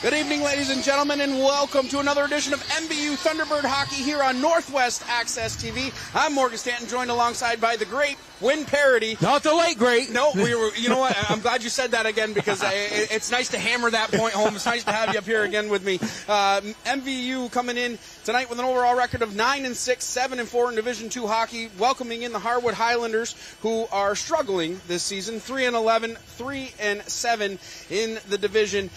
Good evening, ladies and gentlemen, and welcome to another edition of MVU Thunderbird Hockey here on Northwest Access TV. I'm Morgan Stanton, joined alongside by the great Win Parody. Not the late great. No, you know what? I'm glad you said that again because it's nice to hammer that point home. It's nice to have you up here again with me. MVU coming in tonight with an overall record of 9-6, 7-4 in Division II hockey, welcoming in the Harwood Highlanders, who are struggling this season, 3-11, 3-7 in the division.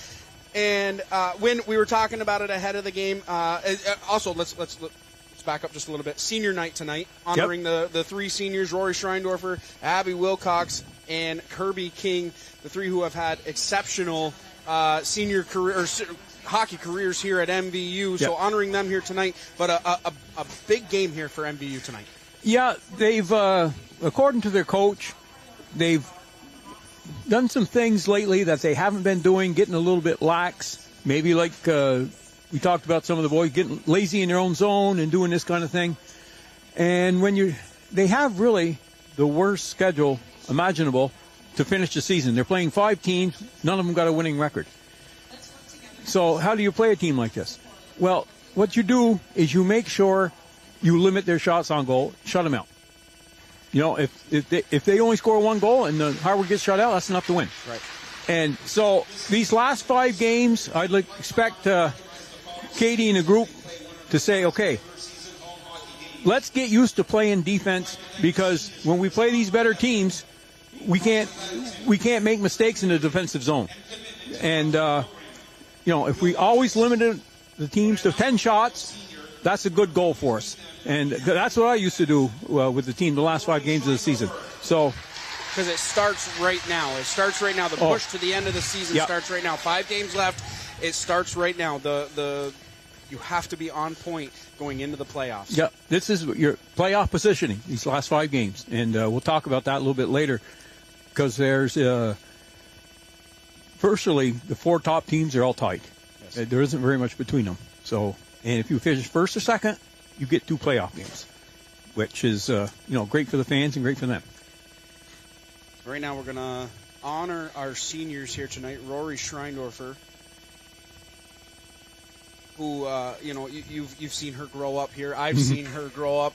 And when we were talking about it ahead of the game, also let's back up just a little bit. Senior night tonight, honoring the three seniors: Rory Schreindorfer, Abby Wilcox, and Kirby King, the three who have had exceptional senior career hockey careers here at MVU. So honoring them here tonight, but a big game here for MVU tonight. Yeah, they've according to their coach, they've done some things lately that they haven't been doing, getting a little bit lax. Maybe like we talked about, some of the boys getting lazy in their own zone and doing this kind of thing. And they have really the worst schedule imaginable to finish the season. They're playing 5 teams. None of them got a winning record. So how do you play a team like this? Well, what you do is you make sure you limit their shots on goal, shut them out. You know, if they only score 1 goal and the Harwood gets shut out, that's enough to win. Right. And so these last 5 games, I'd expect Katie and the group to say, okay, let's get used to playing defense, because when we play these better teams, we can't make mistakes in the defensive zone. And if we always limited the teams to 10 shots, that's a good goal for us. And that's what I used to do with the team the last 5 games of the season. So, because it starts right now. It starts right now. The push to the end of the season starts right now. 5 games left. It starts right now. You have to be on point going into the playoffs. Yeah, this is your playoff positioning, these last 5 games. And we'll talk about that a little bit later, because there's virtually the 4 top teams are all tied. Yes. There isn't very much between them. So, and if you finish first or second, you get 2 playoff games, which is great for the fans and great for them. Right now we're going to honor our seniors here tonight. Rory Schreindorfer, who you've seen her grow up here. I've seen her grow up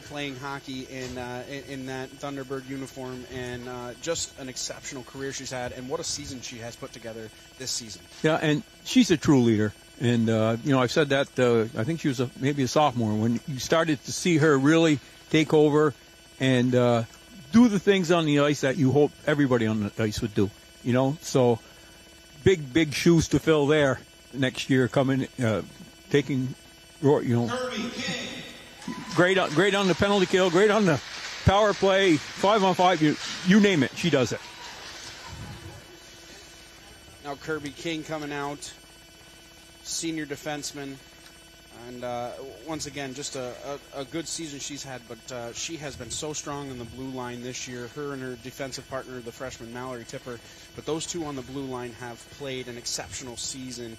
playing hockey in that Thunderbird uniform, and just an exceptional career she's had, and what a season she has put together this season. Yeah, and she's a true leader. And, I've said that, I think she was maybe a sophomore, when you started to see her really take over and do the things on the ice that you hope everybody on the ice would do, So big shoes to fill there next year, coming, taking, great on the penalty kill, great on the power play, 5-on-5, you name it, she does it. Now Kirby King coming out, senior defenseman, and once again, just a good season she's had, but she has been so strong on the blue line this year, her and her defensive partner, the freshman Mallory Tipper, but those two on the blue line have played an exceptional season,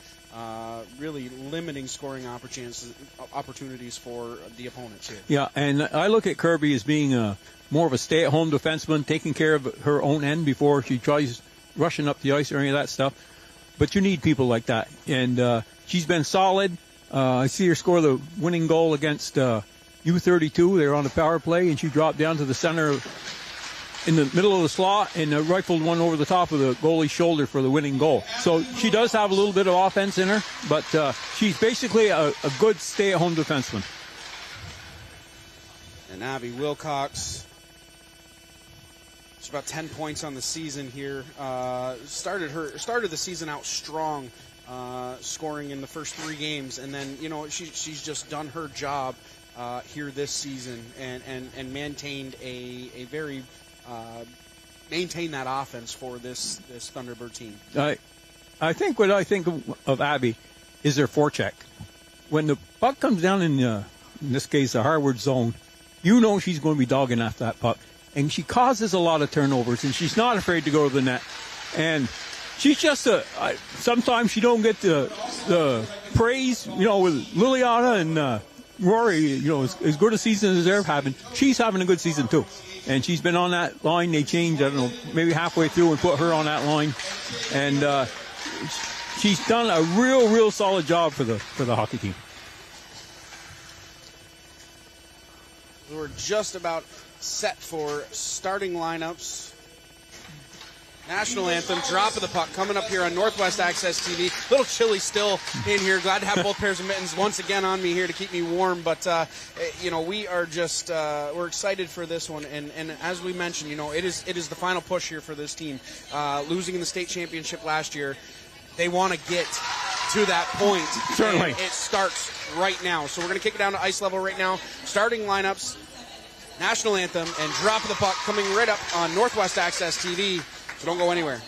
really limiting scoring opportunities for the opponents here. Yeah, and I look at Kirby as being more of a stay-at-home defenseman, taking care of her own end before she tries rushing up the ice or any of that stuff. But you need people like that, and she's been solid. I see her score the winning goal against U32. They were on the power play, and she dropped down to the center in the middle of the slot and rifled one over the top of the goalie's shoulder for the winning goal. So she does have a little bit of offense in her, but she's basically a good stay-at-home defenseman. And Abby Wilcox, she's about 10 points on the season here. Started the season out strong, scoring in the first 3 games, and then she's just done her job here this season and maintained a very maintain that offense for this Thunderbird team. I think what I think of Abby is her forecheck. When the puck comes down in this case the Harwood zone, she's going to be dogging after that puck, and she causes a lot of turnovers, and she's not afraid to go to the net. And she's just sometimes she don't get the praise, with Liliana and Rory, as good a season as they're having. She's having a good season too. And she's been on that line. They changed, maybe halfway through and put her on that line. And she's done a real solid job for the hockey team. We're just about set for starting lineups. National anthem, drop of the puck, coming up here on Northwest Access TV. A little chilly still in here. Glad to have both pairs of mittens once again on me here to keep me warm. But, we are just, we're excited for this one. And as we mentioned, it is the final push here for this team. Losing in the state championship last year, they want to get to that point. Certainly. It starts right now. So we're going to kick it down to ice level right now. Starting lineups, national anthem, and drop of the puck coming right up on Northwest Access TV. So don't go anywhere.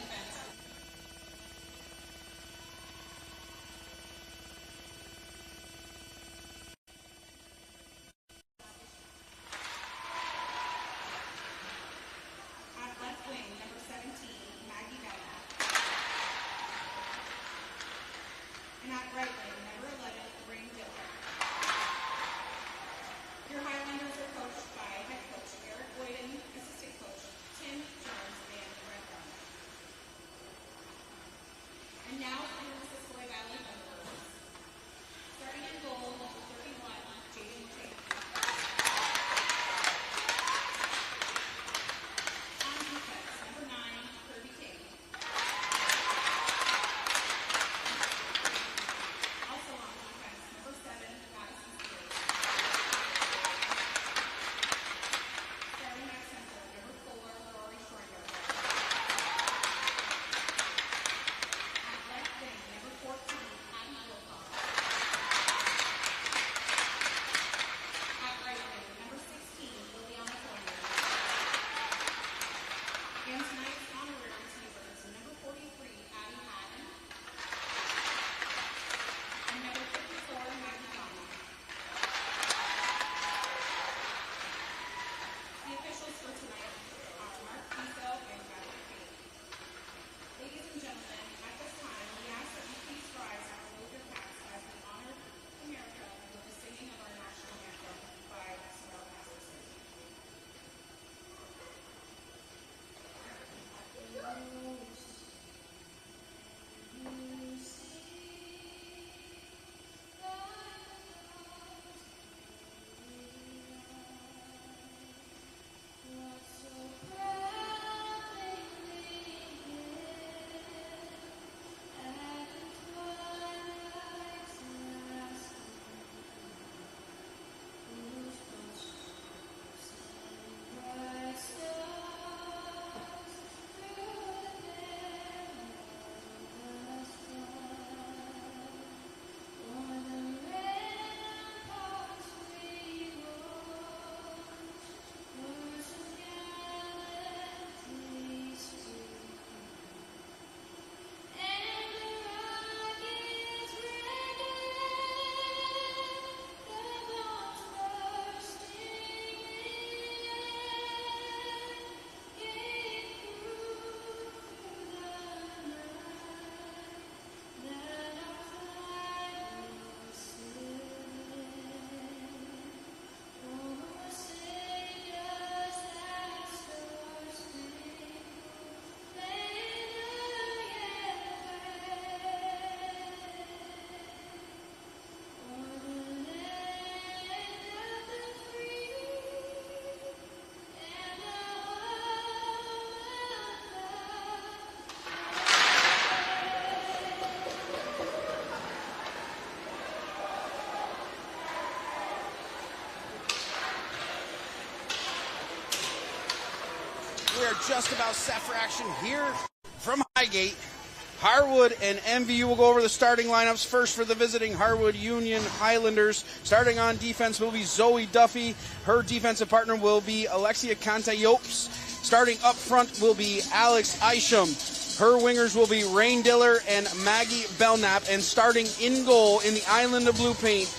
At left wing, number 17, Maggie Belknap. And at right wing, number 11, Rain Diller. Your Highlanders are coached by head coach Eric Boyden, assistant coach Tim Jones, and Brett Brown. And now for the Mississippi Valley Thunderbirds. Starting in goal, number 31, Jaden Tate. On defense, number 9, Kirby Tate. Also on defense, number 7, Madison Spears. Starting at center, number 4, Rory Schreiber. At left wing, number 14, Abby Wilcox. At right wing, number 16, Liliana Fournier. And tonight's honorary receivers, number 43, Abby Hatton. And number 54, Maggie Donald. The officials for tonight are Mark Piso and Bradley King. Ladies and gentlemen, at this time, we ask that you please rise and remove your caps as we honor America with the singing of our national anthem by Sarah Masterson. We are just about set for action here from Highgate. Harwood and MVU will go over the starting lineups. First for the visiting Harwood Union Highlanders. Starting on defense will be Zoe Duffy. Her defensive partner will be Alexia Kantayopes. Starting up front will be Alex Isham. Her wingers will be Rain Diller and Maggie Belknap. And starting in goal in the Island of Blue Paint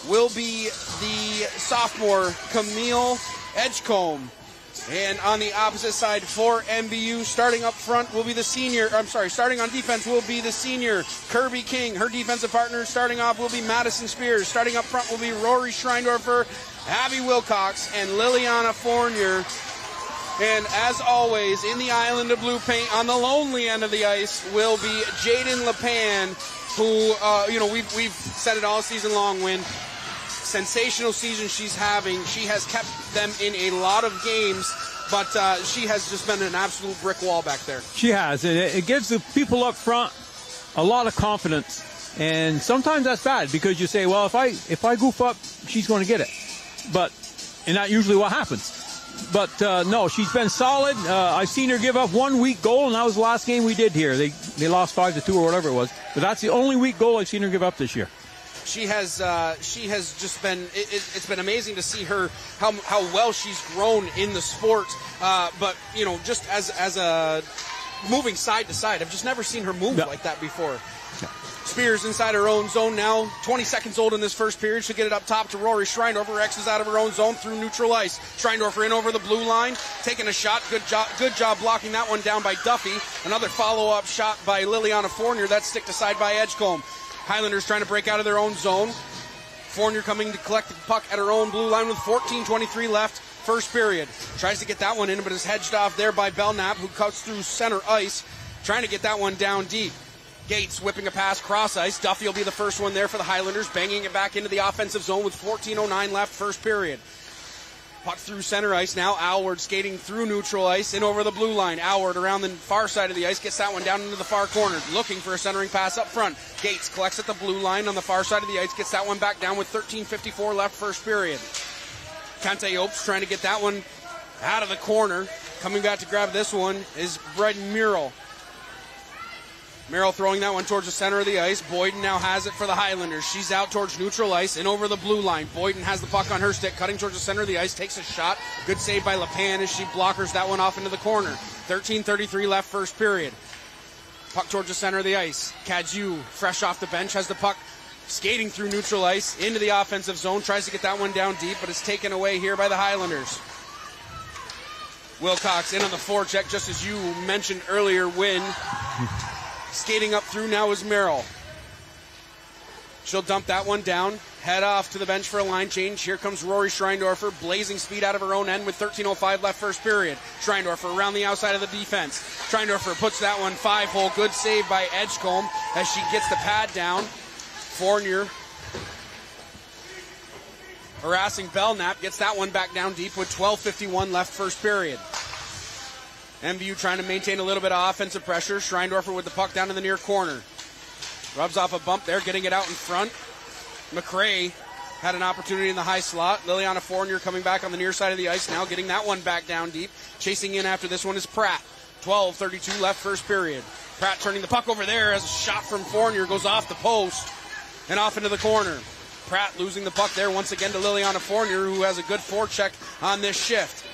will be the sophomore Camille Edgecombe. And on the opposite side for MVU, starting up front will be the starting on defense will be the senior Kirby King. Her defensive partner starting off will be Madison Spears. Starting up front will be Rory Schreindorfer, Abby Wilcox, and Liliana Fournier. And as always, in the island of blue paint, on the lonely end of the ice, will be Jaden LePan, who, we've said it all season long, when sensational season she's having. She has kept them in a lot of games, but she has just been an absolute brick wall back there. She has, and it gives the people up front a lot of confidence. And sometimes that's bad because you say, well, if I goof up, she's going to get it. And that's usually what happens. But no, she's been solid. I've seen her give up one weak goal, and that was the last game we did here. They lost 5-2 or whatever it was. But that's the only weak goal I've seen her give up this year. She has just been. It's been amazing to see her how well she's grown in the sport. But just as a moving side to side, I've just never seen her move like that before. Spears inside her own zone now. 20 seconds old in this first period. She'll get it up top to Rory Schreindorfer. X's out of her own zone through neutral ice. Schreindorfer in over the blue line. Taking a shot. Good job blocking that one down by Duffy. Another follow-up shot by Liliana Fournier. That's sticked aside by Edgecombe. Highlanders trying to break out of their own zone. Fournier coming to collect the puck at her own blue line with 14:23 left. First period. Tries to get that one in, but is hedged off there by Belknap, who cuts through center ice. Trying to get that one down deep. Gates whipping a pass cross ice. Duffy will be the first one there for the Highlanders, banging it back into the offensive zone with 14:09 left, first period. Puck through center ice now. Alward skating through neutral ice in over the blue line. Alward around the far side of the ice, gets that one down into the far corner, looking for a centering pass up front. Gates collects at the blue line on the far side of the ice, gets that one back down with 13:54 left, first period. Kante Opes trying to get that one out of the corner. Coming back to grab this one is Bryden Murrell. Merrill throwing that one towards the center of the ice. Boyden now has it for the Highlanders. She's out towards neutral ice and over the blue line. Boyden has the puck on her stick, cutting towards the center of the ice, takes a shot. Good save by LePan as she blockers that one off into the corner. 13:33 left, first period. Puck towards the center of the ice. Cadieux, fresh off the bench, has the puck skating through neutral ice into the offensive zone. Tries to get that one down deep, but it's taken away here by the Highlanders. Wilcox in on the forecheck, just as you mentioned earlier, Win. Skating up through now is Merrill. She'll dump that one down, head off to the bench for a line change. Here comes Rory Schreindorfer, blazing speed out of her own end with 13:05 left, first period. Schreindorfer around the outside of the defense. Schreindorfer puts that one 5-hole. Good save by Edgecombe as she gets the pad down. Fournier harassing Belknap, gets that one back down deep with 12:51 left, first period. MVU trying to maintain a little bit of offensive pressure. Schreindorfer with the puck down in the near corner. Rubs off a bump there, getting it out in front. McRae had an opportunity in the high slot. Liliana Fournier coming back on the near side of the ice now, getting that one back down deep. Chasing in after this one is Pratt. 12:32 left, first period. Pratt turning the puck over there as a shot from Fournier goes off the post and off into the corner. Pratt losing the puck there once again to Liliana Fournier, who has a good forecheck on this shift.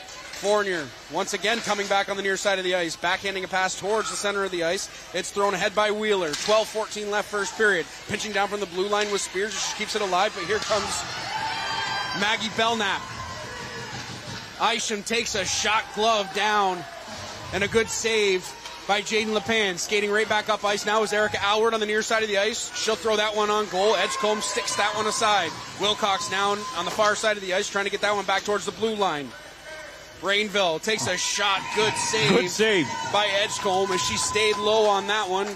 Fournier once again coming back on the near side of the ice, backhanding a pass towards the center of the ice. It's thrown ahead by Wheeler. 12:14 left, first period. Pinching down from the blue line with Spears. She keeps it alive, but here comes Maggie Belknap. Isham takes a shot glove down, and a good save by Jaden LePan. Skating right back up ice now is Erica Alward on the near side of the ice. She'll throw that one on goal. Edgecombe sticks that one aside. Wilcox now on the far side of the ice, trying to get that one back towards the blue line. Rainville takes a shot. Good save by Edgecombe as she stayed low on that one.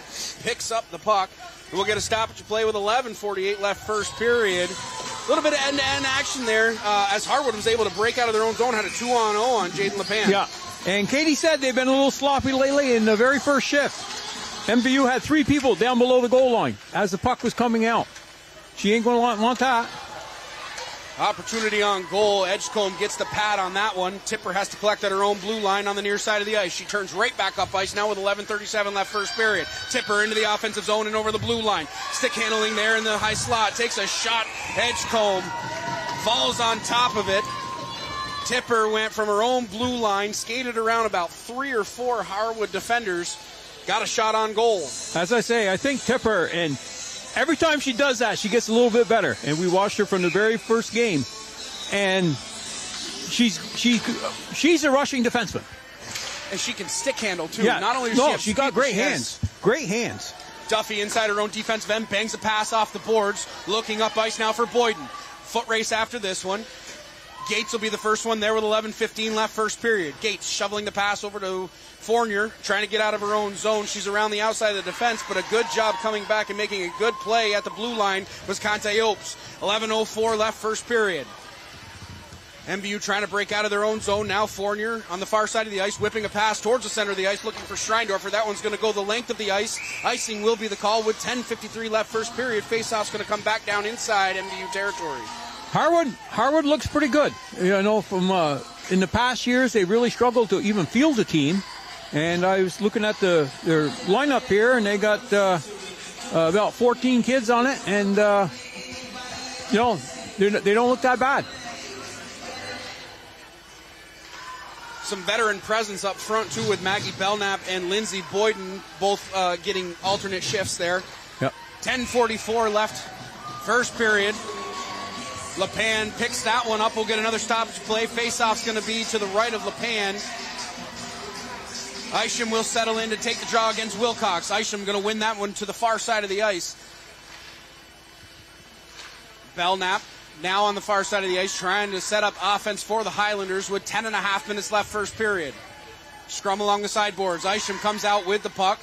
Picks up the puck. And we'll get a stoppage play with 11:48 left, first period. A little bit of end-to-end action there as Harwood was able to break out of their own zone. Had a 2-on-0 on Jaden LePan. Yeah, and Katie said they've been a little sloppy lately in the very first shift. MVU had 3 people down below the goal line as the puck was coming out. She ain't going to want that. Opportunity on goal. Edgecombe gets the pad on that one. Tipper has to collect at her own blue line on the near side of the ice. She turns right back up ice now with 11:37 left, first period. Tipper into the offensive zone and over the blue line. Stick handling there in the high slot. Takes a shot. Edgecombe falls on top of it. Tipper went from her own blue line, skated around about 3 or 4 Harwood defenders, got a shot on goal. As I say, I think Tipper, and every time she does that, she gets a little bit better. And we watched her from the very first game. And she's a rushing defenseman. And she can stick handle, too. Yeah. Not only does she got great hands. Great hands. Duffy inside her own defensive end, bangs a pass off the boards. Looking up ice now for Boyden. Foot race after this one. Gates will be the first one there with 11:15 left first period. Gates shoveling the pass over to Fournier, trying to get out of her own zone. She's around the outside of the defense, but a good job coming back and making a good play at the blue line was Conte Opes. 11:04 left first period. MVU trying to break out of their own zone. Now Fournier on the far side of the ice, whipping a pass towards the center of the ice, looking for Schreindorfer. That one's going to go the length of the ice. Icing will be the call with 10:53 left first period. Faceoff's going to come back down inside MVU territory. Harwood looks pretty good. You know, from in the past years, they really struggled to even field a team. And I was looking at their lineup here, and they got about 14 kids on it, and you know, they don't look that bad. Some veteran presence up front, too, with Maggie Belknap and Lindsay Boyden, both getting alternate shifts there. Yep. 10:44 left first period. LePan picks that one up. We'll get another stoppage play. Faceoff's going to be to the right of LePan. Isham will settle in to take the draw against Wilcox. Isham going to win that one to the far side of the ice. Belknap now on the far side of the ice, trying to set up offense for the Highlanders with 10.5 minutes left first period. Scrum along the sideboards. Isham comes out with the puck.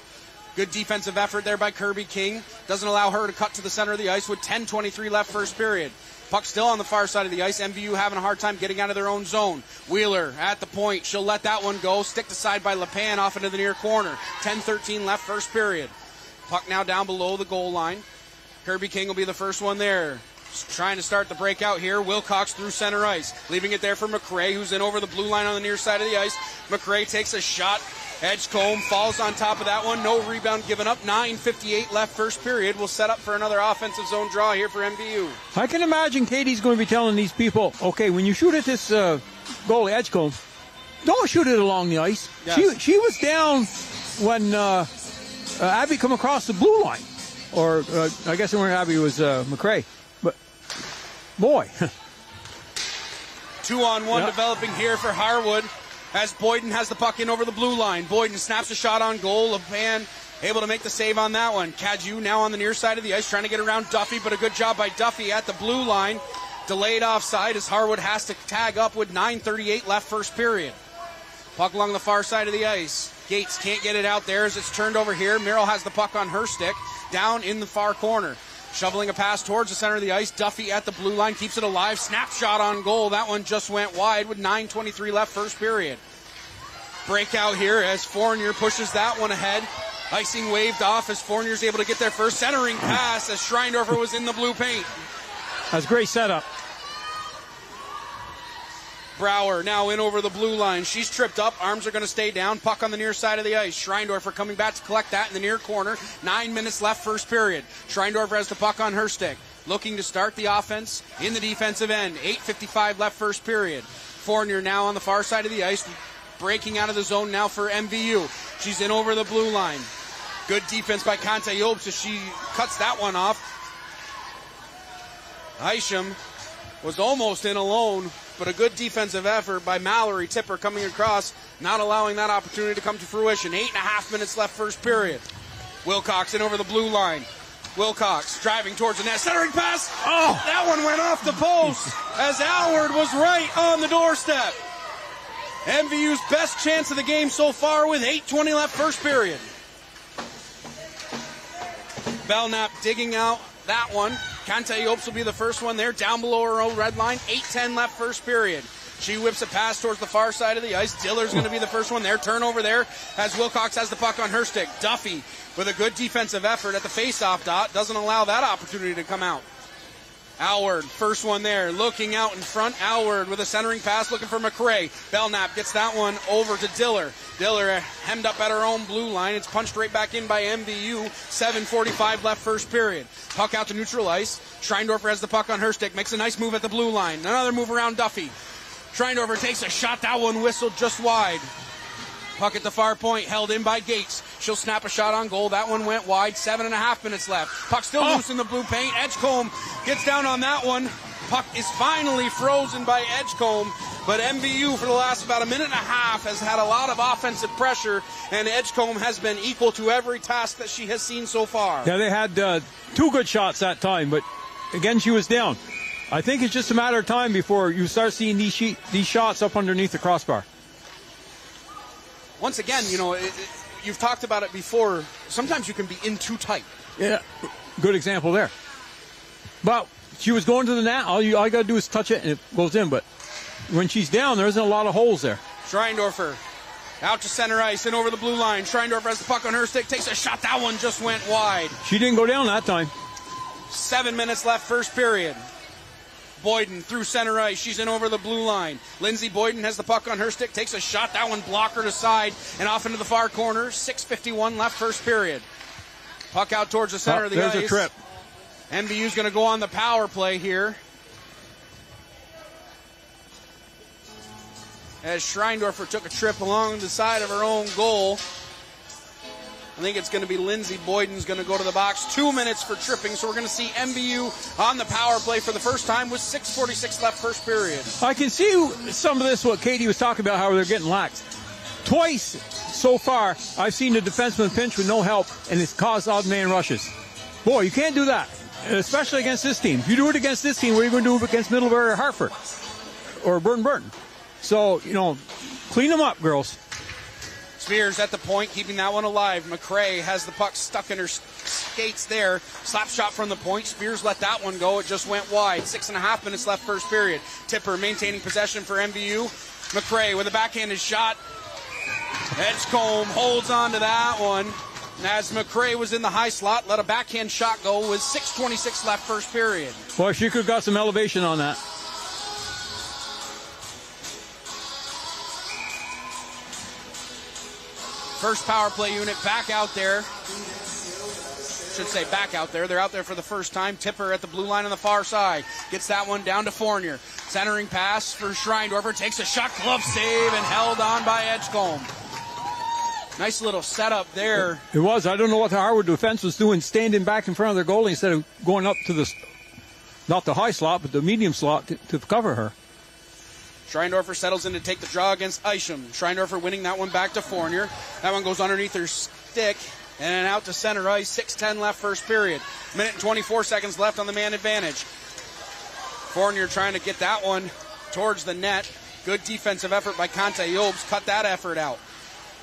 Good defensive effort there by Kirby King. Doesn't allow her to cut to the center of the ice with 10:23 left first period. Puck still on the far side of the ice. MVU having a hard time getting out of their own zone. Wheeler at the point. She'll let that one go. Sticked aside by LePan off into the near corner. 10:13 left first period. Puck now down below the goal line. Kirby King will be the first one there. Trying to start the breakout here. Wilcox through center ice. Leaving it there for McRae, who's in over the blue line on the near side of the ice. McRae takes a shot. Edgecombe falls on top of that one. No rebound given up. 9:58 left first period. We'll set up for another offensive zone draw here for MVU. I can imagine Katie's going to be telling these people, okay, when you shoot at this goalie Edgecombe, don't shoot it along the ice. Yes. She was down when Abby come across the blue line. Or I guess when Abby was McRae. But, boy. 2-on-1 Yep. developing here for Harwood as Boyden has the puck in over the blue line. Boyden snaps a shot on goal. LePan able to make the save on that one. Cadieux now on the near side of the ice trying to get around Duffy, but a good job by Duffy at the blue line. Delayed offside as Harwood has to tag up with 9:38 left first period. Puck along the far side of the ice. Gates can't get it out there as it's turned over here. Merrill has the puck on her stick down in the far corner. Shoveling a pass towards the center of the ice. Duffy at the blue line keeps it alive. Snapshot on goal. That one just went wide with 9:23 left first period. Breakout here as Fournier pushes that one ahead. Icing waved off as Fournier's able to get there first. Centering pass as Schreindorfer was in the blue paint. That's a great setup. Brower now in over the blue line. She's tripped up. Arms are going to stay down. Puck on the near side of the ice. Schreindorfer coming back to collect that in the near corner. 9 minutes left first period. Schreindorfer has the puck on her stick. Looking to start the offense in the defensive end. 8:55 left first period. Fournier now on the far side of the ice. Breaking out of the zone now for MVU. She's in over the blue line. Good defense by Conte Opes as she cuts that one off. Isham was almost in alone, but a good defensive effort by Mallory Tipper coming across, not allowing that opportunity to come to fruition. 8.5 minutes left first period. Wilcox in over the blue line. Wilcox driving towards the net. Centering pass. Oh, that one went off the post as Howard was right on the doorstep. MVU's best chance of the game so far with 8:20 left first period. Belknap digging out that one. Conte Opes will be the first one there, down below her own red line. 8:10 left first period. She whips a pass towards the far side of the ice. Diller's going to be the first one there. Turnover there as Wilcox has the puck on her stick. Duffy with a good defensive effort at the face-off dot. Doesn't allow that opportunity to come out. Alward, first one there, looking out in front. Alward with a centering pass, looking for McRae. Belknap gets that one over to Diller. Diller hemmed up at her own blue line. It's punched right back in by MVU. 7:45 left first period. Puck out to neutral ice. Schreindorfer has the puck on her stick. Makes a nice move at the blue line. Another move around Duffy. Schreindorfer takes a shot. That one whistled just wide. Puck at the far point, held in by Gates. She'll snap a shot on goal. That one went wide. 7.5 minutes left. Puck still loose in the blue paint. Edgecombe gets down on that one. Puck is finally frozen by Edgecombe. But MVU for the last about a minute and a half has had a lot of offensive pressure, and Edgecombe has been equal to every task that she has seen so far. Yeah, they had two good shots that time, but again, she was down. I think it's just a matter of time before you start seeing these shots up underneath the crossbar. Once again, you've talked about it before. Sometimes you can be in too tight. Yeah, good example there. But she was going to the net. All you got to do is touch it and it goes in. But when she's down, there isn't a lot of holes there. Schreindorfer out to center ice and over the blue line. Schreindorfer has the puck on her stick, takes a shot. That one just went wide. She didn't go down that time. 7 minutes left, first period. Boyden through center ice. She's in over the blue line. Lindsay Boyden has the puck on her stick, takes a shot. That one blockered aside and off into the far corner. 6:51 left, first period. Puck out towards the center of the ice. There's a trip. MVU's going to go on the power play here. As Schreindorfer took a trip along the side of her own goal. I think it's going to be Lindsay Boyden's going to go to the box. 2 minutes for tripping, so we're going to see MVU on the power play for the first time with 6:46 left, first period. I can see some of this, what Katie was talking about, how they're getting lax. Twice so far, I've seen the defenseman pinch with no help, and it's caused odd man rushes. Boy, you can't do that, especially against this team. If you do it against this team, what are you going to do against Middlebury or Hartford or Burton? So, clean them up, girls. Spears at the point, keeping that one alive. McRae has the puck stuck in her skates there. Slap shot from the point. Spears let that one go. It just went wide. 6.5 minutes left, first period. Tipper maintaining possession for MVU. McRae with a backhanded shot. Edgecombe holds on to that one. As McRae was in the high slot, let a backhand shot go with 6:26 left, first period. Well, she could have got some elevation on that. First power play unit back out there. Should say back out there. They're out there for the first time. Tipper at the blue line on the far side. Gets that one down to Fournier. Centering pass for Schreindorfer. Takes a shot, glove save, and held on by Edgecombe. Nice little setup there. It was. I don't know what the Harwood defense was doing, standing back in front of their goalie instead of going up to not the high slot, but the medium slot to cover her. Schreindorfer settles in to take the draw against Isham. Schreindorfer winning that one back to Fournier. That one goes underneath her stick and out to center ice. 6:10 left, first period. Minute and 24 seconds left on the man advantage. Fournier trying to get that one towards the net. Good defensive effort by Kanta Yobes. Cut that effort out.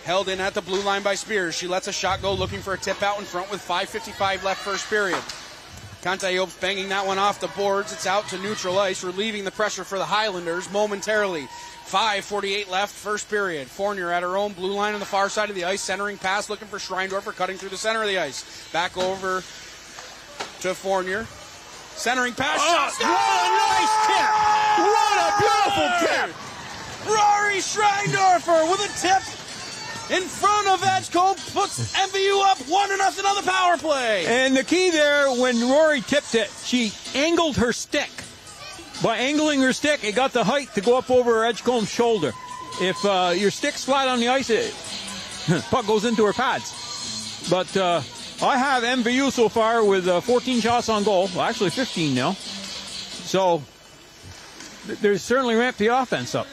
Held in at the blue line by Spears. She lets a shot go, looking for a tip out in front with 5:55 left, first period. Kantayobes banging that one off the boards. It's out to neutral ice, relieving the pressure for the Highlanders momentarily. 5:48 left, first period. Fournier at her own blue line on the far side of the ice, centering pass, looking for Schreindorfer, cutting through the center of the ice. Back over to Fournier. Centering pass. What a nice tip! What a beautiful tip! Rory Schreindorfer with a tip in front of Edgecombe, puts MVU up 1-0 on the power play. And the key there, when Rory tipped it, she angled her stick. By angling her stick, it got the height to go up over her Edgecombe's shoulder. If your stick's flat on the ice, puck goes into her pads. But I have MVU so far with 14 shots on goal. Well, actually 15 now. So there's certainly ramped the offense up.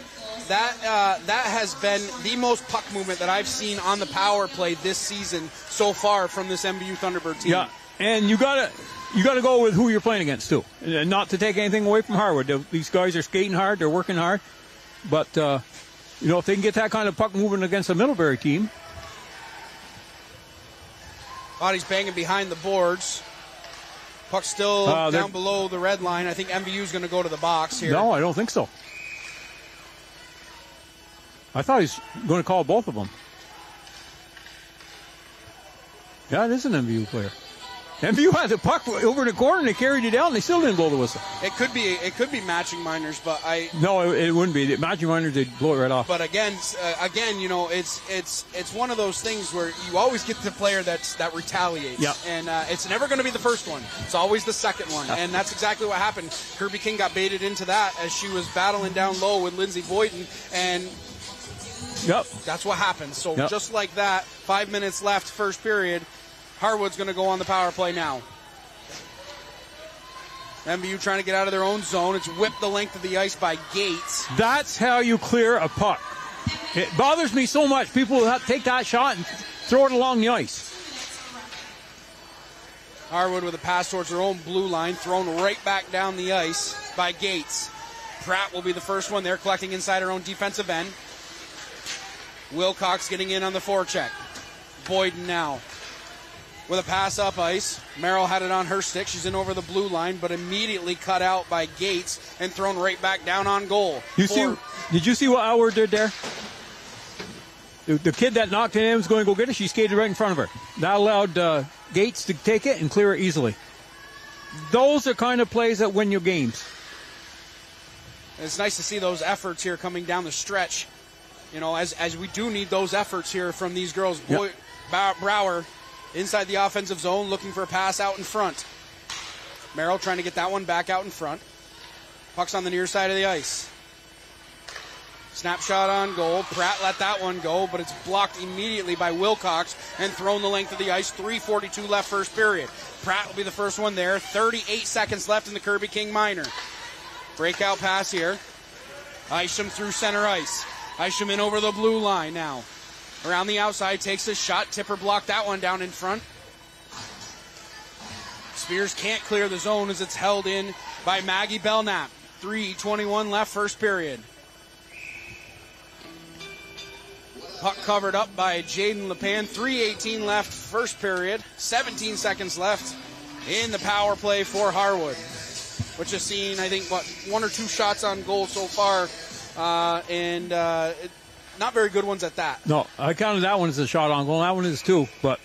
That has been the most puck movement that I've seen on the power play this season so far from this MVU Thunderbird team. Yeah, and you gotta go with who you're playing against too. Not to take anything away from Harwood. These guys are skating hard, they're working hard, but if they can get that kind of puck movement against a Middlebury team. Body's banging behind the boards. Puck still down below the red line. I think MVU's going to go to the box here. No, I don't think so. I thought he's going to call both of them. Yeah, it is an MVU player. MVU had the puck over the corner and they carried it down and they still didn't blow the whistle. It could be matching minors, but No, it wouldn't be. The matching minors, they'd blow it right off. But again, it's one of those things where you always get the player that retaliates. Yeah. And it's never going to be the first one. It's always the second one. And that's exactly what happened. Kirby King got baited into that as she was battling down low with Lindsay Boyden, and Yep. that's what happened. So Yep. just like that, 5 minutes left, first period. Harwood's going to go on the power play now. MVU trying to get out of their own zone. It's whipped the length of the ice by Gates. That's how you clear a puck. It bothers me so much. People will take that shot and throw it along the ice. Harwood with a pass towards their own blue line, thrown right back down the ice. by Gates. Pratt will be the first one there, collecting inside her own defensive end. Wilcox getting in on the forecheck. Boyden now with a pass up ice. Merrill had it on her stick. She's in over the blue line, but immediately cut out by Gates and thrown right back down on goal. Did you see what Harwood did there? The kid that knocked it in was going to go get it. She skated right in front of her. That allowed Gates to take it and clear it easily. Those are kind of plays that win your games. It's nice to see those efforts here coming down the stretch. You know, as we do need those efforts here from these girls. Yep. Brower inside the offensive zone looking for a pass out in front. Merrill trying to get that one back out in front. Puck's on the near side of the ice. Snapshot on goal. Pratt let that one go, but it's blocked immediately by Wilcox and thrown the length of the ice. 3:42 left first period. Pratt will be the first one there. 38 seconds left in the Kirby King Minor. Breakout pass here. Isham through center ice. Isham in over the blue line now. Around the outside, takes a shot. Tipper blocked that one down in front. Spears can't clear the zone as it's held in by Maggie Belknap. 3:21 left first period. Puck covered up by Jaden LePan. 3:18 left first period. 17 seconds left in the power play for Harwood, which has seen, I think, one or two shots on goal so far, and not very good ones at that. No, I counted that one as a shot on goal. That one is too. But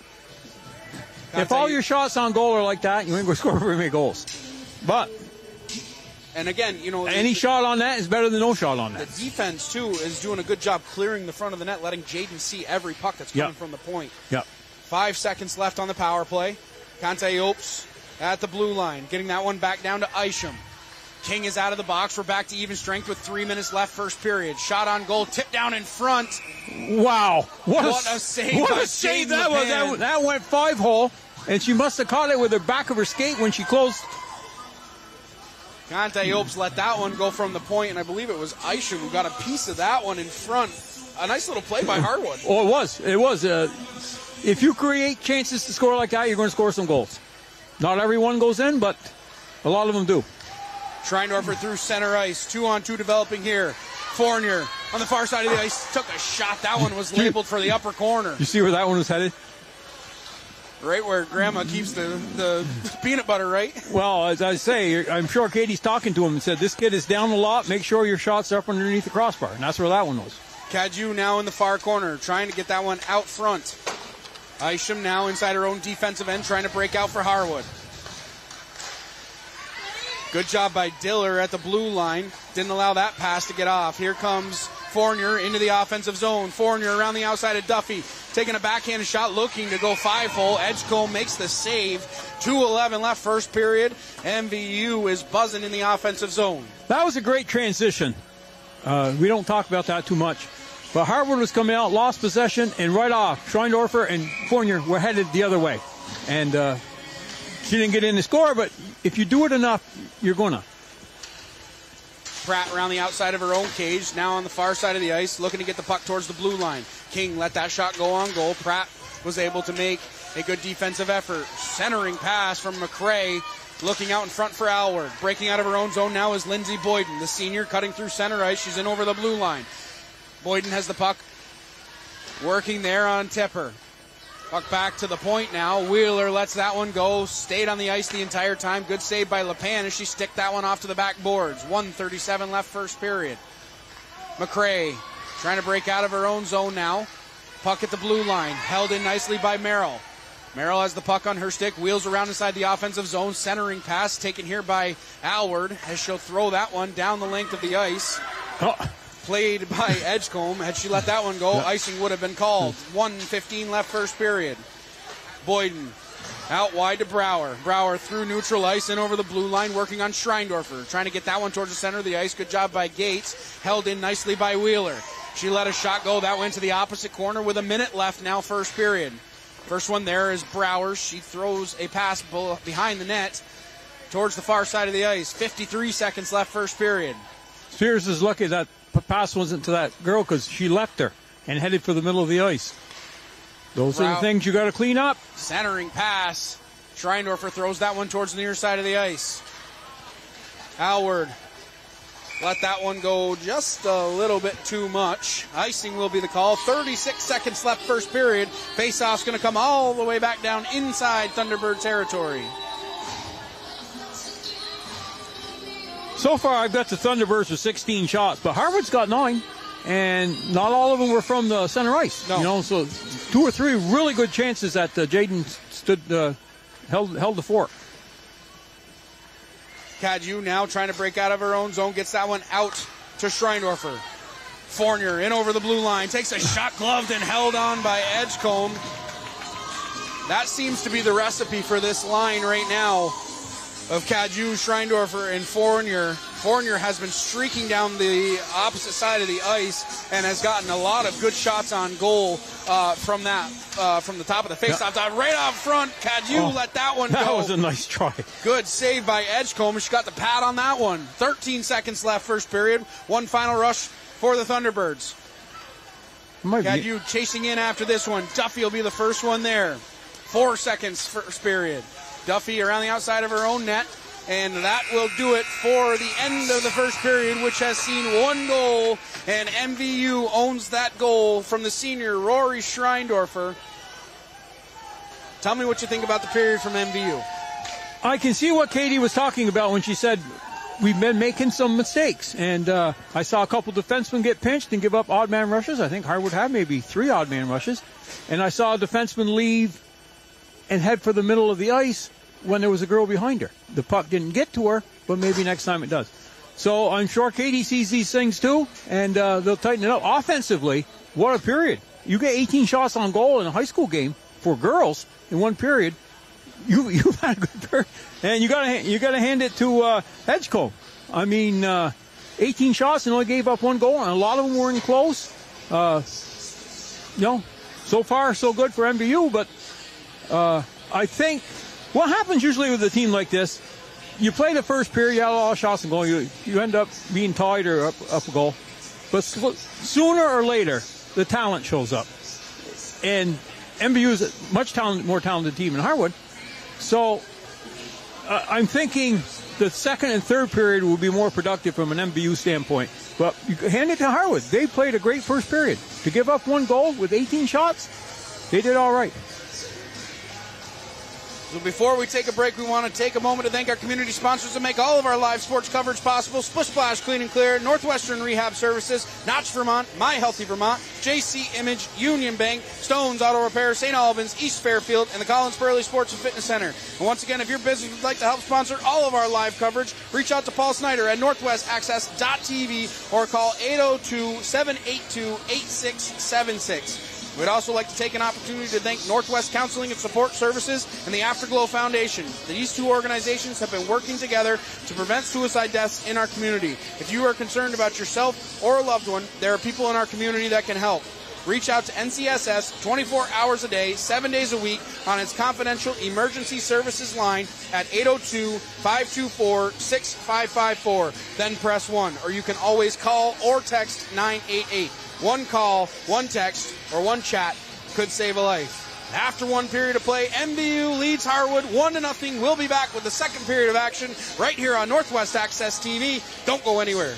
if all your shots on goal are like that, you ain't going to score very many goals. But and again, you know, any shot on that is better than no shot on that. The defense too is doing a good job clearing the front of the net, letting Jaden see every puck that's coming from the point. Yep. 5 seconds left on the power play. Kante Opes at the blue line, getting that one back down to Isham. King is out of the box. We're back to even strength with 3 minutes left first period. Shot on goal, tipped down in front. Wow. What a save. What a save that was. That went 5-hole, and she must have caught it with the back of her skate when she closed. Kante Opes let that one go from the point, and I believe it was Isham who got a piece of that one in front. A nice little play by Harwood. Oh, it was. It was. If you create chances to score like that, you're going to score some goals. Not every one goes in, but a lot of them do. Schreindorfer through center ice. 2-on-2 developing here. Fournier on the far side of the ice took a shot. That one was labeled for the upper corner. You see where that one was headed? Right where Grandma keeps the peanut butter, right? Well, as I say, I'm sure Katie's talking to him and said, this kid is down a lot. Make sure your shot's up underneath the crossbar. And that's where that one was. Cadieux now in the far corner, trying to get that one out front. Isham now inside her own defensive end, trying to break out for Harwood. Good job by Diller at the blue line. Didn't allow that pass to get off. Here comes Fournier into the offensive zone. Fournier around the outside of Duffy, taking a backhanded shot, looking to go 5-hole. Edgecombe makes the save. 2:11 left first period. MVU is buzzing in the offensive zone. That was a great transition. We don't talk about that too much. But Harwood was coming out, lost possession, and right off, Schreindorfer and Fournier were headed the other way. And she didn't get in the score, but if you do it enough, you're going to. Pratt around the outside of her own cage, now on the far side of the ice, looking to get the puck towards the blue line. King let that shot go on goal. Pratt was able to make a good defensive effort. Centering pass from McRae, looking out in front for Alward. Breaking out of her own zone now is Lindsay Boyden, the senior, cutting through center ice. She's in over the blue line. Boyden has the puck, working there on Tipper. Puck back to the point now. Wheeler lets that one go. Stayed on the ice the entire time. Good save by LePan as she sticked that one off to the backboards. 1:37 left first period. McRae trying to break out of her own zone now. Puck at the blue line. Held in nicely by Merrill. Merrill has the puck on her stick. Wheels around inside the offensive zone. Centering pass taken here by Alward as she'll throw that one down the length of the ice. Oh. Played by Edgecombe. Had she let that one go, icing would have been called. 1:15 left first period. Boyden out wide to Brower. Brower through neutral ice and over the blue line, working on Schreindorfer. Trying to get that one towards the center of the ice. Good job by Gates. Held in nicely by Wheeler. She let a shot go. That went to the opposite corner with a minute left now first period. First one there is Brower. She throws a pass behind the net towards the far side of the ice. 53 seconds left first period. Spears is lucky that pass wasn't to that girl because she left her and headed for the middle of the ice. Those are the things you got to clean up. Centering pass. Schreindorfer throws that one towards the near side of the ice. Alward Let that one go just a little bit too much. Icing will be the call. 36 seconds left first period. Face-off's going to come all the way back down inside Thunderbird territory. So far, I've got the Thunderbirds with 16 shots, but Harwood's got 9, and not all of them were from the center ice. No. You know, so 2 or 3 really good chances that Jaden held the fort. Cadieux now trying to break out of her own zone, gets that one out to Schreindorfer. Fournier in over the blue line, takes a shot gloved and held on by Edgecombe. That seems to be the recipe for this line right now of Cadieux, Schreindorfer, and Fournier. Fournier has been streaking down the opposite side of the ice and has gotten a lot of good shots on goal from the top of the face-off. Right out front, Cadieux let that one go. That was a nice try. Good save by Edgecombe. She got the pad on that one. 13 seconds left first period. One final rush for the Thunderbirds. Cadieux chasing in after this one. Duffy will be the first one there. 4 seconds first period. Duffy around the outside of her own net, and that will do it for the end of the first period, which has seen 1 goal, and MVU owns that goal from the senior Rory Schreindorfer. Tell me what you think about the period from MVU. I can see what Katie was talking about when she said we've been making some mistakes, and I saw a couple defensemen get pinched and give up odd man rushes. I think Harwood had maybe 3 odd man rushes, and I saw a defenseman leave and head for the middle of the ice when there was a girl behind her. The puck didn't get to her, but maybe next time it does. So I'm sure Katie sees these things too, and they'll tighten it up. Offensively, what a period. You get 18 shots on goal in a high school game for girls in one period. You've had a good period. And you gotta hand it to Edgecombe. I mean, 18 shots and only gave up 1 goal, and a lot of them were in close. So far so good for MVU, but I think what happens usually with a team like this, you play the first period, you have a lot of shots and goal, you end up being tied or up a goal. But sooner or later, the talent shows up. And MVU is a much more talented team than Harwood. So I'm thinking the second and third period will be more productive from an MVU standpoint. But you hand it to Harwood. They played a great first period. To give up 1 goal with 18 shots, they did all right. So before we take a break, we want to take a moment to thank our community sponsors that make all of our live sports coverage possible. Splish Splash Clean and Clear, Northwestern Rehab Services, Notch Vermont, My Healthy Vermont, JC Image, Union Bank, Stone's Auto Repair, St. Albans, East Fairfield, and the Collins Burley Sports and Fitness Center. And once again, if your business would like to help sponsor all of our live coverage, reach out to Paul Snyder at northwestaccess.tv or call 802-782-8676. We'd also like to take an opportunity to thank Northwest Counseling and Support Services and the Afterglow Foundation. These 2 organizations have been working together to prevent suicide deaths in our community. If you are concerned about yourself or a loved one, there are people in our community that can help. Reach out to NCSS 24 hours a day, 7 days a week on its confidential emergency services line at 802-524-6554. Then press 1, or you can always call or text 988. 1 call, 1 text, or 1 chat could save a life. After 1 period of play, MVU leads Harwood 1-0. We'll be back with the second period of action right here on Northwest Access TV. Don't go anywhere.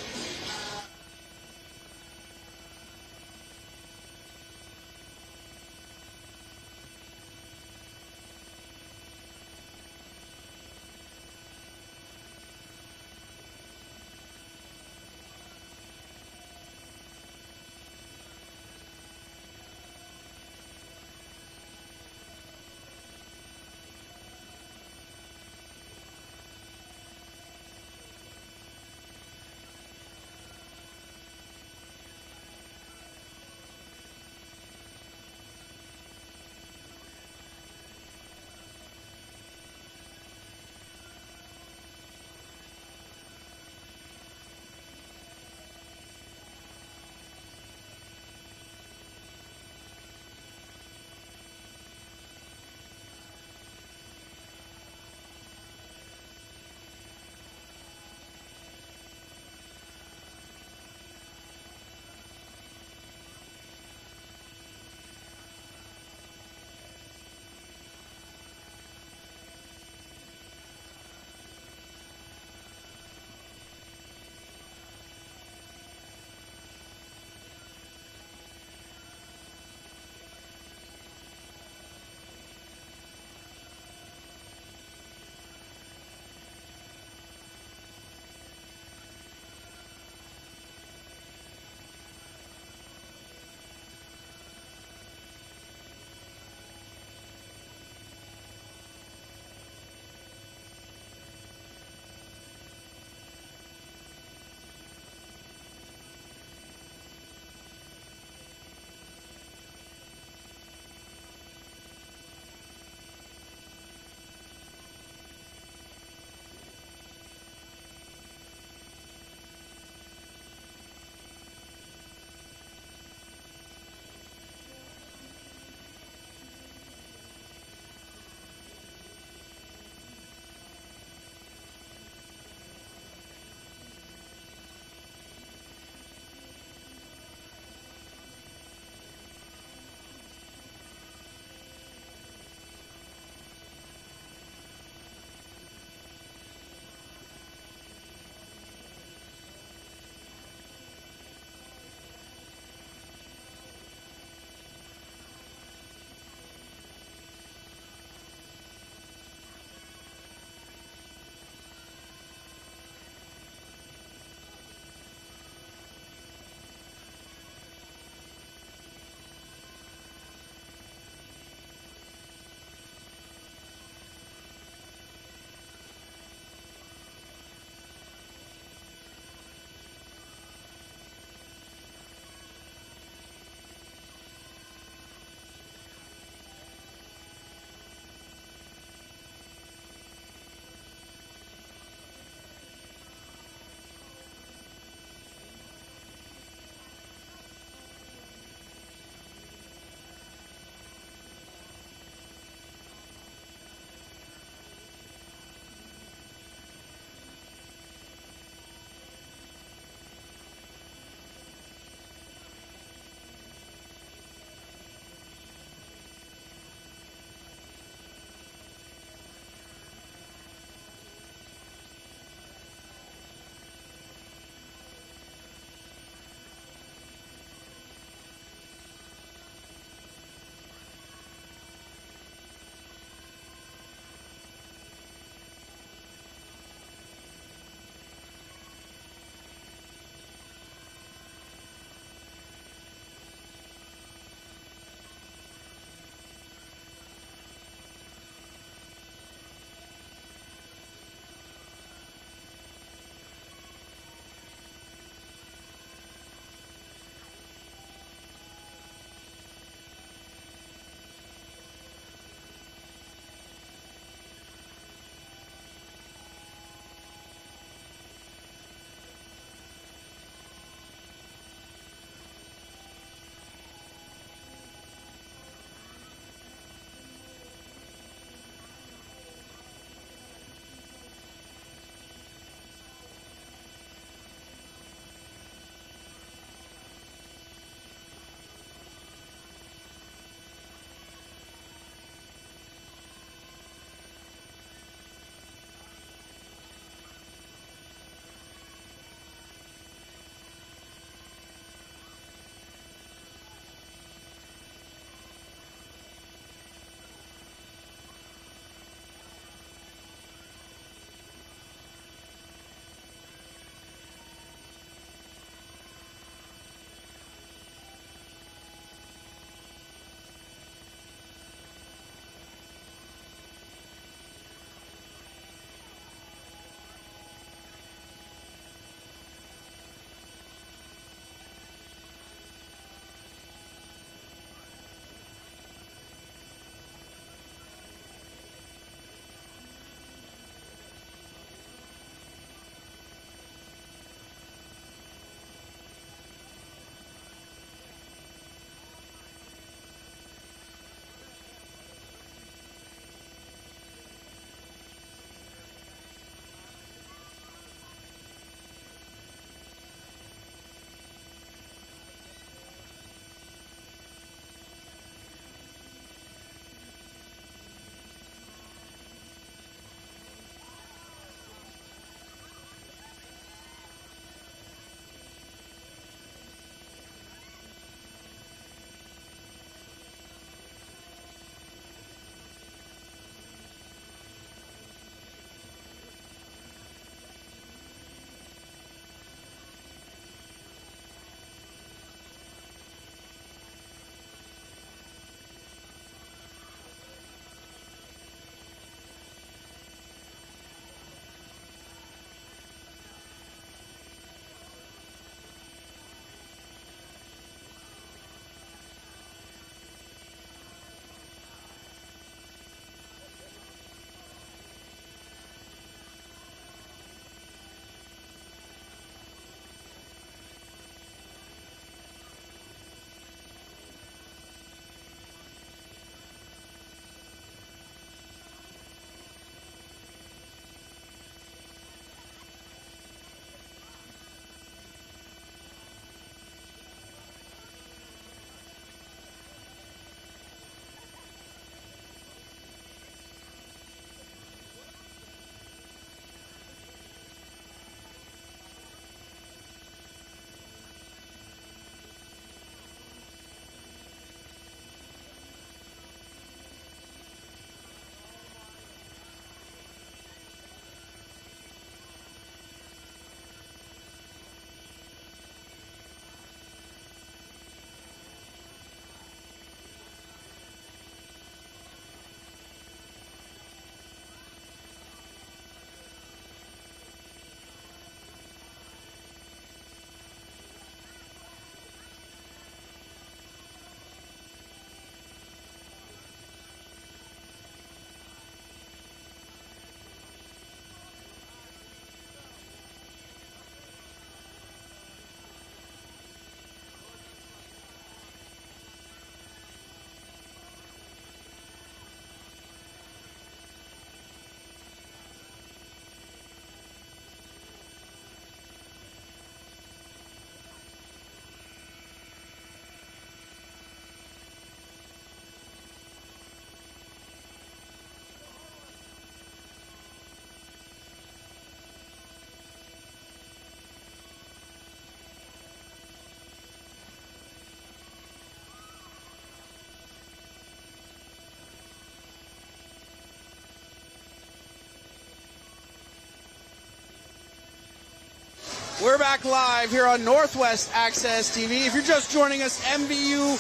We're back live here on Northwest Access TV. If you're just joining us, MVU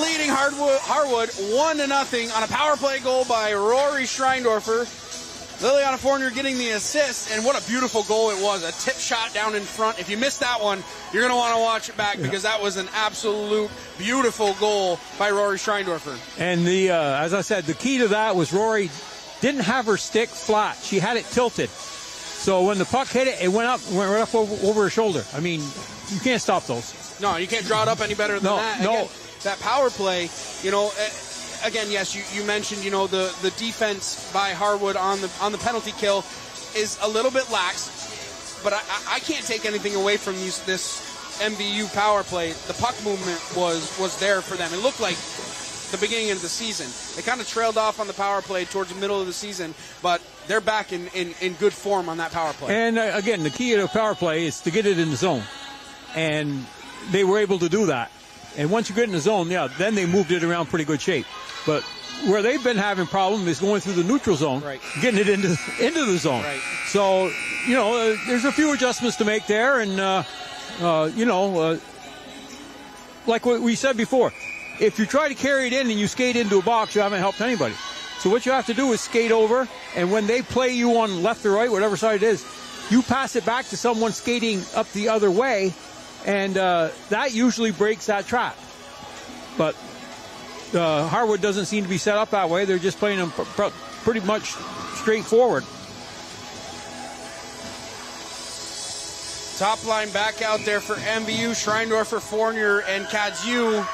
leading Harwood 1-0 on a power play goal by Rory Schreindorfer. Liliana Fournier getting the assist, and what a beautiful goal it was. A tip shot down in front. If you missed that one, you're going to want to watch it back because that was an absolute beautiful goal by Rory Schreindorfer. And as I said, the key to that was Rory didn't have her stick flat. She had it tilted. So when the puck hit it, it went right up over her shoulder. I mean, you can't stop those. No, you can't draw it up any better than that. Again, that power play, again, yes, you mentioned, the defense by Harwood on the penalty kill is a little bit lax, but I can't take anything away from this MVU power play. The puck movement was there for them. It looked like the beginning of the season. They kind of trailed off on the power play towards the middle of the season, but they're back in good form on that power play. And again, the key to the power play is to get it in the zone. And they were able to do that. And once you get in the zone, then they moved it around pretty good shape. But where they've been having problems is going through the neutral zone, getting it into the zone. Right. So, there's a few adjustments to make there. And, like what we said before, if you try to carry it in and you skate into a box, you haven't helped anybody. So what you have to do is skate over, and when they play you on left or right, whatever side it is, you pass it back to someone skating up the other way, and that usually breaks that trap. But Harwood doesn't seem to be set up that way. They're just playing them pretty much straightforward. Top line back out there for MVU, Schreindorfer, Fournier, and Kadziu.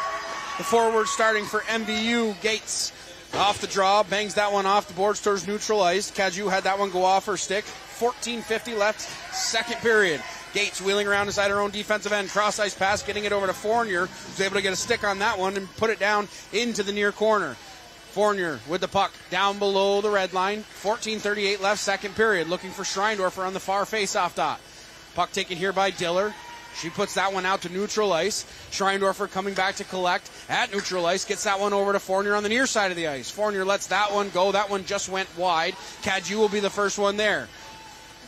The forward starting for MVU, Gates. Off the draw, bangs that one off the boards towards neutral ice. Kadziu had that one go off her stick. 14:50 left, second period. Gates wheeling around inside her own defensive end. Cross ice pass, getting it over to Fournier, who's able to get a stick on that one and put it down into the near corner. Fournier with the puck down below the red line. 14:38 left, second period. Looking for Schreindorfer on the far face-off dot. Puck taken here by Diller. She puts that one out to neutral ice. Schreindorfer coming back to collect at neutral ice. Gets that one over to Fournier on the near side of the ice. Fournier lets that one go. That one just went wide. Kadziu will be the first one there.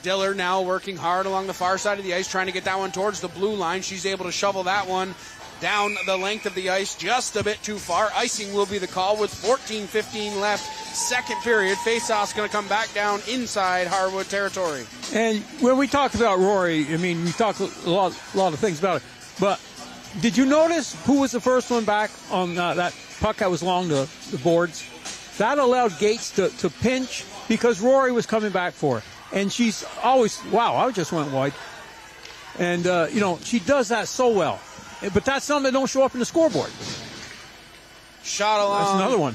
Diller now working hard along the far side of the ice, trying to get that one towards the blue line. She's able to shovel that one down the length of the ice just a bit too far. Icing will be the call with 14:15 left, second period. Faceoff's going to come back down inside Harwood territory. And when we talked about Rory, I mean, we talked a lot of things about it. But did you notice who was the first one back on that puck that was along the boards? That allowed Gates to pinch because Rory was coming back for it. And she's always, I just went wide. And, she does that so well. But that's something that don't show up in the scoreboard. Shot along. That's another one.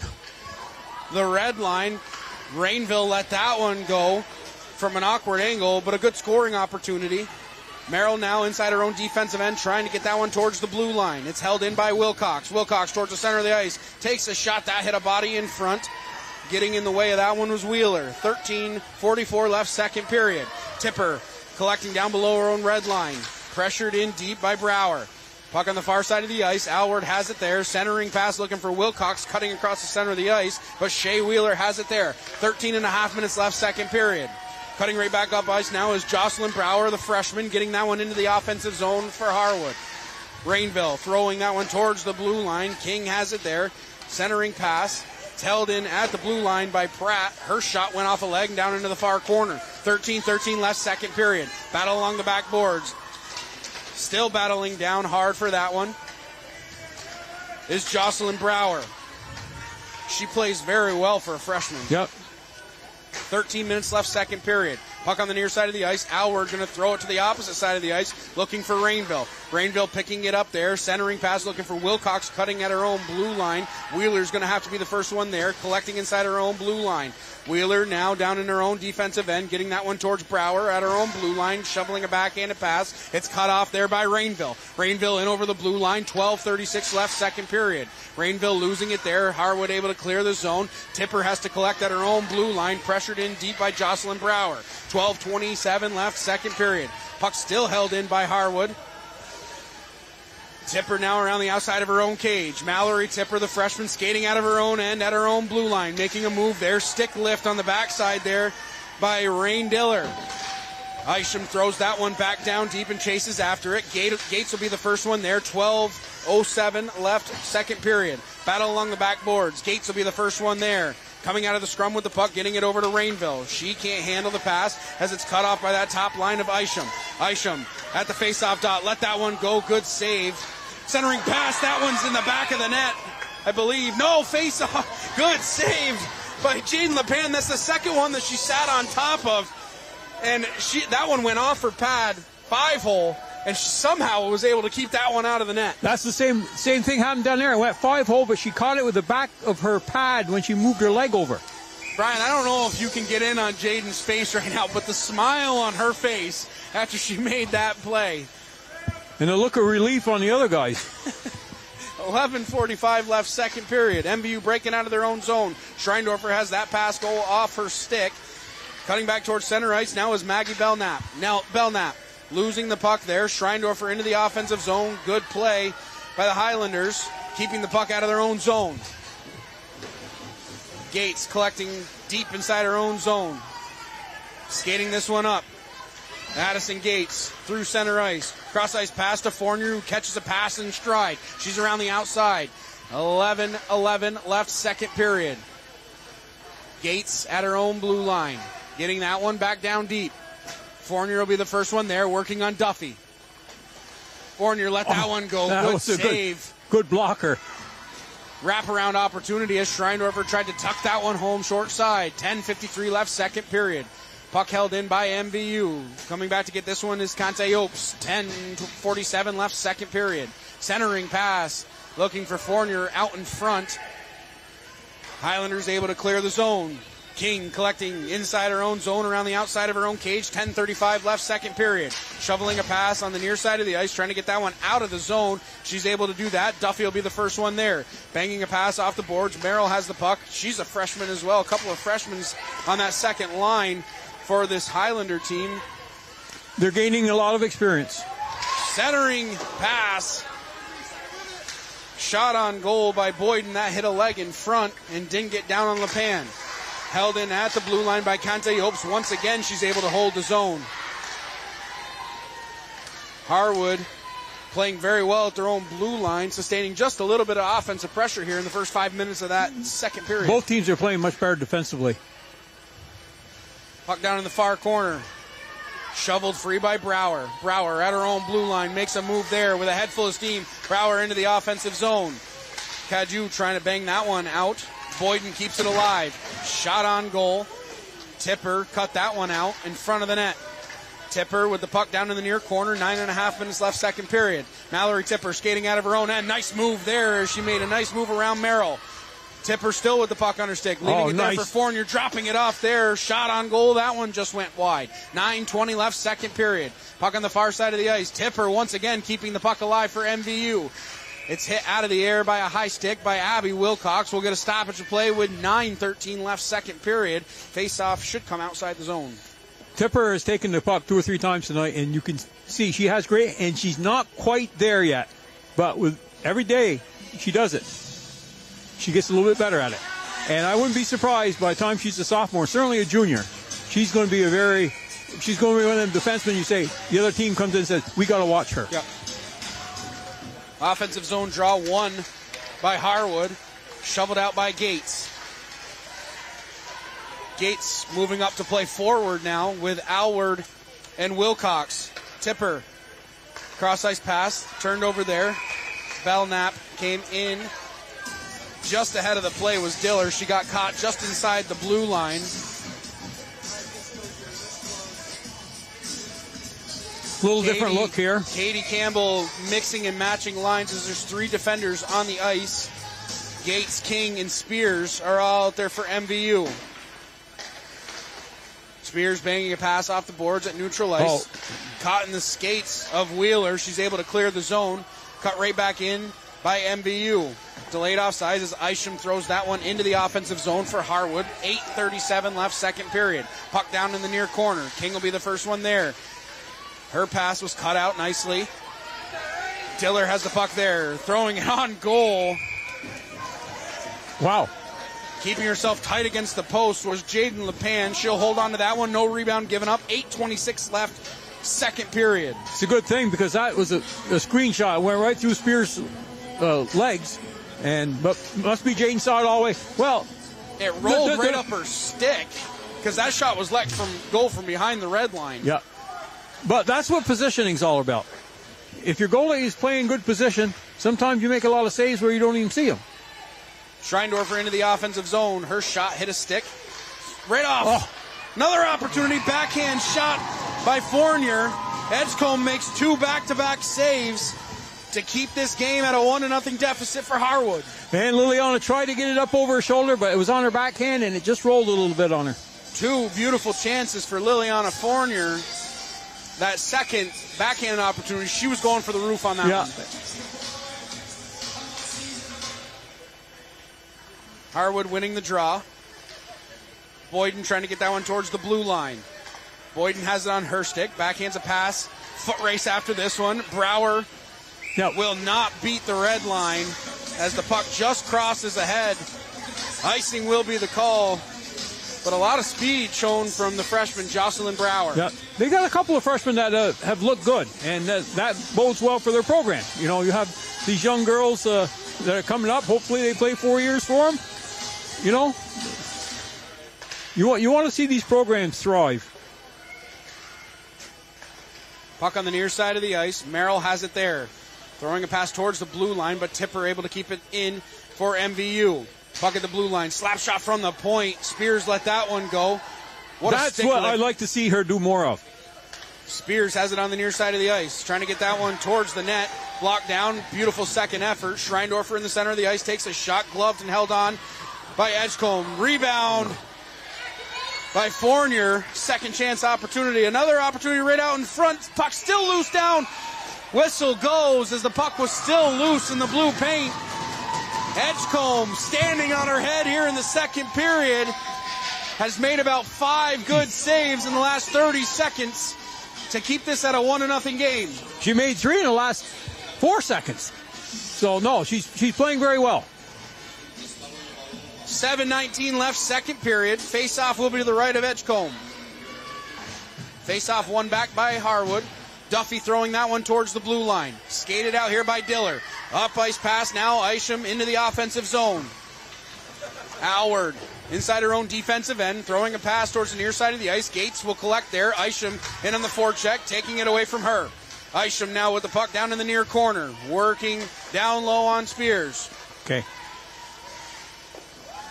The red line. Rainville let that one go from an awkward angle, but a good scoring opportunity. Merrill now inside her own defensive end, trying to get that one towards the blue line. It's held in by Wilcox. Wilcox towards the center of the ice. Takes a shot. That hit a body in front. Getting in the way of that one was Wheeler. 13:44 left, second period. Tipper collecting down below her own red line. Pressured in deep by Brower. Puck on the far side of the ice. Alward has it there. Centering pass looking for Wilcox, cutting across the center of the ice. But Shea Wheeler has it there. 13.5 minutes left, second period. Cutting right back up ice now is Jocelyn Brower, the freshman, getting that one into the offensive zone for Harwood. Rainville throwing that one towards the blue line. King has it there. Centering pass. It's held in at the blue line by Pratt. Her shot went off a leg and down into the far corner. 13:13 left, second period. Battle along the back boards. Still battling down hard for that one is Jocelyn Brower. She plays very well for a freshman. Yep. 13 minutes left, second period. Puck on the near side of the ice. Alward going to throw it to the opposite side of the ice, looking for Rainville. Rainville picking it up there. Centering pass looking for Wilcox, cutting at her own blue line. Wheeler's going to have to be the first one there, collecting inside her own blue line. Wheeler now down in her own defensive end, getting that one towards Brower at her own blue line, shoveling a backhanded pass. It's cut off there by Rainville. Rainville in over the blue line, 12:36 left, second period. Rainville losing it there. Harwood able to clear the zone. Tipper has to collect at her own blue line, pressured in deep by Jocelyn Brower. 12:27 left, second period. Puck still held in by Harwood. Tipper now around the outside of her own cage. Mallory Tipper, the freshman, skating out of her own end at her own blue line, making a move there. Stick lift on the backside there by Rain Diller. Isham throws that one back down deep and chases after it. Gates will be the first one there. 12:07 left, second period. Battle along the backboards. Gates will be the first one there. Coming out of the scrum with the puck, getting it over to Rainville. She can't handle the pass as it's cut off by that top line of Isham. Isham at the face-off dot. Let that one go. Good save. Centering pass. That one's in the back of the net, I believe. No, face-off. Good save by Jaden LePan. That's the second one that she sat on top of. And that one went off her pad, 5-hole, and she somehow was able to keep that one out of the net. That's the same thing happened down there. It went 5-hole, but she caught it with the back of her pad when she moved her leg over. Brian, I don't know if you can get in on Jaden's face right now, but the smile on her face after she made that play. And the look of relief on the other guys. 11:45 left, second period. MVU breaking out of their own zone. Schreindorfer has that pass go off her stick. Cutting back towards center ice now is Maggie Belknap. Now Belknap losing the puck there. Schreindorfer into the offensive zone. Good play by the Highlanders, keeping the puck out of their own zone. Gates collecting deep inside her own zone. Skating this one up. Addison Gates through center ice. Cross ice pass to Fournier, who catches a pass in stride. She's around the outside. 11:11 left, second period. Gates at her own blue line. Getting that one back down deep. Fournier will be the first one there, working on Duffy. Fournier let that one go. Good save. Good blocker. Wraparound opportunity as Schreindorfer tried to tuck that one home short side. 10:53 left, second period. Puck held in by MVU. Coming back to get this one is Kante Opes. 10:47 left, second period. Centering pass. Looking for Fournier out in front. Highlanders able to clear the zone. King collecting inside her own zone around the outside of her own cage. 10:35 left, second period. Shoveling a pass on the near side of the ice, trying to get that one out of the zone. She's able to do that. Duffy will be the first one there. Banging a pass off the boards. Merrill has the puck. She's a freshman as well. A couple of freshmen on that second line for this Highlander team. They're gaining a lot of experience. Centering pass. Shot on goal by Boyden. That hit a leg in front and didn't get down on LePan. Held in at the blue line by Kante Hopes. Once again, she's able to hold the zone. Harwood playing very well at their own blue line, sustaining just a little bit of offensive pressure here in the first 5 minutes of that second period. Both teams are playing much better defensively. Puck down in the far corner. Shoveled free by Brower. Brower at her own blue line makes a move there with a head full of steam. Brower into the offensive zone. Cadieux trying to bang that one out. Boyden keeps it alive. Shot on goal. Tipper cut that one out in front of the net. Tipper with the puck down in the near corner. 9.5 minutes left, second period. Mallory Tipper skating out of her own end. Nice move there. She made a nice move around Merrill. Tipper still with the puck on her stick. Leaving it there for Fournier. Dropping it off there. Shot on goal. That one just went wide. 9:20 left, second period. Puck on the far side of the ice. Tipper once again keeping the puck alive for MVU. It's hit out of the air by a high stick by Abby Wilcox. We'll get a stoppage of play with 9:13 left, second period. Face-off should come outside the zone. Tipper has taken the puck 2 or 3 times tonight, and you can see she has great, and she's not quite there yet. But with every day, she does it. She gets a little bit better at it. And I wouldn't be surprised by the time she's a sophomore, certainly a junior, she's going to be one of them defensemen you say, the other team comes in and says, we got to watch her. Yep. Offensive zone draw won by Harwood. Shoveled out by Gates. Gates moving up to play forward now with Alward and Wilcox. Tipper. Cross ice pass. Turned over there. Belknap came in. Just ahead of the play was Diller. She got caught just inside the blue line. Little different look here. Katie Campbell mixing and matching lines as there's 3 defenders on the ice. Gates, King, and Spears are all out there for MVU. Spears banging a pass off the boards at neutral ice. Caught in the skates of Wheeler. She's able to clear the zone. Cut right back in by MVU. Delayed offside as Isham throws that one into the offensive zone for Harwood. 8:37 left, second period. Puck down in the near corner. King will be the first one there. Her pass was cut out nicely. Diller has the puck there. Throwing it on goal. Wow. Keeping herself tight against the post was Jaden LePan. She'll hold on to that one. No rebound given up. 8:26 left, second period. It's a good thing because that was a screenshot. It went right through Spears' legs, but must be Jaden saw it all the way. Well, it rolled right up her stick because that shot was let go from behind the red line. Yeah, but that's what positioning's all about. If your goalie is playing good position, sometimes you make a lot of saves where you don't even see them. Schreindorfer into the offensive zone. Her shot hit a stick. Right off. Another opportunity. Backhand shot by Fournier. Edgecombe makes 2 back-to-back saves to keep this game at a 1-0 deficit for Harwood. And Liliana tried to get it up over her shoulder, but it was on her backhand, and it just rolled a little bit on her. 2 beautiful chances for Liliana Fournier. That second backhand opportunity, she was going for the roof on that one. Harwood winning the draw. Boyden trying to get that one towards the blue line. Boyden has it on her stick. Backhands a pass. Foot race after this one. Brower will not beat the red line as the puck just crosses ahead. Icing will be the call. But a lot of speed shown from the freshman, Jocelyn Brower. Yeah, they got a couple of freshmen that have looked good, and that bodes well for their program. You know, you have these young girls that are coming up. Hopefully they play 4 years for them. You know, you want to see these programs thrive. Puck on the near side of the ice. Merrill has it there. Throwing a pass towards the blue line, but Tipper able to keep it in for MVU. Puck at the blue line. Slap shot from the point. Spears let that one go. That's what I'd like to see her do more of. Spears has it on the near side of the ice. Trying to get that one towards the net. Blocked down. Beautiful second effort. Schreindorfer in the center of the ice takes a shot. Gloved and held on by Edgecombe. Rebound by Fournier. Second chance opportunity. Another opportunity right out in front. Puck still loose down. Whistle goes as the puck was still loose in the blue paint. Edgecombe standing on her head here in the second period. Has made about 5 good saves in the last 30 seconds to keep this at a 1-0 game. She made 3 in the last 4 seconds. So, no, she's playing very well. 7:19 left, second period. Face-off will be to the right of Edgecombe. Face-off won back by Harwood. Duffy throwing that one towards the blue line. Skated out here by Diller. Up ice pass now. Isham into the offensive zone. Howard inside her own defensive end. Throwing a pass towards the near side of the ice. Gates will collect there. Isham in on the forecheck. Taking it away from her. Isham now with the puck down in the near corner. Working down low on Spears. Okay.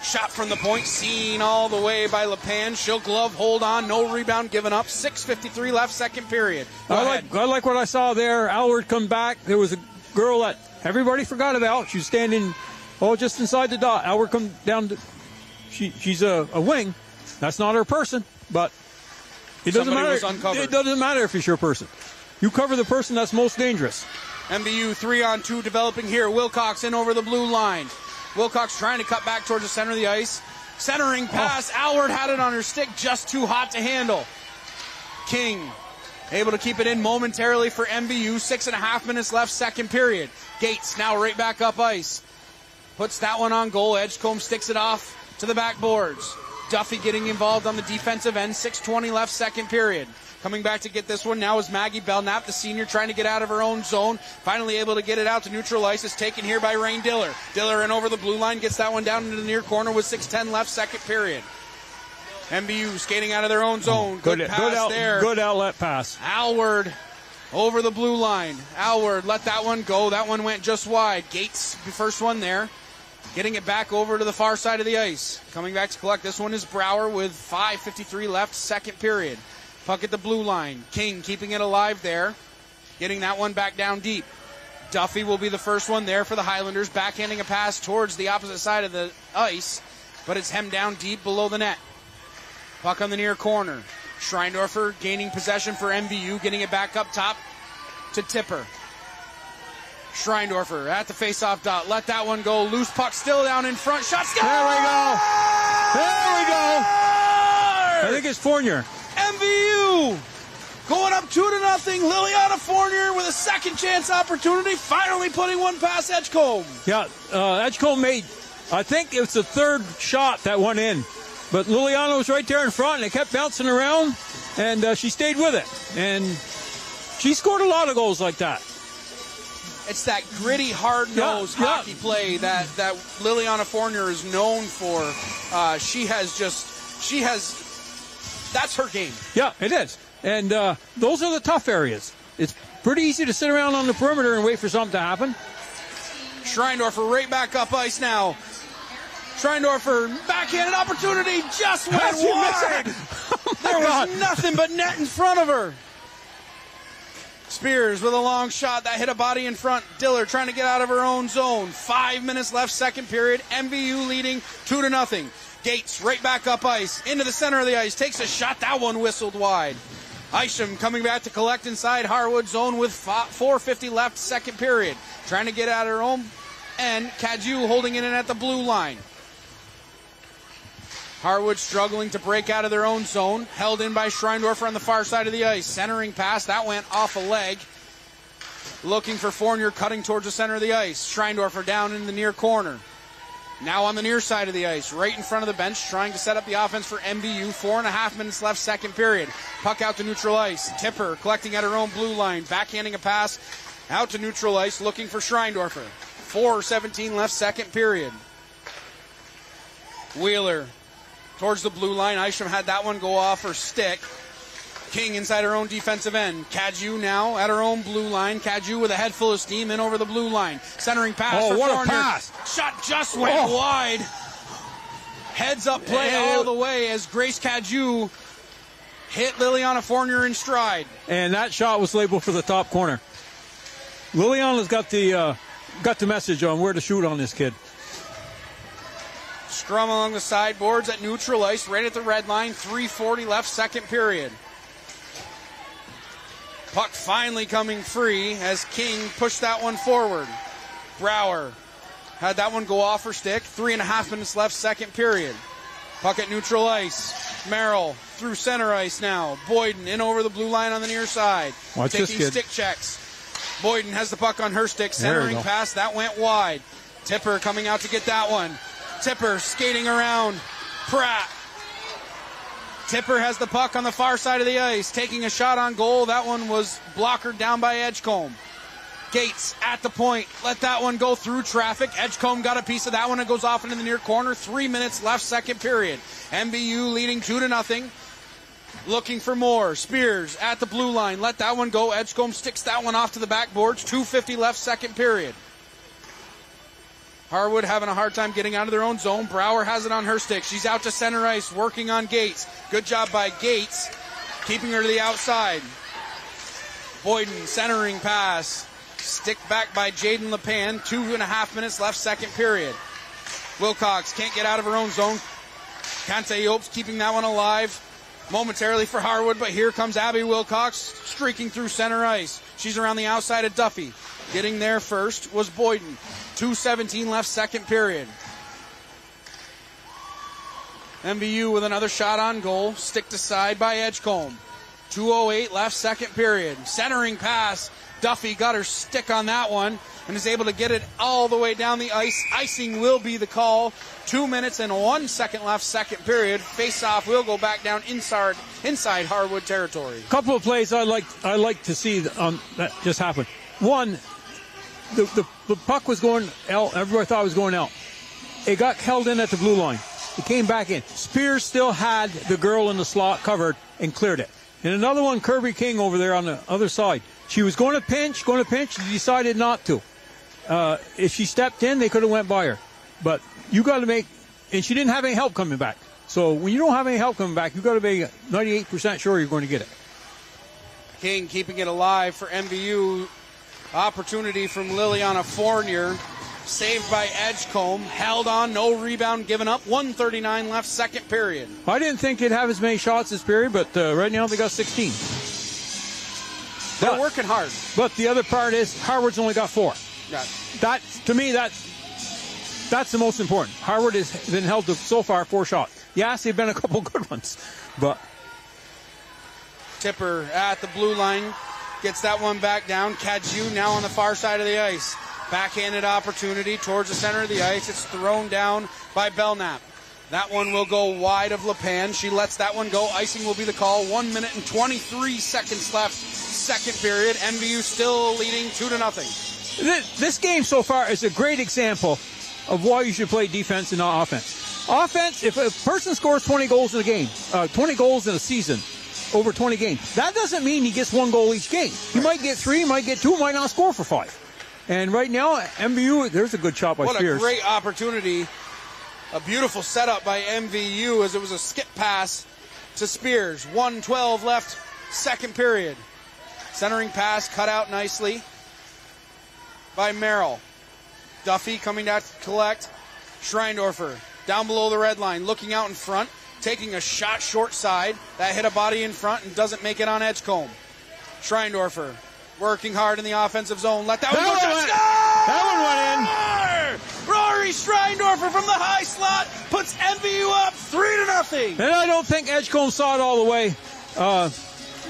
Shot from the point, seen all the way by LePan. She'll glove, hold on, no rebound given up. 6:53 left, second period. I like what I saw there. Allward come back. There was a girl that everybody forgot about. She was standing, just inside the dot. Allward come down. She's a wing. That's not her person, but it doesn't matter. It doesn't matter if it's your person. You cover the person that's most dangerous. MVU 3-on-2 developing here. Wilcox in over the blue line. Wilcox trying to cut back towards the center of the ice. Centering pass. Allward had it on her stick. Just too hot to handle. King able to keep it in momentarily for MVU. 6.5 minutes left, second period. Gates now right back up ice. Puts that one on goal. Edgecombe sticks it off to the backboards. Duffy getting involved on the defensive end. 6:20 left, second period. Coming back to get this one now is Maggie Belknap, the senior, trying to get out of her own zone. Finally able to get it out to neutral ice. It's taken here by Rain Diller. Diller in over the blue line, gets that one down into the near corner with 6:10 left, second period. MVU skating out of their own zone. Good pass there. Good outlet pass. Allward over the blue line. Allward let that one go. That one went just wide. Gates, the first one there. Getting it back over to the far side of the ice. Coming back to collect this one is Brower with 5:53 left, second period. Puck at the blue line. King keeping it alive there. Getting that one back down deep. Duffy will be the first one there for the Highlanders. Backhanding a pass towards the opposite side of the ice, but it's hemmed down deep below the net. Puck on the near corner. Schreindorfer gaining possession for MVU, getting it back up top to Tipper. Schreindorfer at the face-off dot. Let that one go. Loose puck still down in front. Shot. There we go. There we go. I think it's Fournier. MVU going up 2-0. Liliana Fournier with a second chance opportunity. Finally putting one past Edgecombe. Yeah, Edgecombe made I think it's the third shot that went in. But Liliana was right there in front, and it kept bouncing around, and she stayed with it. And she scored a lot of goals like that. It's that gritty, hard-nosed hockey play that Liliana Fournier is known for. That's her game. Yeah, it is. And those are the tough areas. It's pretty easy to sit around on the perimeter and wait for something to happen. Schreindorfer right back up ice now. Schreindorfer, backhanded opportunity, just went wide. There was nothing but net in front of her. Spears with a long shot that hit a body in front. Diller trying to get out of her own zone. 5 minutes left, second period. MVU leading 2-0. Gates right back up ice, into the center of the ice, takes a shot. That one whistled wide. Isham coming back to collect inside Harwood zone with 4:50 left, second period. Trying to get out of her own end. Cadieux holding it in at the blue line. Harwood struggling to break out of their own zone. Held in by Schreindorfer on the far side of the ice. Centering pass, that went off a leg. Looking for Fournier, cutting towards the center of the ice. Schreindorfer down in the near corner. Now on the near side of the ice, right in front of the bench, trying to set up the offense for MVU. 4.5 minutes left, second period. Puck out to neutral ice. Tipper collecting at her own blue line. Backhanding a pass out to neutral ice, looking for Schreindorfer. 4:17 left, second period. Wheeler towards the blue line. Isham had that one go off her stick. King inside her own defensive end. Cadieux now at her own blue line. Cadieux with a head full of steam in over the blue line. Centering pass for what Fournier. a pass. Shot just went wide. Heads up play all the way as Grace Cadieux hit Liliana Fournier in stride. And that shot was labeled for the top corner. Liliana's got the message on where to shoot on this kid. Scrum along the sideboards at neutral ice, right at the red line. 3:40 left, second period. Puck finally coming free as King pushed that one forward. Brower had that one go off her stick. 3.5 minutes left, second period. Puck at neutral ice. Merrill through center ice now. Boyden in over the blue line on the near side. Watch taking this kid. stick checks. Boyden has the puck on her stick. Centering pass, that went wide. Tipper coming out to get that one. Tipper skating around Pratt. Tipper has the puck on the far side of the ice, taking a shot on goal. That one was blockered down by Edgecombe. Gates at the point, let that one go through traffic. Edgecombe got a piece of that one. It goes off into the near corner. 3 minutes left, second period. MVU leading 2-0. Looking for more. Spears at the blue line, let that one go. Edgecombe sticks that one off to the backboards. 2:50 left, second period. Harwood having a hard time getting out of their own zone. Brower has it on her stick. She's out to center ice, working on Gates. Good job by Gates, keeping her to the outside. Boyden centering pass. Stick back by Jaden LePan. 2.5 minutes left, second period. Wilcox can't get out of her own zone. Kante Yopes keeping that one alive momentarily for Harwood, but here comes Abby Wilcox streaking through center ice. She's around the outside of Duffy. Getting there first was Boyden. 2:17 left, second period. MVU with another shot on goal. Stick to side by Edgecombe. 2:08 left, second period. Centering pass. Duffy got her stick on that one and is able to get it all the way down the ice. Icing will be the call. 2 minutes and 1 second left, second period. Face-off will go back down inside Harwood territory. A couple of plays I like to see that just happen. One, the puck was going out. Everybody thought it was going out. It got held in at the blue line. It came back in. Spears still had the girl in the slot covered and cleared it. And another one, Kirby King over there on the other side. She was going to pinch. She decided not to. If she stepped in, they could have went by her. But you got to make, and she didn't have any help coming back. So when you don't have any help coming back, you got to be 98% sure you're going to get it. King keeping it alive for MVU. Opportunity from Liliana Fournier. Saved by Edgecombe. Held on, no rebound given up. 1:39 left, second period. I didn't think they'd have as many shots this period, but right now they got 16. They're working hard. But the other part is Harwood's only got 4. Yeah. That, to me, that's the most important. Harwood has been held to, so far, 4 shots. Yes, they've been a couple good ones, but... Tipper at the blue line. Gets that one back down. Cadieux now on the far side of the ice. Backhanded opportunity towards the center of the ice. It's thrown down by Belknap. That one will go wide of LePan. She lets that one go. Icing will be the call. 1 minute and 23 seconds left. Second period. MVU still leading 2-0. This game so far is a great example of why you should play defense and not offense. Offense, if a person scores 20 goals in a game, 20 goals in a season, over 20 games, that doesn't mean he gets 1 goal each game. He might get 3, might get 2, might not score for 5. And right now, MVU, there's a good shot by Spears. What a great opportunity. A beautiful setup by MVU as it was a skip pass to Spears. 1:12 left, second period. Centering pass cut out nicely by Merrill. Duffy coming down to collect. Schreindorfer down below the red line, looking out in front, taking a shot short side. That hit a body in front and doesn't make it on Edgecombe. Schreindorfer working hard in the offensive zone. Let that one go. That one went in. Rory Schreindorfer from the high slot puts MVU up 3-0. And I don't think Edgecombe saw it all the way.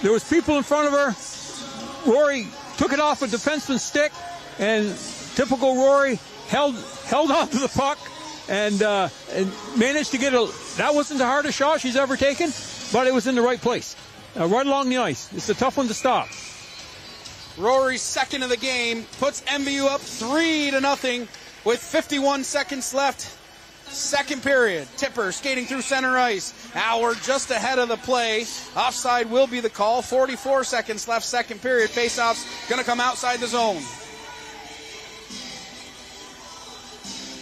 There was people in front of her. Rory took it off a defenseman's stick, and typical Rory held on to the puck and managed to get a. That wasn't the hardest shot she's ever taken, but it was in the right place, right along the ice. It's a tough one to stop. Rory's second of the game puts MVU up 3-0 with 51 seconds left. Second period. Tipper skating through center ice. Howard just ahead of the play. Offside will be the call. 44 seconds left. Second period. Faceoff's going to come outside the zone.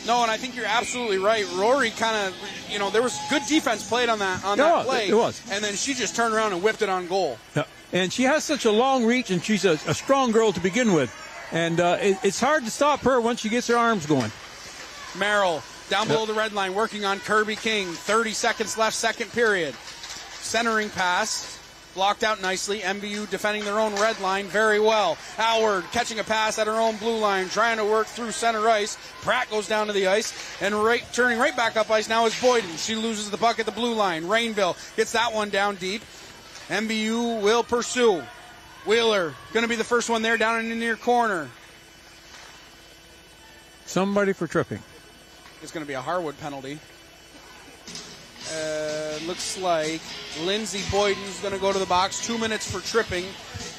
No, and I think you're absolutely right. Rory kind of, there was good defense played on that play. It was. And then she just turned around and whipped it on goal. Yeah. And she has such a long reach, and she's a strong girl to begin with. And it's hard to stop her once she gets her arms going. Merrill down below the red line, working on Kirby King. 30 seconds left, second period. Centering pass, blocked out nicely. MVU defending their own red line very well. Howard catching a pass at her own blue line, trying to work through center ice. Pratt goes down to the ice, and turning right back up ice now is Boyden. She loses the puck at the blue line. Rainville gets that one down deep. MVU will pursue. Wheeler going to be the first one there down in the near corner. Somebody for tripping. It's going to be a Harwood penalty. Looks like Lindsey Boyden's going to go to the box. 2 minutes for tripping.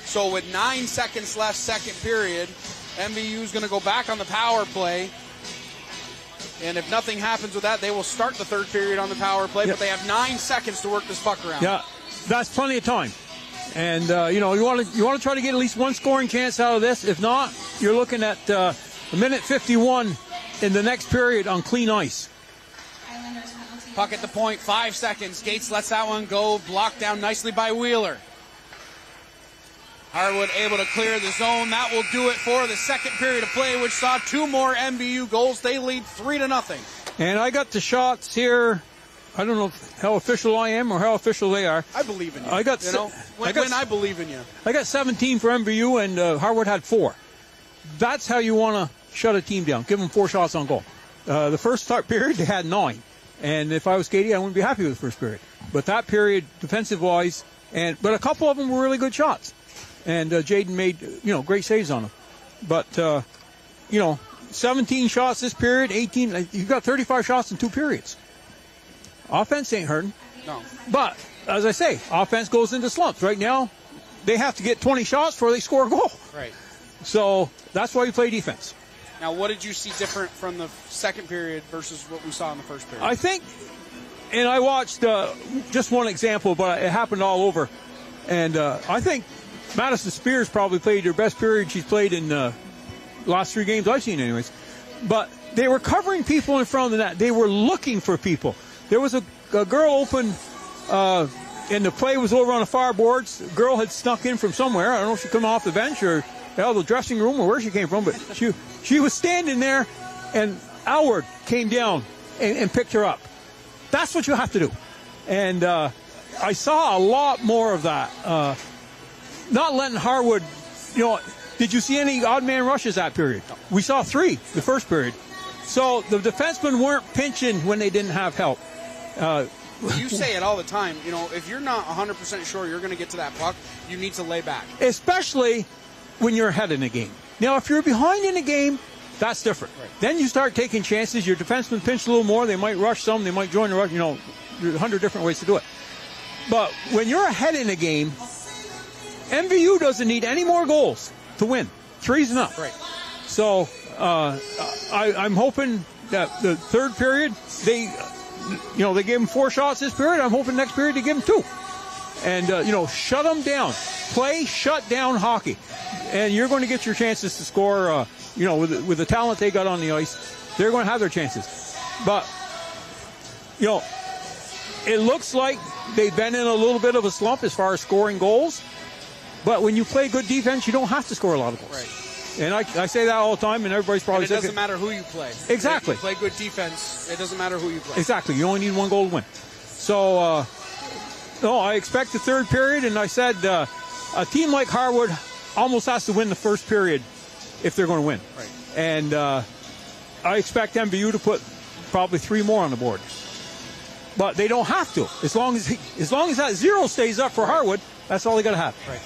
So with 9 seconds left, second period, MVU's going to go back on the power play. And if nothing happens with that, they will start the third period on the power play. But they have 9 seconds to work this puck around. Yeah, that's plenty of time. And, you want to try to get at least one scoring chance out of this. If not, you're looking at a minute 51 in the next period on clean ice. Puck at the point, 5 seconds. Gates lets that one go, blocked down nicely by Wheeler. Harwood able to clear the zone. That will do it for the second period of play, which saw 2 more MVU goals. They lead 3-0. And I got the shots here. I don't know how official I am or how official they are. I believe in you. I believe in you. I got 17 for MVU, and Harwood had 4. That's how you want to shut a team down. Give them 4 shots on goal. The first period, they had 9. And if I was Katie, I wouldn't be happy with the first period. But that period, defensive-wise, but a couple of them were really good shots. And Jaden made, great saves on them. But, 17 shots this period, 18. You've got 35 shots in 2 periods. Offense ain't hurting. No. But, as I say, offense goes into slumps. Right now, they have to get 20 shots before they score a goal. Right. So, that's why you play defense. Now, what did you see different from the second period versus what we saw in the first period? I think, and I watched just one example, but it happened all over. And I think Madison Spears probably played her best period she's played in the last 3 games I've seen anyways. But they were covering people in front of the net. They were looking for people. There was a girl open, and the play was over on the far boards. The girl had snuck in from somewhere. I don't know if she came off the bench or the dressing room or where she came from, but she was standing there, and Howard came down and picked her up. That's what you have to do. And I saw a lot more of that. Not letting Harwood, did you see any odd man rushes that period? We saw 3 the first period. So the defensemen weren't pinching when they didn't have help. You say it all the time. If you're not 100% sure you're going to get to that puck, you need to lay back. Especially when you're ahead in the game. Now, if you're behind in the game, That's different. Right. Then you start taking chances. Your defensemen pinch a little more. They might rush some. They might join the rush. You know, there's 100 different ways to do it. But when you're ahead in a game, MVU doesn't need any more goals to win. 3's enough. Right. So I'm hoping that the third period, they gave them 4 shots this period. I'm hoping next period they give them 2. And, shut them down. Play shut down hockey. And you're going to get your chances to score, with the talent they got on the ice. They're going to have their chances. But, it looks like they've been in a little bit of a slump as far as scoring goals. But when you play good defense, you don't have to score a lot of goals. Right. And I say that all the time, and everybody's probably saying it doesn't matter who you play. Exactly. If you play good defense, it doesn't matter who you play. Exactly. You only need 1 goal to win. So, I expect the third period, and I said a team like Harwood almost has to win the first period if they're going to win. Right. And I expect MVU to put probably 3 more on the board. But they don't have to. As long as that 0 stays up for Harwood, that's all they got to have. Right.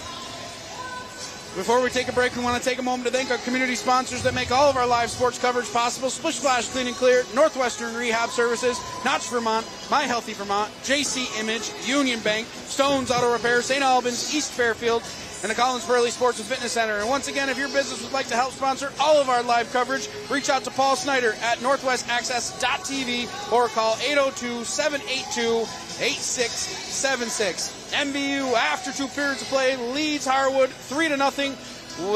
Before we take a break, we want to take a moment to thank our community sponsors that make all of our live sports coverage possible. Splish Splash Clean and Clear, Northwestern Rehab Services, Notch Vermont, My Healthy Vermont, JC Image, Union Bank, Stones Auto Repair, St. Albans, East Fairfield, and the Collins Burley Sports and Fitness Center. And once again, if your business would like to help sponsor all of our live coverage, reach out to Paul Snyder at northwestaccess.tv or call 802-782-8676. MVU, after 2 periods of play, leads Harwood 3-0.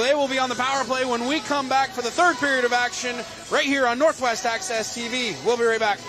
They will be on the power play when we come back for the third period of action right here on Northwest Access TV. We'll be right back.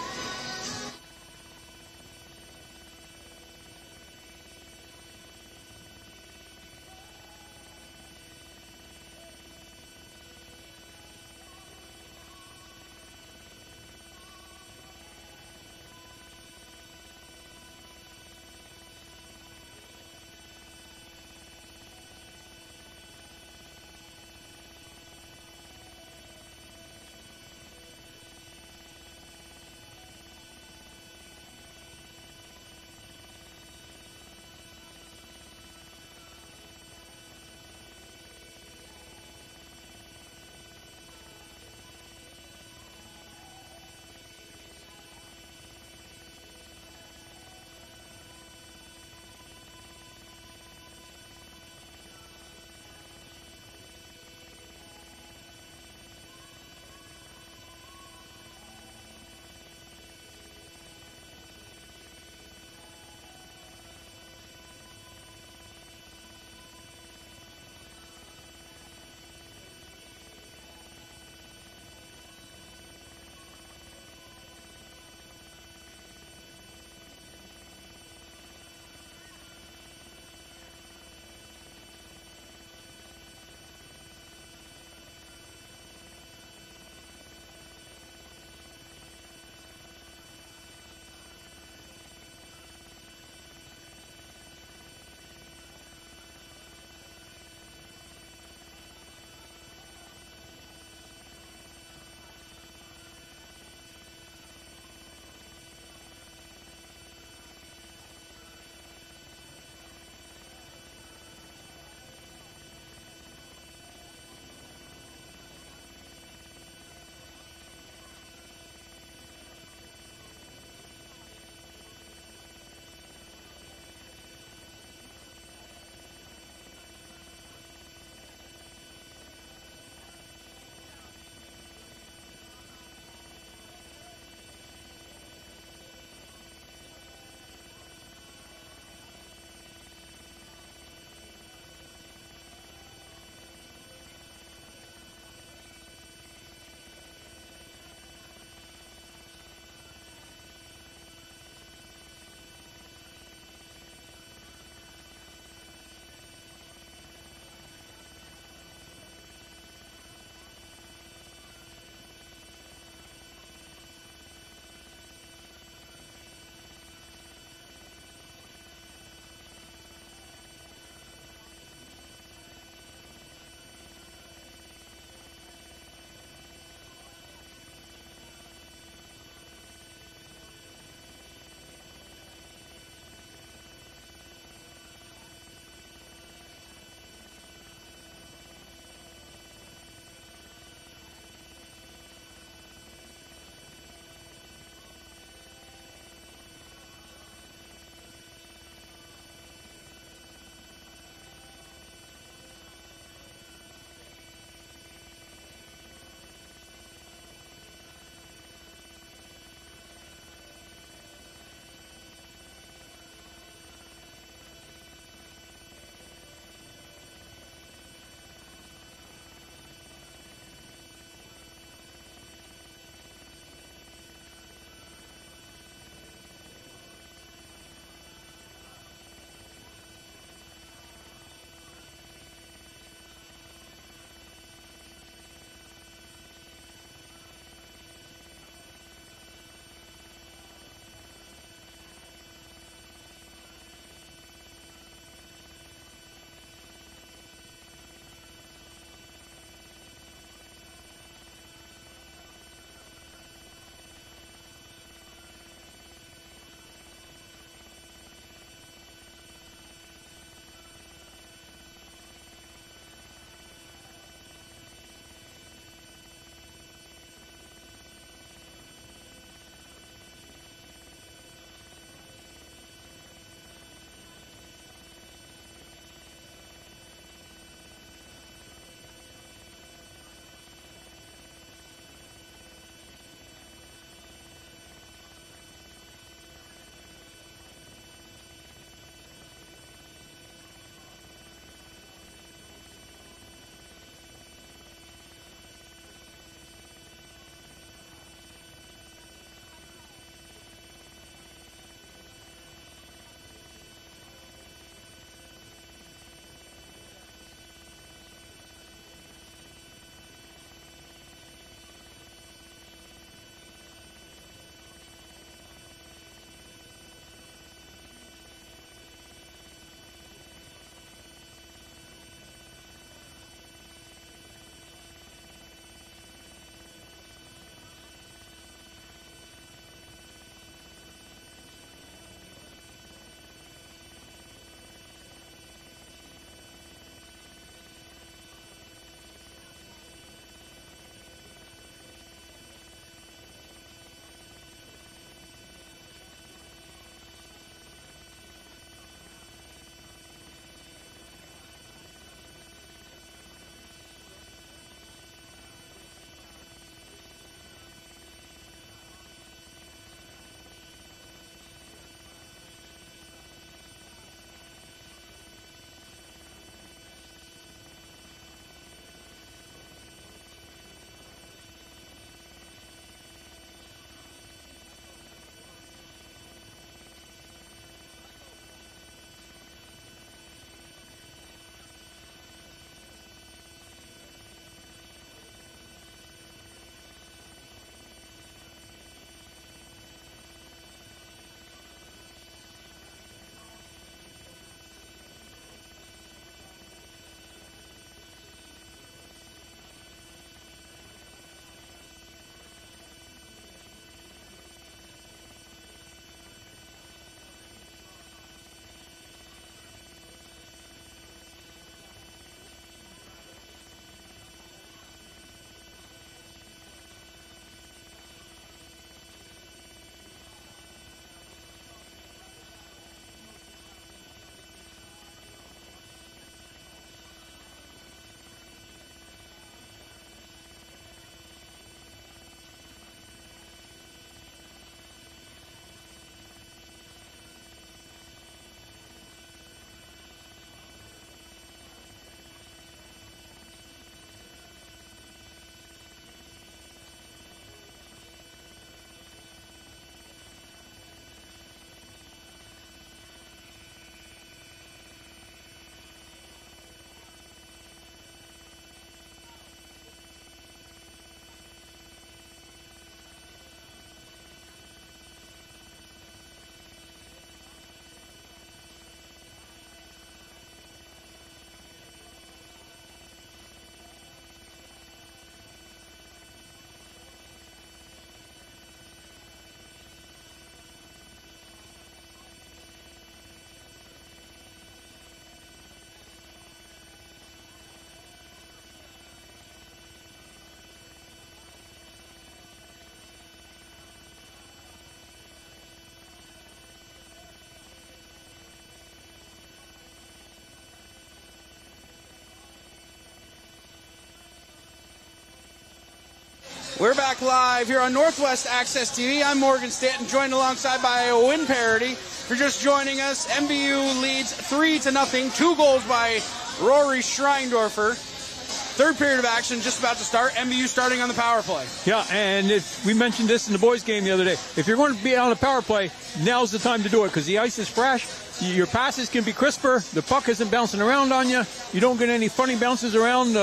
We're back live here on Northwest Access TV. I'm Morgan Stanton, joined alongside by a win parity. If you're just joining us, MVU leads 3-0. 2 goals by Rory Schreindorfer. Third period of action just about to start. MVU starting on the power play. Yeah, and we mentioned this in the boys' game the other day. If you're going to be on a power play, now's the time to do it because the ice is fresh. Your passes can be crisper. The puck isn't bouncing around on you. You don't get any funny bounces around.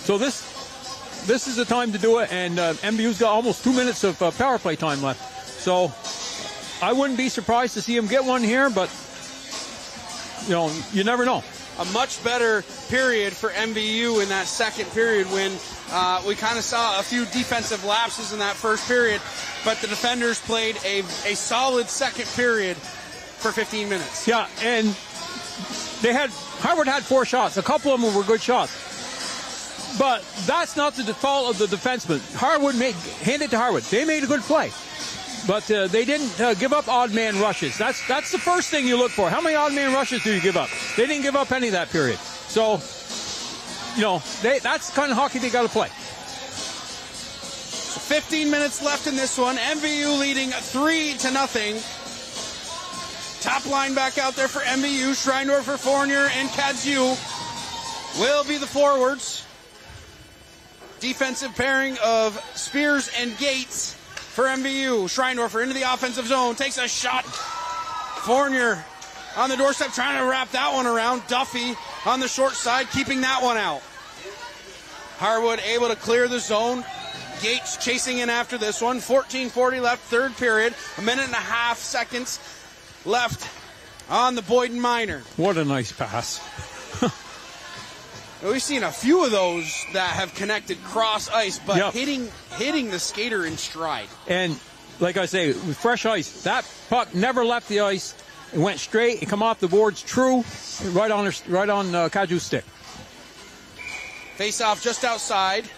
So this is the time to do it, and MVU's got almost 2 minutes of power play time left. So I wouldn't be surprised to see him get one here, but you never know. A much better period for MVU in that second period when we kind of saw a few defensive lapses in that first period, but the defenders played a solid second period for 15 minutes. Yeah, and Harwood had 4 shots. A couple of them were good shots. But that's not the fault of the defenseman. Hand it to Harwood. They made a good play. But they didn't give up odd man rushes. That's the first thing you look for. How many odd man rushes do you give up? They didn't give up any that period. So, that's the kind of hockey they got to play. 15 minutes left in this one. MVU leading 3-0. Top line back out there for MVU. Schreindorfer, Fournier, and Kadziu will be the forwards. Defensive pairing of Spears and Gates for MVU. Schreindorfer into the offensive zone, takes a shot. Fournier on the doorstep trying to wrap that one around. Duffy on the short side, keeping that one out. Harwood able to clear the zone. Gates chasing in after this one. 14:40 left, third period. 1.5 seconds left on the Boyden Minor. What a nice pass. We've seen a few of those that have connected cross ice, but yep. hitting the skater in stride. And like I say, with fresh ice, that puck never left the ice. It went straight. It come off the boards, true, right on Kaju's stick. Face off just outside.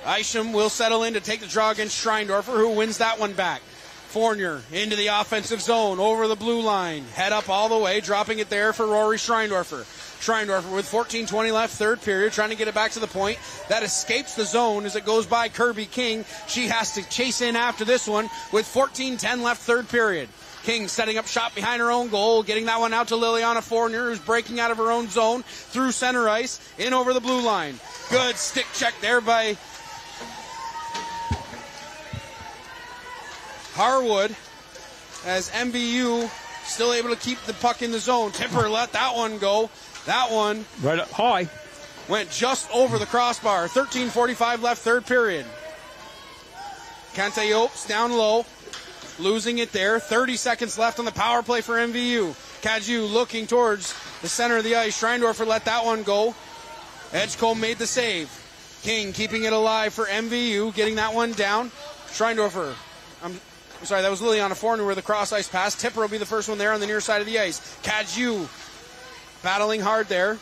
Isham will settle in to take the draw against Schreindorfer, who wins that one back. Fournier into the offensive zone, over the blue line. Head up all the way, dropping it there for Rory Schreindorfer. Schreindorfer with 14:20 left, third period, trying to get it back to the point. That escapes the zone as it goes by Kirby King. She has to chase in after this one with 14:10 left, third period. King setting up shot behind her own goal, getting that one out to Liliana Fournier, who's breaking out of her own zone through center ice, in over the blue line. Good stick check there by Harwood, as MVU still able to keep the puck in the zone. Tipper let that one go. That one right up high went just over the crossbar. 13:45 left, third period. Kantayopes down low, losing it there. 30 seconds left on the power play for MVU. Kaju looking towards the center of the ice. Schreindorfer let that one go. Edgecombe made the save. King keeping it alive for MVU, getting that one down. Schreindorfer, I'm sorry, that was Liliana Fournier with the cross ice pass. Tipper will be the first one there on the near side of the ice. Kaju battling hard there.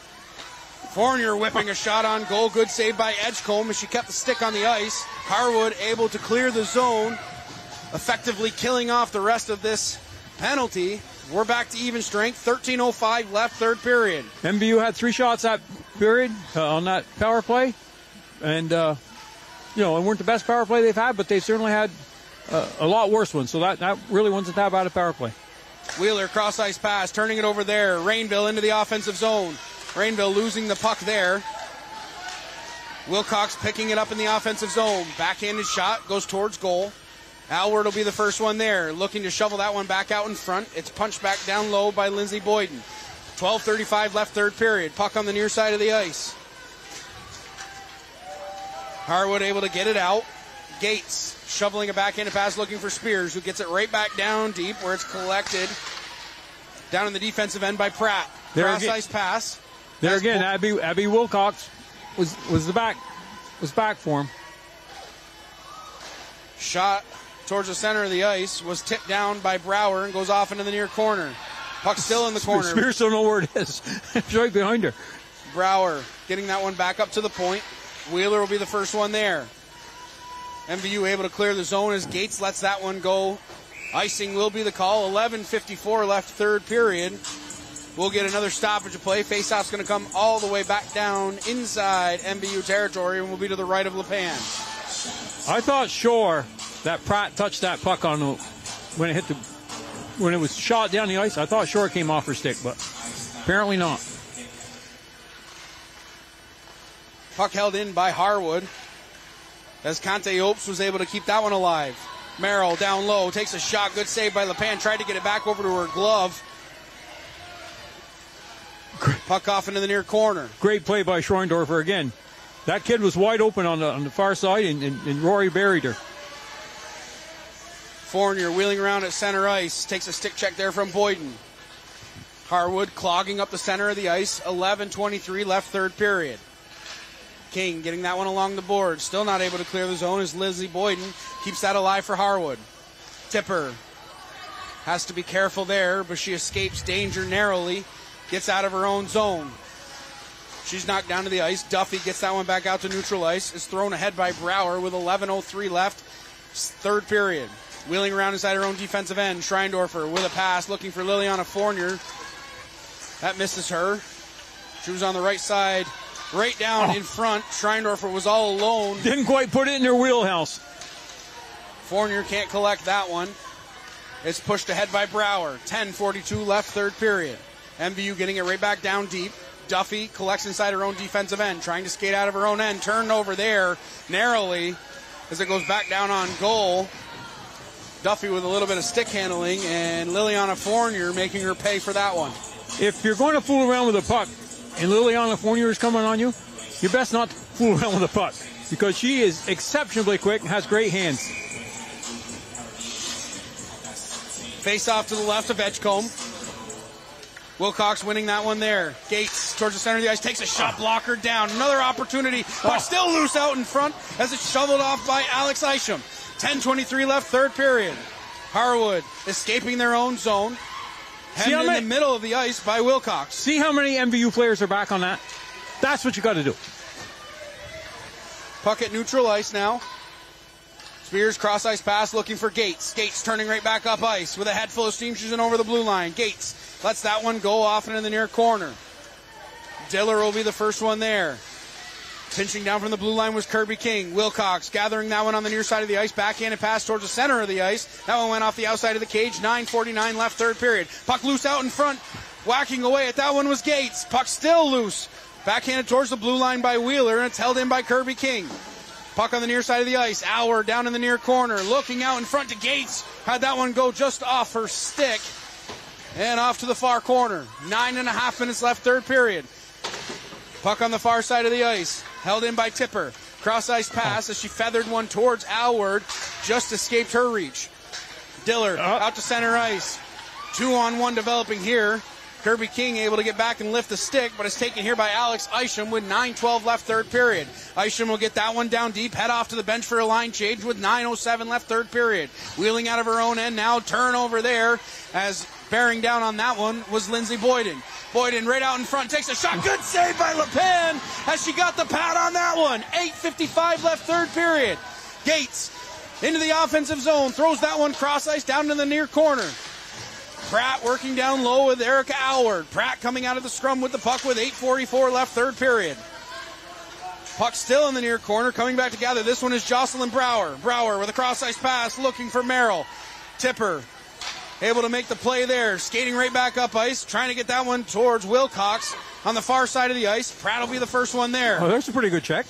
Fournier whipping a shot on goal. Good save by Edgecombe as she kept the stick on the ice. Harwood able to clear the zone, effectively killing off the rest of this penalty. We're back to even strength. 13:05 left, third period. MVU had 3 shots that period on that power play. And, it weren't the best power play they've had, but they've certainly had a lot worse ones. So that really wasn't that bad a power play. Wheeler cross ice pass, turning it over there. Rainville into the offensive zone. Rainville losing the puck there. Wilcox picking it up in the offensive zone. Backhanded shot goes towards goal. Alward will be the first one there, looking to shovel that one back out in front. It's punched back down low by Lindsay Boyden. 12:35 left, third period. Puck on the near side of the ice. Harwood able to get it out. Gates shoveling a backhanded pass, looking for Spears, who gets it right back down deep where it's collected down in the defensive end by Pratt. Cross ice pass. There again, Abby Wilcox was back for him. Shot towards the center of the ice was tipped down by Brower and goes off into the near corner. Puck still in the corner. Spears don't know where it is. It's right behind her. Brower getting that one back up to the point. Wheeler will be the first one there. MVU able to clear the zone as Gates lets that one go. Icing will be the call. 11:54 left, third period. We'll get another stoppage of play. Faceoff's going to come all the way back down inside MVU territory and will be to the right of LePan. I thought sure that Pratt touched that puck on when it was shot down the ice. I thought sure it came off her stick, but apparently not. Puck held in by Harwood as Conte Opes was able to keep that one alive. Merrill down low, takes a shot, good save by LePan, tried to get it back over to her glove. Puck off into the near corner. Great play by Schreindorfer again. That kid was wide open on the far side, and Rory buried her. Fournier wheeling around at center ice, takes a stick check there from Boyden. Harwood clogging up the center of the ice, 11:23 left third period. King getting that one along the board, still not able to clear the zone as Lizzie Boyden keeps that alive for Harwood. Tipper has to be careful there, but she escapes danger narrowly, gets out of her own zone. She's knocked down to the ice. Duffy gets that one back out to neutral ice, is thrown ahead by Brower with 11:03 left, third period. Wheeling around inside her own defensive end, Schreindorfer with a pass looking for Liliana Fournier. That misses her. She was on the right side, right down in front. Schreindorfer was all alone. Didn't quite put it in her wheelhouse. Fournier can't collect that one. It's pushed ahead by Brower. 10:42 left, third period. MVU getting it right back down deep. Duffy collects inside her own defensive end, trying to skate out of her own end. Turned over there narrowly as it goes back down on goal. Duffy with a little bit of stick handling, and Liliana Fournier making her pay for that one. If you're going to fool around with a puck and Liliana Fournier is coming on you, you're best not to fool around with a puck because she is exceptionally quick and has great hands. Face off to the left of Edgecombe. Wilcox winning that one there. Gates towards the center of the ice, takes a shot blocker down. Another opportunity, but still loose out in front as it's shoveled off by Alex Isham. 10:23 left, third period. Harwood escaping their own zone. Hemmed in the middle of the ice by Wilcox. See how many MVU players are back on that? That's what you got to do. Puck at neutral ice now. Spears cross ice pass looking for Gates. Gates turning right back up ice with a head full of steam. She's in over the blue line. Gates lets that one go off into the near corner. Diller will be the first one there. Pinching down from the blue line was Kirby King. Wilcox gathering that one on the near side of the ice. Backhanded pass towards the center of the ice. That one went off the outside of the cage. 9:49 left, third period. Puck loose out in front. Whacking away at that one was Gates. Puck still loose. Backhanded towards the blue line by Wheeler, and it's held in by Kirby King. Puck on the near side of the ice. Auer down in the near corner. Looking out in front to Gates. Had that one go just off her stick. And off to the far corner. 9.5 minutes left, third period. Puck on the far side of the ice. Held in by Tipper. Cross ice pass as she feathered one towards Alward. Just escaped her reach. Diller out to center ice. 2-on-1 developing here. Kirby King able to get back and lift the stick, but it's taken here by Alex Isham with 9:12 left, third period. Isham will get that one down deep, head off to the bench for a line change with 9:07 left, third period. Wheeling out of her own end now, turnover there as bearing down on that one was Lindsay Boyden. Boyden right out in front, takes a shot. Good save by LePan as she got the pad on that one. 8:55 left, third period. Gates into the offensive zone, throws that one cross ice down to the near corner. Pratt working down low with Erica Alward. Pratt coming out of the scrum with the puck with 8:44 left, third period. Puck still in the near corner, coming back together. This one is Jocelyn Brower. Brower with a cross ice pass, looking for Merrill. Tipper able to make the play there, skating right back up ice, trying to get that one towards Wilcox on the far side of the ice. Pratt will be the first one there. Oh, there's a pretty good check.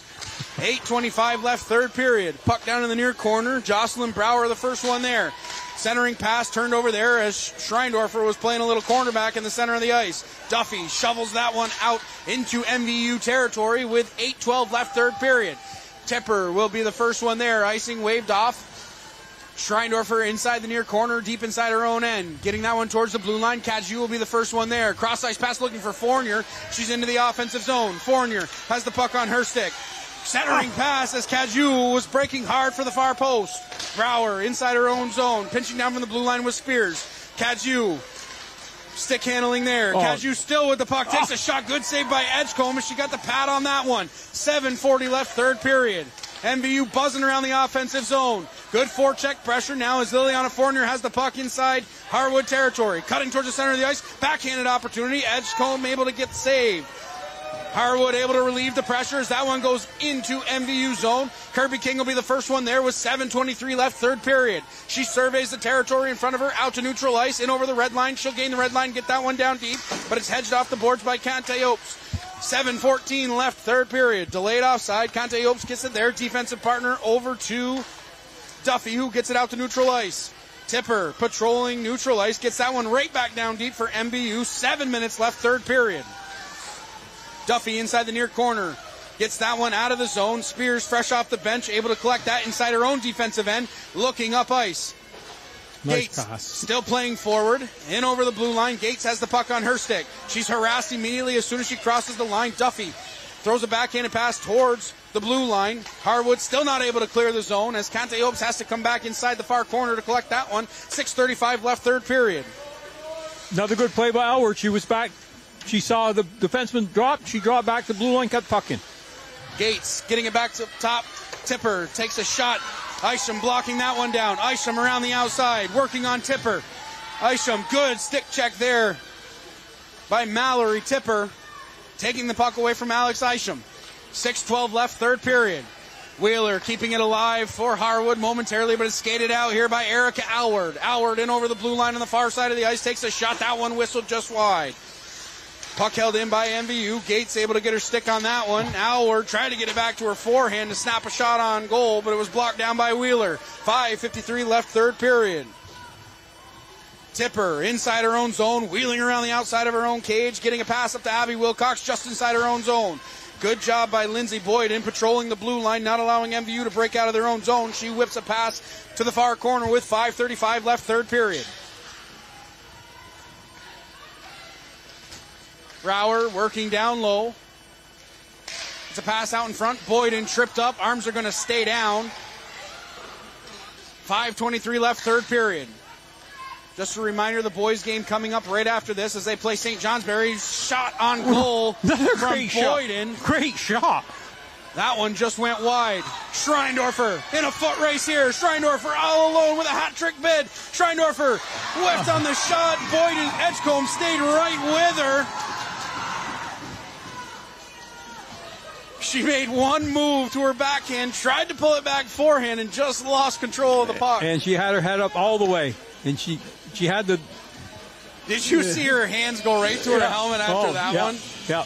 8:25 left, third period. Puck down in the near corner. Jocelyn Brower the first one there. Centering pass turned over there as Schreindorfer was playing a little cornerback in the center of the ice. Duffy shovels that one out into MVU territory with 8:12 left, third period. Tipper will be the first one there. Icing waved off. Schreindorfer inside the near corner, deep inside her own end. Getting that one towards the blue line. Kadju will be the first one there. Cross ice pass looking for Fournier. She's into the offensive zone. Fournier has the puck on her stick. Centering pass as Kadju was breaking hard for the far post. Brower inside her own zone. Pinching down from the blue line with Spears. Kadju stick handling there. Kadju still with the puck. Takes a shot. Good save by Edgecombe as she got the pad on that one. 7:40 left, third period. MVU buzzing around the offensive zone. Good forecheck pressure now as Liliana Fournier has the puck inside Harwood territory. Cutting towards the center of the ice. Backhanded opportunity. Edgecombe able to get saved. Harwood able to relieve the pressure as that one goes into MVU zone. Kirby King will be the first one there with 7:23 left, third period. She surveys the territory in front of her, out to neutral ice, in over the red line. She'll gain the red line, get that one down deep, but it's hedged off the boards by Cantaopes. 7:14 left, third period. Delayed offside. Cantaopes gets it there. Defensive partner over to Duffy, who gets it out to neutral ice. Tipper patrolling neutral ice, gets that one right back down deep for MVU. 7 minutes left, third period. Duffy inside the near corner. Gets that one out of the zone. Spears fresh off the bench, able to collect that inside her own defensive end. Looking up ice. Nice Gates pass. still playing forward. In over the blue line. Gates has the puck on her stick. She's harassed immediately as soon as she crosses the line. Duffy throws a backhanded pass towards the blue line. Harwood still not able to clear the zone as Cantaopes has to come back inside the far corner to collect that one. 6:35 left, third period. Another good play by Elward. She was back. She saw the defenseman drop. She dropped back to the blue line, cut the puck in. Gates getting it back to top. Tipper takes a shot. Isham blocking that one down. Isham around the outside, working on Tipper. Isham, good stick check there by Mallory. Tipper taking the puck away from Alex Isham. 6:12 left, third period. Wheeler keeping it alive for Harwood momentarily, but it's skated out here by Erica Alward. Alward in over the blue line on the far side of the ice, takes a shot. That one whistled just wide. Puck held in by MVU. Gates able to get her stick on that one. Alward tried to get it back to her forehand to snap a shot on goal, but it was blocked down by Wheeler. 5:53 left, third period. Tipper inside her own zone, wheeling around the outside of her own cage, getting a pass up to Abby Wilcox just inside her own zone. Good job by Lindsay Boyd in patrolling the blue line, not allowing MVU to break out of their own zone. She whips a pass to the far corner with 5:35 left, third period. Brower working down low. It's a pass out in front. Boyden tripped up. Arms are going to stay down. 5:23 left, third period. Just a reminder, the boys' game coming up right after this as they play St. Johnsbury. Shot on goal from Boyden. Great shot. That one just went wide. Schreindorfer in a foot race here. Schreindorfer all alone with a hat trick bid. Schreindorfer whiffed on the shot. Boyden Edgecombe stayed right with her. She made one move to her backhand, tried to pull it back forehand, and just lost control of the puck. And she had her head up all the way. And she had the... Did you see her hands go right to her helmet after that one? Yeah.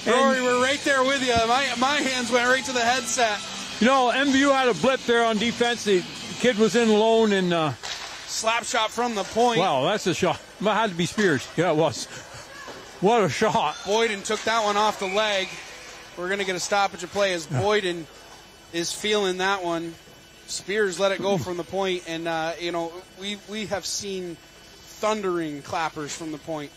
Rory, we're right there with you. My hands went right to the headset. You know, MVU had a blip there on defense. The kid was in alone and... slap shot from the point. Wow, that's a shot. It had to be Spears. Yeah, it was. What a shot. Boyden took that one off the leg. We're going to get a stoppage of play as Boyden is feeling that one. Spears let it go from the point, and, we have seen thundering clappers from the point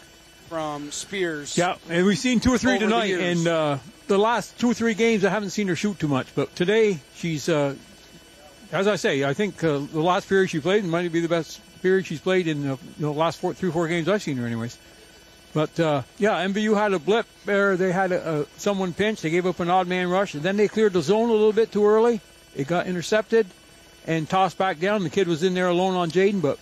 from Spears. Yeah, and we've seen 2 or 3 tonight, years. and the last 2 or 3 games I haven't seen her shoot too much, but today she's, as I say, I think the last period she played might be the best period she's played in the last 3 or 4 games I've seen her anyways. But, MVU had a blip there. They had someone pinched. They gave up an odd man rush. And then they cleared the zone a little bit too early. It got intercepted and tossed back down. The kid was in there alone on Jaden. But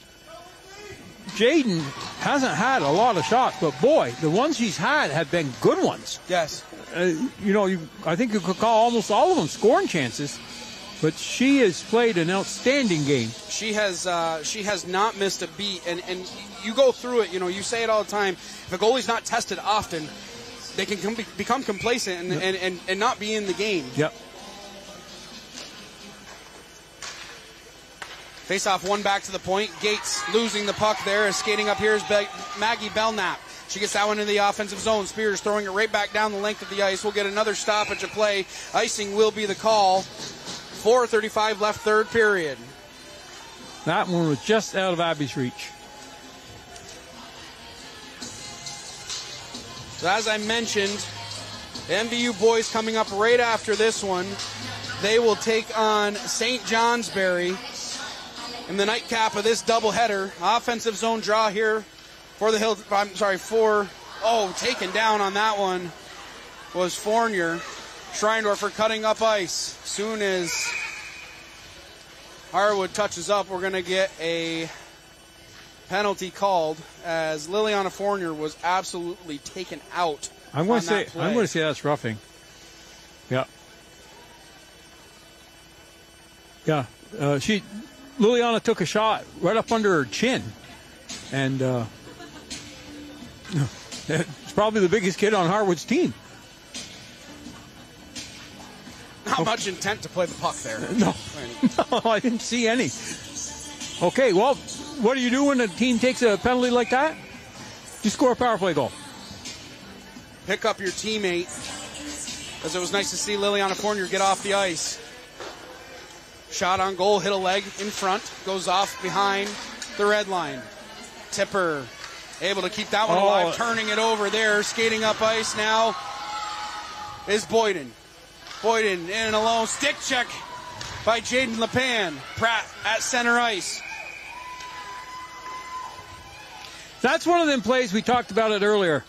Jaden hasn't had a lot of shots. But, boy, the ones she's had have been good ones. Yes. I think you could call almost all of them scoring chances. But she has played an outstanding game. She has not missed a beat, and you go through it. You say it all the time. If a goalie's not tested often, they can become complacent and not be in the game. Yep. Face off one back to the point. Gates losing the puck there. Skating up here is Maggie Belknap. She gets that one in the offensive zone. Spears throwing it right back down the length of the ice. We'll get another stoppage of play. Icing will be the call. 4:35 left, third period. That one was just out of Abby's reach. So as I mentioned, the MVU boys coming up right after this one. They will take on St. Johnsbury in the nightcap of this doubleheader. Offensive zone draw here for the Hills. Taken down on that one was Fournier. Schreindorfer cutting up ice. Soon as Harwood touches up, we're going to get a penalty called as Liliana Fournier was absolutely taken out I'm going on to say that play. I'm going to say that's roughing. Yeah. Yeah. Liliana took a shot right up under her chin, and it's probably the biggest kid on Harwood's team. Not much intent to play the puck there. No, I didn't see any. Okay, well, what do you do when a team takes a penalty like that? You score a power play goal. Pick up your teammate, as it was nice to see Liliana Fournier get off the ice. Shot on goal, hit a leg in front, goes off behind the red line. Tipper able to keep that one alive, turning it over there, skating up ice now is Boyden. Boyden in and alone, stick check by Jaden Lepan. Pratt at center ice. That's one of them plays, we talked about it earlier.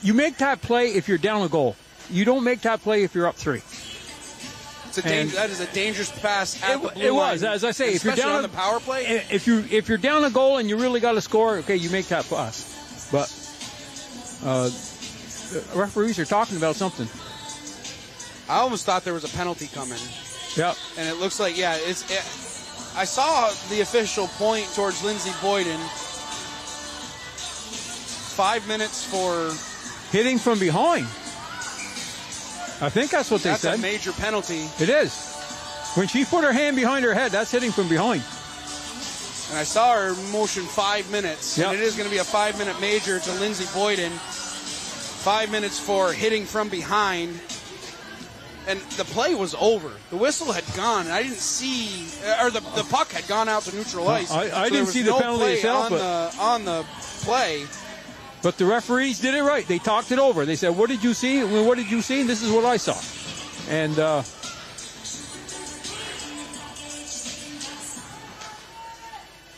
You make that play if you're down a goal. You don't make that play if you're up 3. That is a dangerous pass at the blue It line. was, as I say, if you're down on the power play. If you're down a goal and you really got to score, okay, you make that pass. But the referees are talking about something. I almost thought there was a penalty coming. Yep. And it looks like, I saw the official point towards Lindsey Boyden. 5 minutes for hitting from behind. I think that's what they said. That's a major penalty. It is. When she put her hand behind her head, that's hitting from behind. And I saw her motion 5 minutes. Yep. And it is going to be a 5-minute major to Lindsey Boyden. 5 minutes for hitting from behind. And the play was over. The whistle had gone, and I didn't see, or the puck had gone out to neutral ice. I didn't see the penalty itself, on the play. But the referees did it right. They talked it over. They said, "What did you see? What did you see?" And this is what I saw. And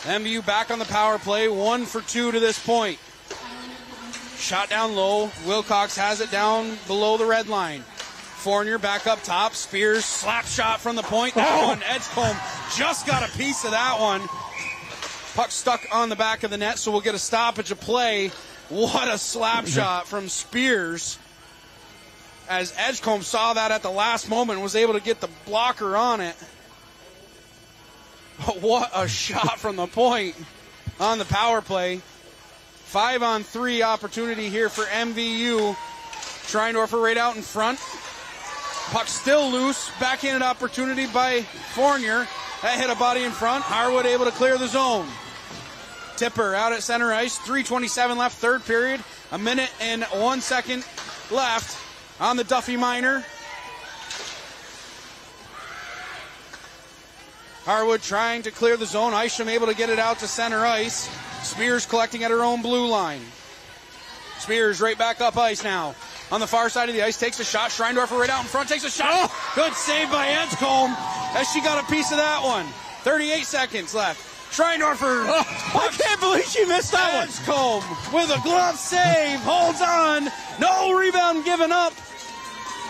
MVU back on the power play, 1 for 2 to this point. Shot down low. Wilcox has it down below the red line. Fournier back up top. Spears slap shot from the point. That one, Edgecombe just got a piece of that one. Puck stuck on the back of the net, so we'll get a stoppage of play. What a slap shot from Spears. As Edgecombe saw that at the last moment and was able to get the blocker on it. What a shot from the point on the power play. 5-on-3 opportunity here for MVU. Schreindorfer right out in front. Puck still loose. Backhanded opportunity by Fournier. That hit a body in front. Harwood able to clear the zone. Tipper out at center ice. 3:27 left, third period. 1 minute and 1 second left on the Duffy Minor. Harwood trying to clear the zone. Isham able to get it out to center ice. Spears collecting at her own blue line. Spears right back up ice now. On the far side of the ice, takes a shot. Schreindorfer right out in front, takes a shot. Good save by Edgecombe as she got a piece of that one. 38 seconds left. Schreindorfer. I can't believe she missed that one. Edgecombe with a glove save. Holds on. No rebound given up.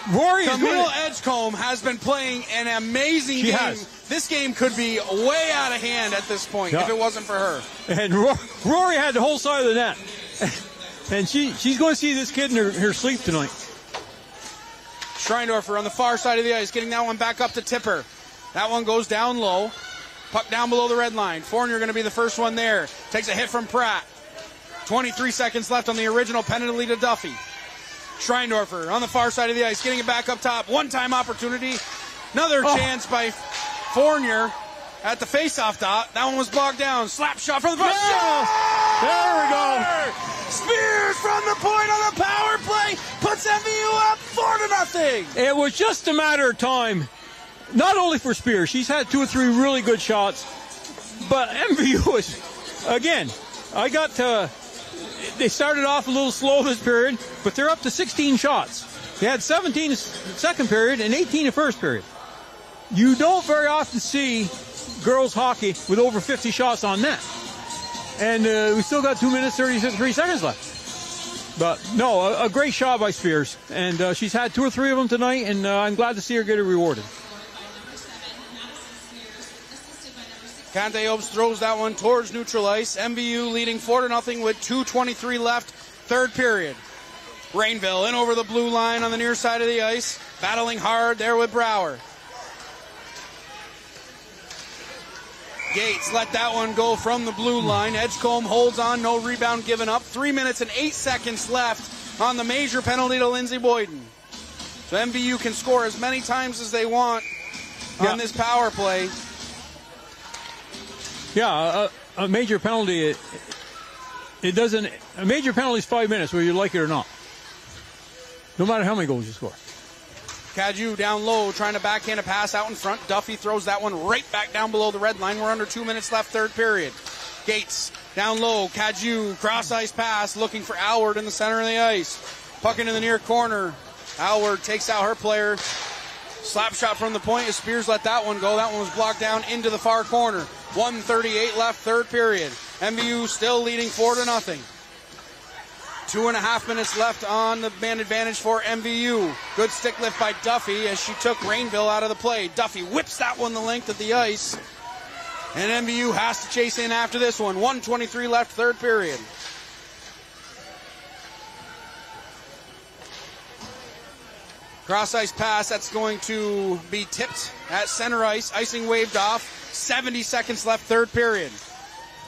Camille Edgecombe has been playing an amazing game. Has. This game could be way out of hand at this point if it wasn't for her. And Rory had the whole side of the net. And she's going to see this kid in her sleep tonight. Schreindorfer on the far side of the ice, getting that one back up to Tipper. That one goes down low. Puck down below the red line. Fournier going to be the first one there. Takes a hit from Pratt. 23 seconds left on the original penalty to Duffy. Schreindorfer on the far side of the ice, getting it back up top. One-time opportunity. Another chance by Fournier at the face-off dot. That one was bogged down. Slap shot from the front. There we go. Spears from the point on the power play. Puts MVU up 4-0. It was just a matter of time. Not only for Spears. She's had 2 or 3 really good shots. But MVU is, again, they started off a little slow this period, but they're up to 16 shots. They had 17 second period and 18 in first period. You don't very often see girls hockey with over 50 shots on net. And we still got 2 minutes, 33 seconds left. But no, a great shot by Spears. And she's had 2 or 3 of them tonight, and I'm glad to see her get it rewarded. Canteobes throws that one towards neutral ice. MVU leading 4-0 with 2:23 left, third period. Rainville in over the blue line on the near side of the ice. Battling hard there with Brower. Gates let that one go from the blue line. Edgecombe holds on, no rebound given up. 3 minutes and 8 seconds left on the major penalty to Lindsey Boyden. So MVU can score as many times as they want on this power play. Yeah, a major penalty, it doesn't, a major penalty is 5 minutes, whether you like it or not. No matter how many goals you score. Cadieux down low, trying to backhand a pass out in front. Duffy throws that one right back down below the red line. We're under 2 minutes left, third period. Gates down low, Cadieux, cross ice pass, looking for Harwood in the center of the ice. Puck into the near corner. Harwood takes out her player. Slap shot from the point as Spears let that one go. That one was blocked down into the far corner. 1:38 left, third period. MVU still leading 4-0. 2.5 minutes left on the man advantage for MVU. Good stick lift by Duffy as she took Rainville out of the play. Duffy whips that one the length of the ice. And MVU has to chase in after this one. 1:23 left, third period. Cross ice pass, that's going to be tipped at center ice. Icing waved off. 70 seconds left, third period.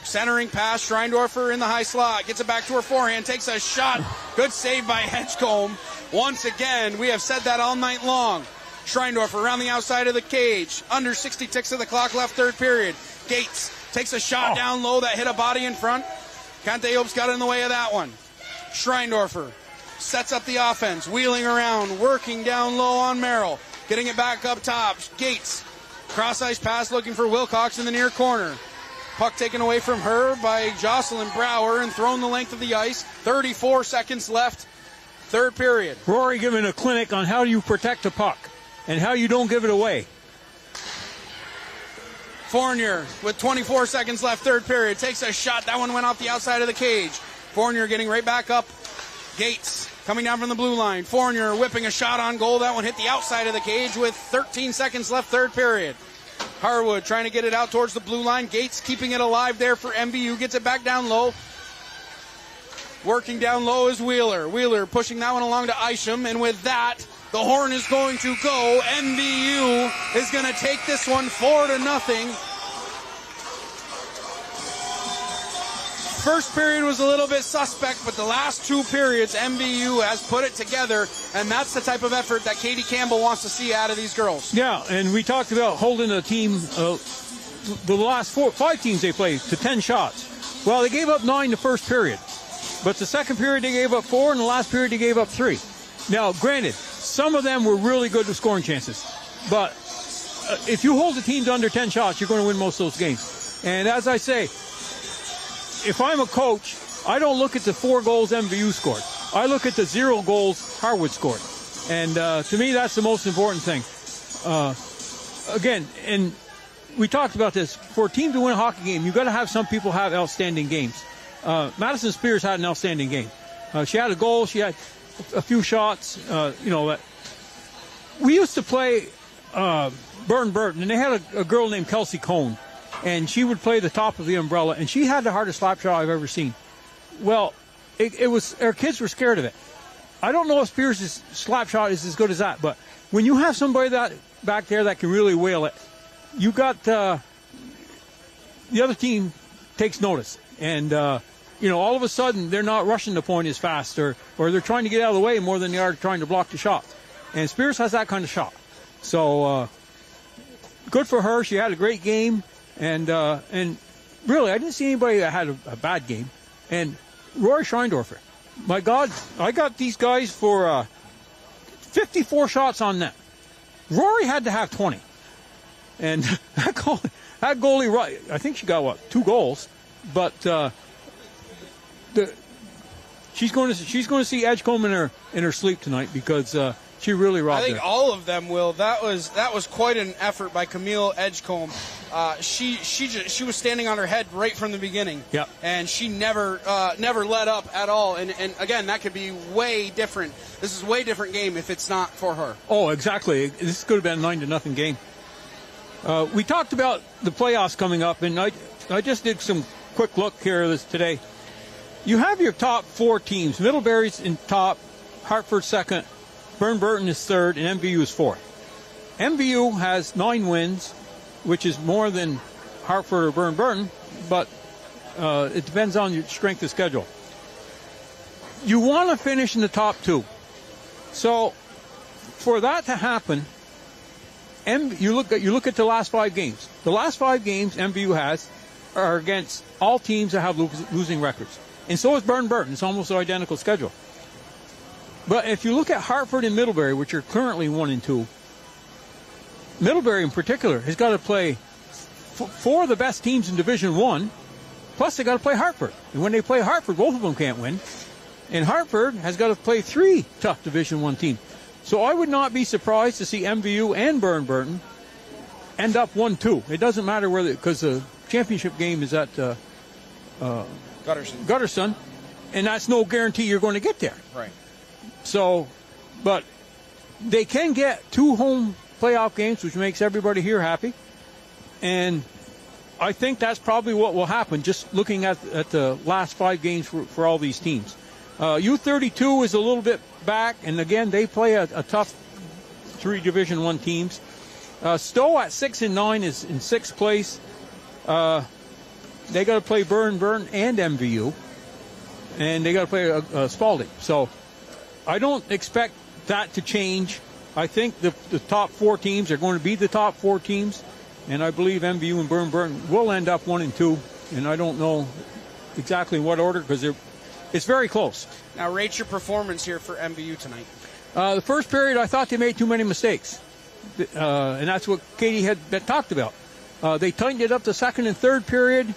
Centering pass, Schreindorfer in the high slot. Gets it back to her forehand, takes a shot. Good save by Edgecombe. Once again, we have said that all night long. Schreindorfer around the outside of the cage. Under 60 ticks of the clock left, third period. Gates takes a shot down low that hit a body in front. Kante got in the way of that one. Schreindorfer sets up the offense, wheeling around, working down low on Merrill. Getting it back up top. Gates, cross ice pass looking for Wilcox in the near corner. Puck taken away from her by Jocelyn Brower and thrown the length of the ice. 34 seconds left, third period. Rory giving a clinic on how you protect a puck and how you don't give it away. Fournier with 24 seconds left, third period, takes a shot. That one went off the outside of the cage. Fournier getting right back up. Gates coming down from the blue line. Fournier whipping a shot on goal. That one hit the outside of the cage with 13 seconds left, third period. Harwood trying to get it out towards the blue line. Gates keeping it alive there for MVU. Gets it back down low. Working down low is Wheeler. Wheeler pushing that one along to Isham. And with that, the horn is going to go. MVU is going to take this one 4-0. First period was a little bit suspect, but the last two periods, MVU has put it together, and that's the type of effort that Katie Campbell wants to see out of these girls. Yeah, and we talked about holding a team, the last 5 teams they played, to 10 shots. Well, they gave up 9 the first period, but the second period they gave up 4, and the last period they gave up 3. Now, granted, some of them were really good with scoring chances, but if you hold the team to under 10 shots, you're going to win most of those games. And as I say, if I'm a coach, I don't look at the 4 goals MVU scored. I look at the 0 goals Harwood scored. And to me, that's the most important thing. Again, and we talked about this, for a team to win a hockey game, you've got to have some people have outstanding games. Madison Spears had an outstanding game. She had a goal, she had a few shots. We used to play Burton, and they had a girl named Kelsey Cohn. And she would play the top of the umbrella, and she had the hardest slap shot I've ever seen. Well, it was, our kids were scared of it. I don't know if Spears' slap shot is as good as that, but when you have somebody that back there that can really whale it, you got the other team takes notice, and all of a sudden they're not rushing the point as fast, or they're trying to get out of the way more than they are trying to block the shot. And Spears has that kind of shot, so good for her. She had a great game. And really, I didn't see anybody that had a bad game. And Rory Schreindorfer, my God, I got these guys for 54 shots on net. Rory had to have 20. And that goalie, right? I think she got 2 goals, but she's going to see Edgecombe in her sleep tonight because she really robbed her. I think all of them will. That was quite an effort by Camille Edgecombe. She was standing on her head right from the beginning. Yeah. And she never let up at all. And again, that could be way different. This is a way different game if it's not for her. Oh, exactly. This could have been a 9-0 game. We talked about the playoffs coming up, and I just did some quick look here today. You have your top 4 teams. Middlebury's in top. Hartford second, Burn is third, and MVU is fourth. MVU has 9 wins, which is more than Hartford or Burn, but it depends on your strength of schedule. You want to finish in the top 2. So for that to happen, you look at the last 5 games. The last 5 games MVU has are against all teams that have losing records. And so is Burn. It's almost an identical schedule. But if you look at Hartford and Middlebury, which are currently 1 and 2, Middlebury in particular has got to play 4 of the best teams in Division 1, plus they got to play Hartford. And when they play Hartford, both of them can't win. And Hartford has got to play 3 tough Division 1 teams. So I would not be surprised to see MVU and Burn end up 1-2. It doesn't matter whether, because the championship game is at Gutterson, and that's no guarantee you're going to get there. Right. So, but they can get 2 home playoff games, which makes everybody here happy. And I think that's probably what will happen, just looking at the last 5 games for all these teams. U32 is a little bit back, and again, they play a tough 3 Division 1 teams. Stowe at 6 and 9 is in 6th place. They got to play Burn and MVU, and they got to play Spalding. So I don't expect that to change. I think the top 4 teams are going to be the top 4 teams, and I believe MVU and Burn will end up 1 and 2, and I don't know exactly in what order because it's very close. Now rate your performance here for MVU tonight. The first period, I thought they made too many mistakes, and that's what Katie had talked about. They tightened it up the second and third period.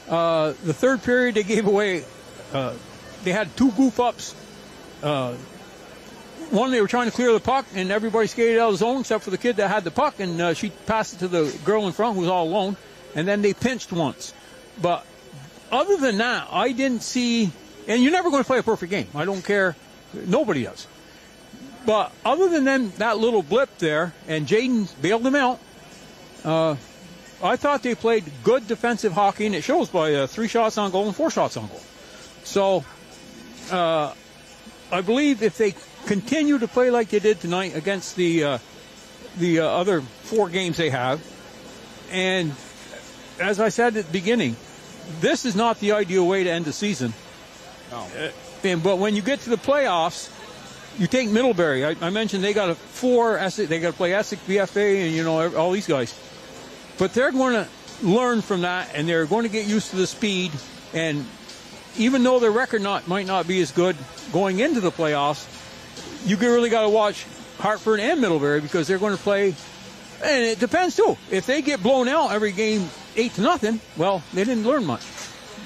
The third period, they gave away. They had 2 goof-ups. One, they were trying to clear the puck, and everybody skated out of the zone except for the kid that had the puck, and she passed it to the girl in front who was all alone, and then they pinched once. But other than that, I didn't see, and you're never going to play a perfect game. I don't care. Nobody does. But other than that little blip there, and Jaden bailed them out, I thought they played good defensive hockey, and it shows by 3 shots on goal and 4 shots on goal. So I believe if they continue to play like they did tonight against the other 4 games they have, and as I said at the beginning, this is not the ideal way to end the season. No. But when you get to the playoffs, you take Middlebury. I mentioned they got they got to play Essex, BFA, and all these guys. But they're going to learn from that, and they're going to get used to the speed. And even though their record might not be as good going into the playoffs, you really got to watch Hartford and Middlebury because they're going to play. And it depends too. If they get blown out every game 8-0, well, they didn't learn much.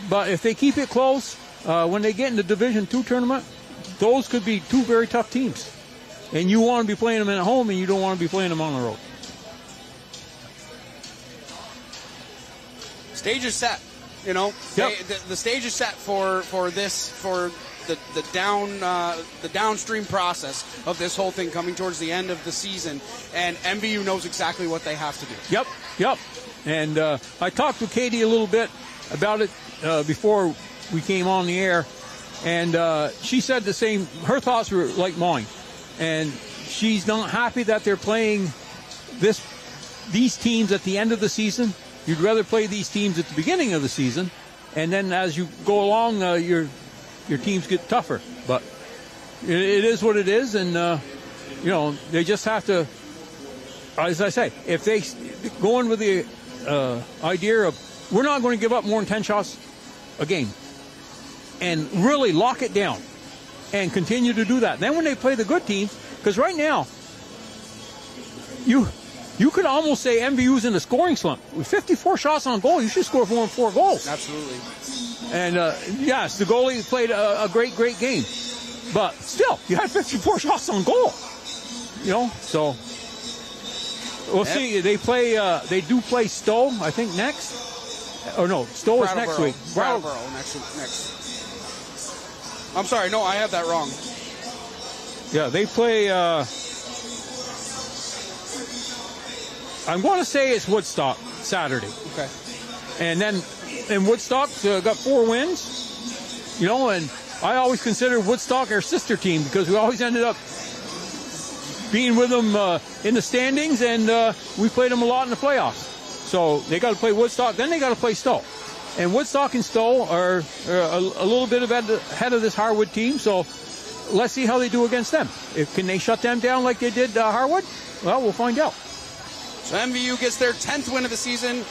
But if they keep it close, when they get in the Division II tournament, those could be 2 very tough teams. And you want to be playing them at home, and you don't want to be playing them on the road. Stage is set, Yep. the stage is set for the downstream process of this whole thing coming towards the end of the season, and MVU knows exactly what they have to do. Yep. And I talked to Katie a little bit about it before we came on the air, and she said the same. Her thoughts were like mine, and she's not happy that they're playing these teams at the end of the season. You'd rather play these teams at the beginning of the season, and then as you go along, your teams get tougher. But it is what it is, and they just have to. As I say, if they go in with the idea of we're not going to give up more than 10 shots a game, and really lock it down, and continue to do that. Then when they play the good teams, because right now, you could almost say MVU's in a scoring slump. With 54 shots on goal, you should score 4 goals. Absolutely. And yes, the goalie played a great game, but still, you had 54 shots on goal. So we'll see. They do play Stowe, I think, next. Or no, Stowe is next week. Brattleboro next. I'm sorry, no, I have that wrong. Yeah, they play. I'm going to say it's Woodstock Saturday. Okay. And then Woodstock's got 4 wins, and I always consider Woodstock our sister team because we always ended up being with them in the standings, and we played them a lot in the playoffs. So they got to play Woodstock, then they got to play Stowe. And Woodstock and Stowe are a little bit ahead of this Harwood team, so let's see how they do against them. Can they shut them down like they did Harwood? Well, we'll find out. So MVU gets their 10th win of the season.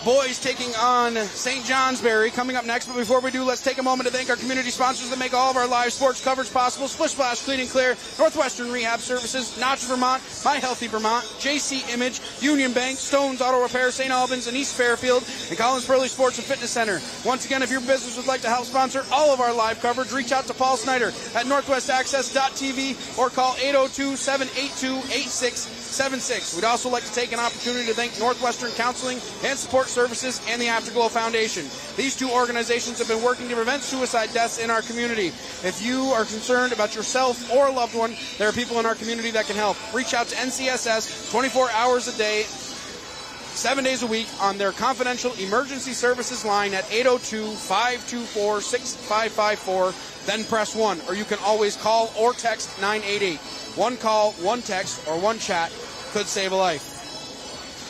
Boys taking on St. Johnsbury coming up next. But before we do, let's take a moment to thank our community sponsors that make all of our live sports coverage possible. Splish Splash Clean and Clear, Northwestern Rehab Services, Notch Vermont, My Healthy Vermont, JC Image, Union Bank, Stone's Auto Repair, St. Albans, and East Fairfield, and Collins Burley Sports and Fitness Center. Once again, if your business would like to help sponsor all of our live coverage, reach out to Paul Snyder at northwestaccess.tv or call 802-782-8676. We'd also like to take an opportunity to thank Northwestern Counseling and Support Services and the Afterglow Foundation. These two organizations have been working to prevent suicide deaths in our community. If you are concerned about yourself or a loved one, there are people in our community that can help. Reach out to NCSS 24 hours a day, 7 days a week on their confidential emergency services line at 802-524-6554. Then press 1, or you can always call or text 988. One call, one text, or one chat could save a life.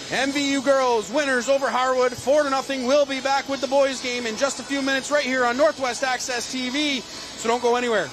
MVU girls, winners over Harwood, 4-0. We'll be back with the boys game in just a few minutes right here on Northwest Access TV, so don't go anywhere.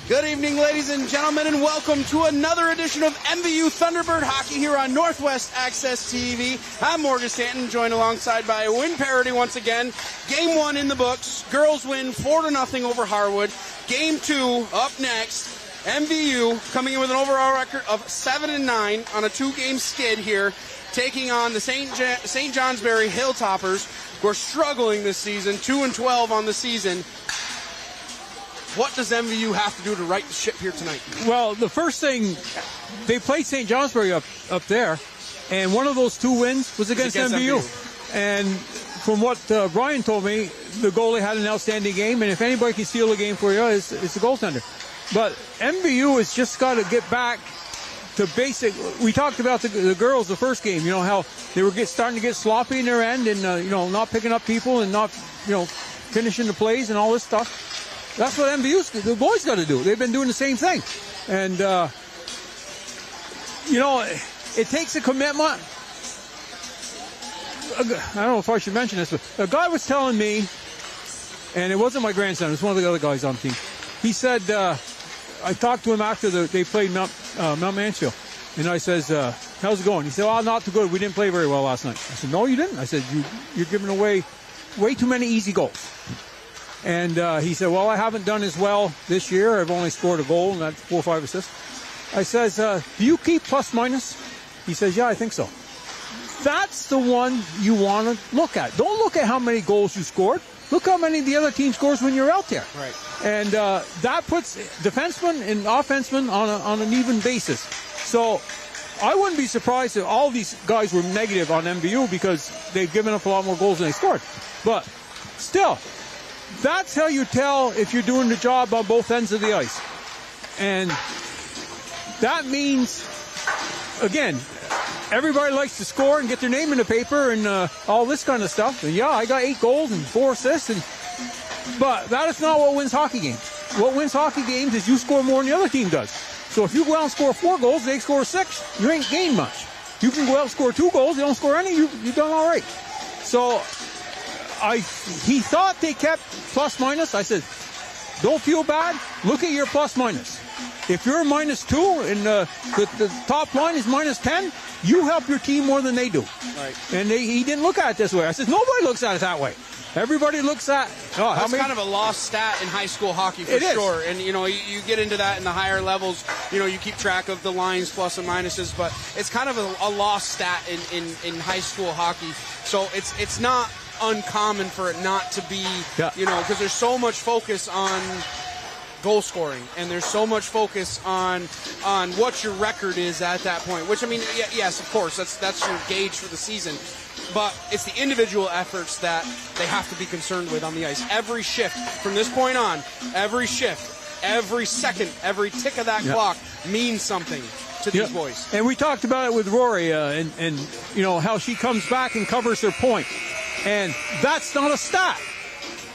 Good evening, ladies and gentlemen, and welcome to another edition of MVU Thunderbird Hockey here on Northwest Access TV. I'm Morgan Stanton, joined alongside by Win Parody once again. Game 1 in the books. Girls win 4-0 over Harwood. Game 2 up next. MVU coming in with an overall record of 7-9 on a 2-game skid here, taking on the St. Johnsbury Hilltoppers, who are struggling this season, 2-12 on the season. What does MVU have to do to right the ship here tonight? Well, the first thing, they played St. Johnsbury up there, and one of those 2 wins was against MVU. And from what Brian told me, the goalie had an outstanding game, and if anybody can steal a game for you, it's the goaltender. But MVU has just got to get back to basic. We talked about the girls the first game, you know, how they were starting to get sloppy in their end and, you know, not picking up people and not, you know, finishing the plays and all this stuff. That's what the boys got to do. They've been doing the same thing. And, you know, it takes a commitment. I don't know if I should mention this, but a guy was telling me, and it wasn't my grandson, it was one of the other guys on the team. He said, I talked to him after they played Mount Mansfield, and I says, how's it going? He said, oh, not too good. We didn't play very well last night. I said, no, you didn't. I said, you're giving away way too many easy goals. And he said, well, I haven't done as well this year. I've only scored a goal, and that's 4 or 5 assists. I says, do you keep plus minus? He says, yeah, I think so. That's the one you want to look at. Don't look at how many goals you scored. Look how many the other team scores when you're out there. Right. And that puts defensemen and offensemen on an even basis. So I wouldn't be surprised if all these guys were negative on MVU because they've given up a lot more goals than they scored. But still, that's how you tell if you're doing the job on both ends of the ice. And that means, again, everybody likes to score and get their name in the paper and all this kind of stuff. And yeah, I got 8 goals and 4 assists. But that is not what wins hockey games. What wins hockey games is you score more than the other team does. So if you go out and score 4 goals, they score 6, you ain't gained much. You can go out and score 2 goals, they don't score any, you've done all right. So he thought they kept plus minus. I said, don't feel bad. Look at your plus minus. If you're -2 and the top line is -10, you help your team more than they do. Right. And he didn't look at it this way. I said, nobody looks at it that way. Everybody looks at, that's kind of a lost stat in high school hockey for sure. And, you know, you get into that in the higher levels. You know, you keep track of the lines, plus and minuses, but it's kind of a lost stat in high school hockey. So it's not uncommon for it not to be, you know, because there's so much focus on goal scoring and there's so much focus on what your record is at that point, which, I mean, yes, of course, that's your gauge for the season, but it's the individual efforts that they have to be concerned with on the ice. Every shift from this point on, every shift, every second, every tick of that clock means something to these boys. And we talked about it with Rory and you know, how she comes back and covers her point. And that's not a stat,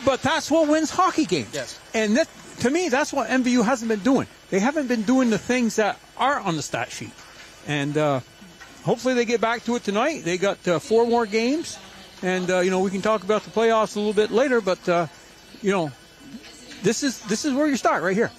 but that's what wins hockey games. Yes. And that, to me, that's what MVU hasn't been doing. They haven't been doing the things that are on the stat sheet. And hopefully they get back to it tonight. They got 4 more games. And, you know, we can talk about the playoffs a little bit later, but, you know, this is where you start, right here.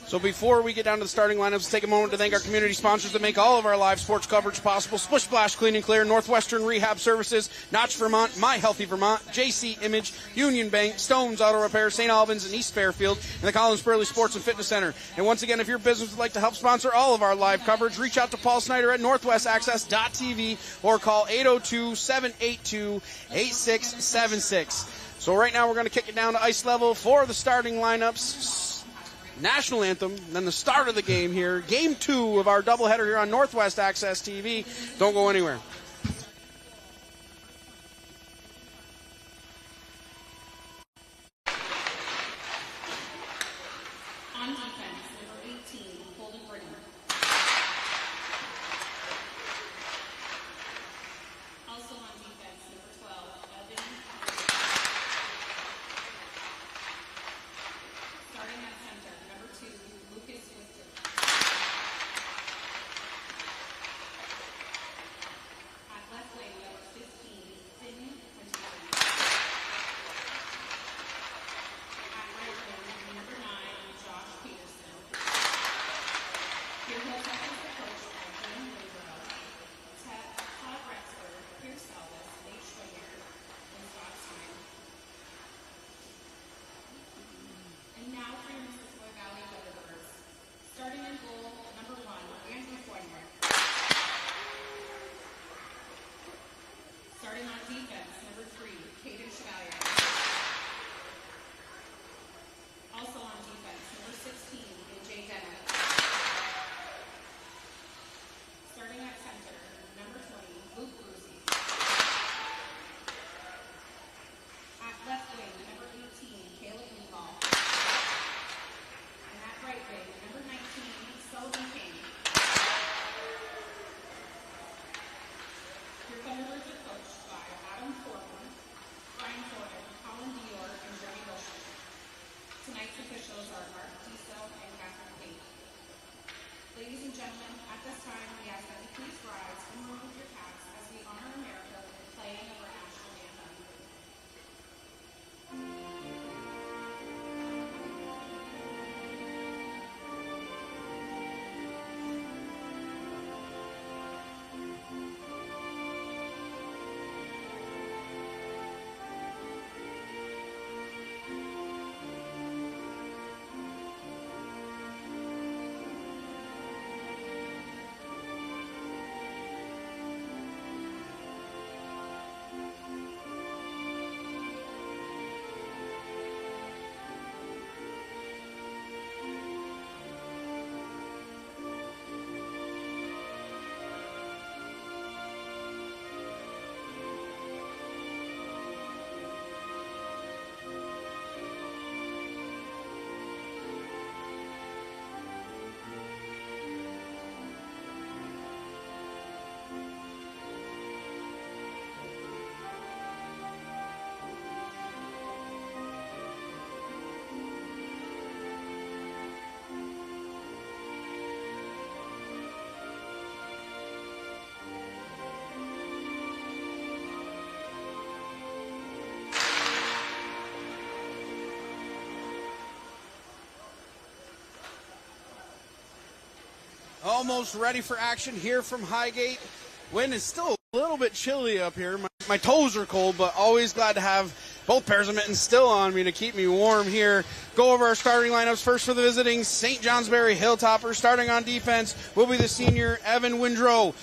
So before we get down to the starting lineups, let's take a moment to thank our community sponsors that make all of our live sports coverage possible. Splish Splash Clean and Clear, Northwestern Rehab Services, Notch Vermont, My Healthy Vermont, JC Image, Union Bank, Stone's Auto Repair, St. Albans and East Fairfield, and the Collins Burley Sports and Fitness Center. And once again, if your business would like to help sponsor all of our live coverage, reach out to Paul Snyder at northwestaccess.tv or call 802-782-8676. So right now we're going to kick it down to ice level for the starting lineups. National anthem, then the start of the game here. Game 2 of our doubleheader here on Northwest Access TV. Don't go anywhere. On defense, number 18, Holden Brigham. Also on defense, number 12, Evan. Starting at center, number 2, Lucas Winston. At left wing, number 15, Sydney Huntington. At right wing, number 9, Josh P. officials are Mark Diesel and Catherine Pate. Ladies and gentlemen, at this time, we ask that you please rise and remove your caps as we honor America with the playing of our national anthem. Almost ready for action here from Highgate. Wind is still a little bit chilly up here. My toes are cold, but always glad to have both pairs of mittens still on me to keep me warm here. Go over our starting lineups. First for the visiting St. Johnsbury Hilltoppers. Starting on defense will be the senior Evan Windrow.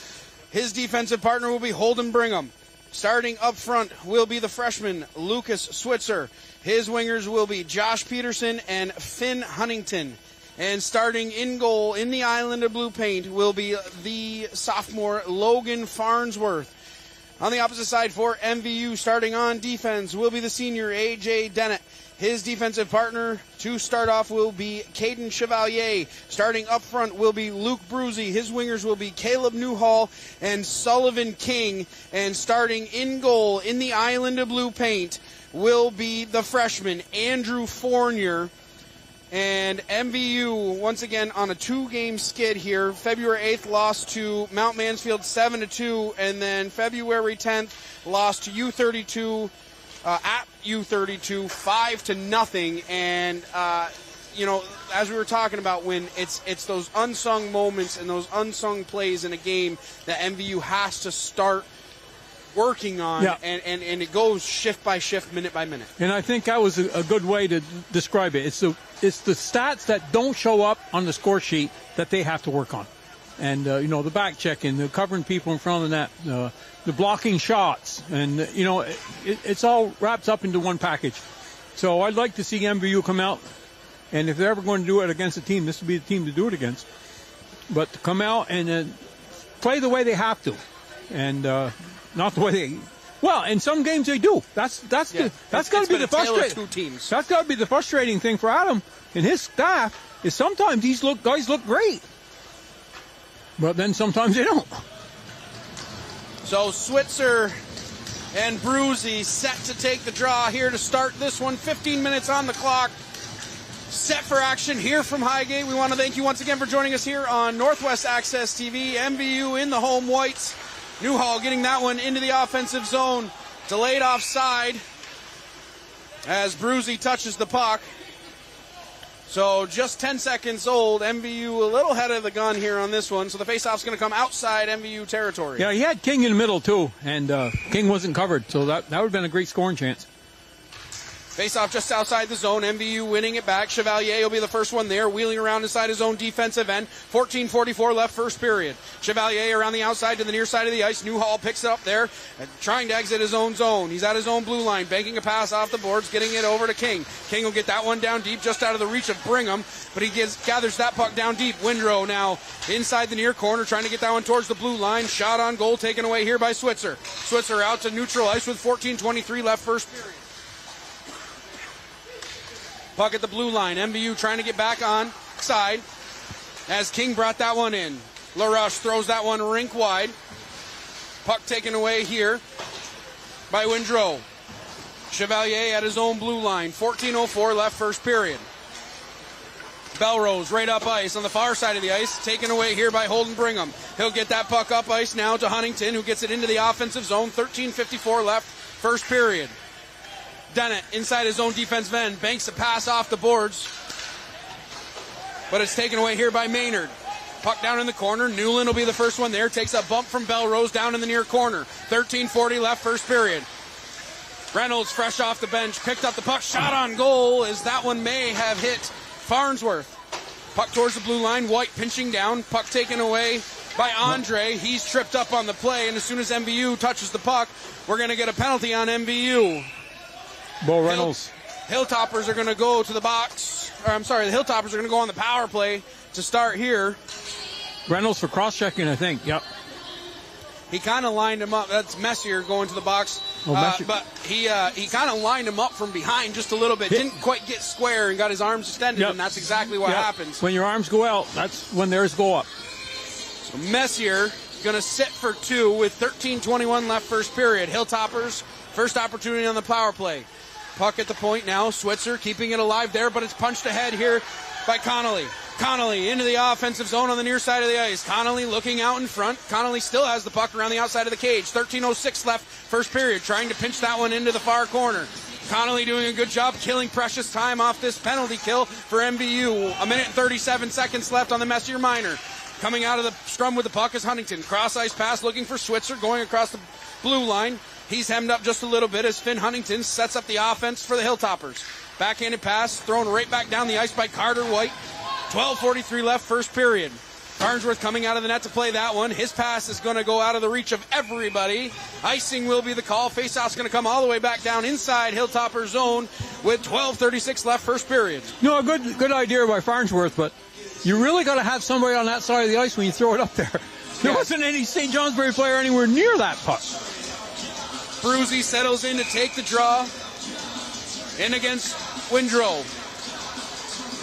His defensive partner will be Holden Brigham. Starting up front will be the freshman Lucas Switzer. His wingers will be Josh Peterson and Finn Huntington. And starting in goal in the island of blue paint will be the sophomore Logan Farnsworth. On the opposite side for MVU, starting on defense will be the senior AJ Dennett. His defensive partner to start off will be Caden Chevalier. Starting up front will be Luke Bruzy. His wingers will be Caleb Newhall and Sullivan King. And starting in goal in the island of blue paint will be the freshman Andrew Fournier. And MVU, once again, on a two-game skid here. February 8th lost to Mount Mansfield 7-2, and then February 10th lost to U32 at U32 5-0. And you know, as we were talking about, when it's those unsung moments and those unsung plays in a game that MVU has to start working on, yeah. and it goes shift by shift, minute by minute. And I think that was a good way to describe it. It's the stats that don't show up on the score sheet that they have to work on. And, you know, the back checking, the covering people in front of the net, the blocking shots, and, you know, it's all wrapped up into one package. So I'd like to see MVU come out, and if they're ever going to do it against a team, this would be the team to do it against. But to come out and play the way they have to, and not the way they. Well, in some games they do. That's got to be the frustrating. That's got to be the frustrating thing for Adam and his staff is sometimes these guys look great, but then sometimes they don't. So Switzer and Bruzy set to take the draw here to start this one. 15 minutes on the clock. Set for action here from Highgate. We want to thank you once again for joining us here on Northwest Access TV. MVU in the home whites. Newhall getting that one into the offensive zone. Delayed offside as Bruzy touches the puck. So just 10 seconds old. MVU a little ahead of the gun here on this one. So the faceoff's going to come outside MVU territory. Yeah, he had King in the middle too, and King wasn't covered. So that would have been a great scoring chance. Faceoff just outside the zone. MVU winning it back. Chevalier will be the first one there, wheeling around inside his own defensive end. 14:44 left first period. Chevalier around the outside to the near side of the ice. Newhall picks it up there, trying to exit his own zone. He's at his own blue line, banking a pass off the boards, getting it over to King. King will get that one down deep, just out of the reach of Brigham, but he gathers that puck down deep. Windrow now inside the near corner, trying to get that one towards the blue line. Shot on goal taken away here by Switzer. Switzer out to neutral ice with 14:23 left first period. Puck at the blue line. MVU trying to get back on side as King brought that one in. LaRush throws that one rink wide. Puck taken away here by Windrow. Chevalier at his own blue line. 14:04 left first period. Belrose right up ice on the far side of the ice, taken away here by Holden Brigham. He'll get that puck up ice now to Huntington, who gets it into the offensive zone. 13:54 left, first period. Dennett inside his own defensive end, banks a pass off the boards, but it's taken away here by Maynard. Puck down in the corner. Newland will be the first one there. Takes a bump from Belrose down in the near corner. 13:40 left, first period. Reynolds, fresh off the bench, picked up the puck, shot on goal, as that one may have hit Farnsworth. Puck towards the blue line. White pinching down. Puck taken away by Andre. He's tripped up on the play, and as soon as MVU touches the puck, we're going to get a penalty on MVU. Bo Reynolds. Hilltoppers are going to go to the box. Or I'm sorry, the Hilltoppers are going to go on the power play to start here. Reynolds for cross-checking, I think. Yep. He kind of lined him up. That's Messier going to the box. But he kind of lined him up from behind just a little bit. Didn't quite get square and got his arms extended, and that's exactly what happens. When your arms go out, that's when theirs go up. So Messier going to sit for two with 13:21 left, first period. Hilltoppers, first opportunity on the power play. Puck at the point now. Switzer keeping it alive there, but it's punched ahead here by Connolly. Connolly into the offensive zone on the near side of the ice. Connolly looking out in front. Connolly still has the puck around the outside of the cage. 13:06 left, first period. Trying to pinch that one into the far corner. Connolly doing a good job killing precious time off this penalty kill for MVU. A minute and 37 seconds left on the Messier minor. Coming out of the scrum with the puck is Huntington. Cross ice pass looking for Switzer going across the blue line. He's hemmed up just a little bit as Finn Huntington sets up the offense for the Hilltoppers. Backhanded pass thrown right back down the ice by Carter White. 12:43 left, first period. Farnsworth coming out of the net to play that one. His pass is going to go out of the reach of everybody. Icing will be the call. Faceoff's going to come all the way back down inside Hilltopper zone with 12:36 left, first period. No, a good idea by Farnsworth, but you really got to have somebody on that side of the ice when you throw it up there. There wasn't any St. Johnsbury player anywhere near that puck. Bruzy settles in to take the draw. In against Windrow.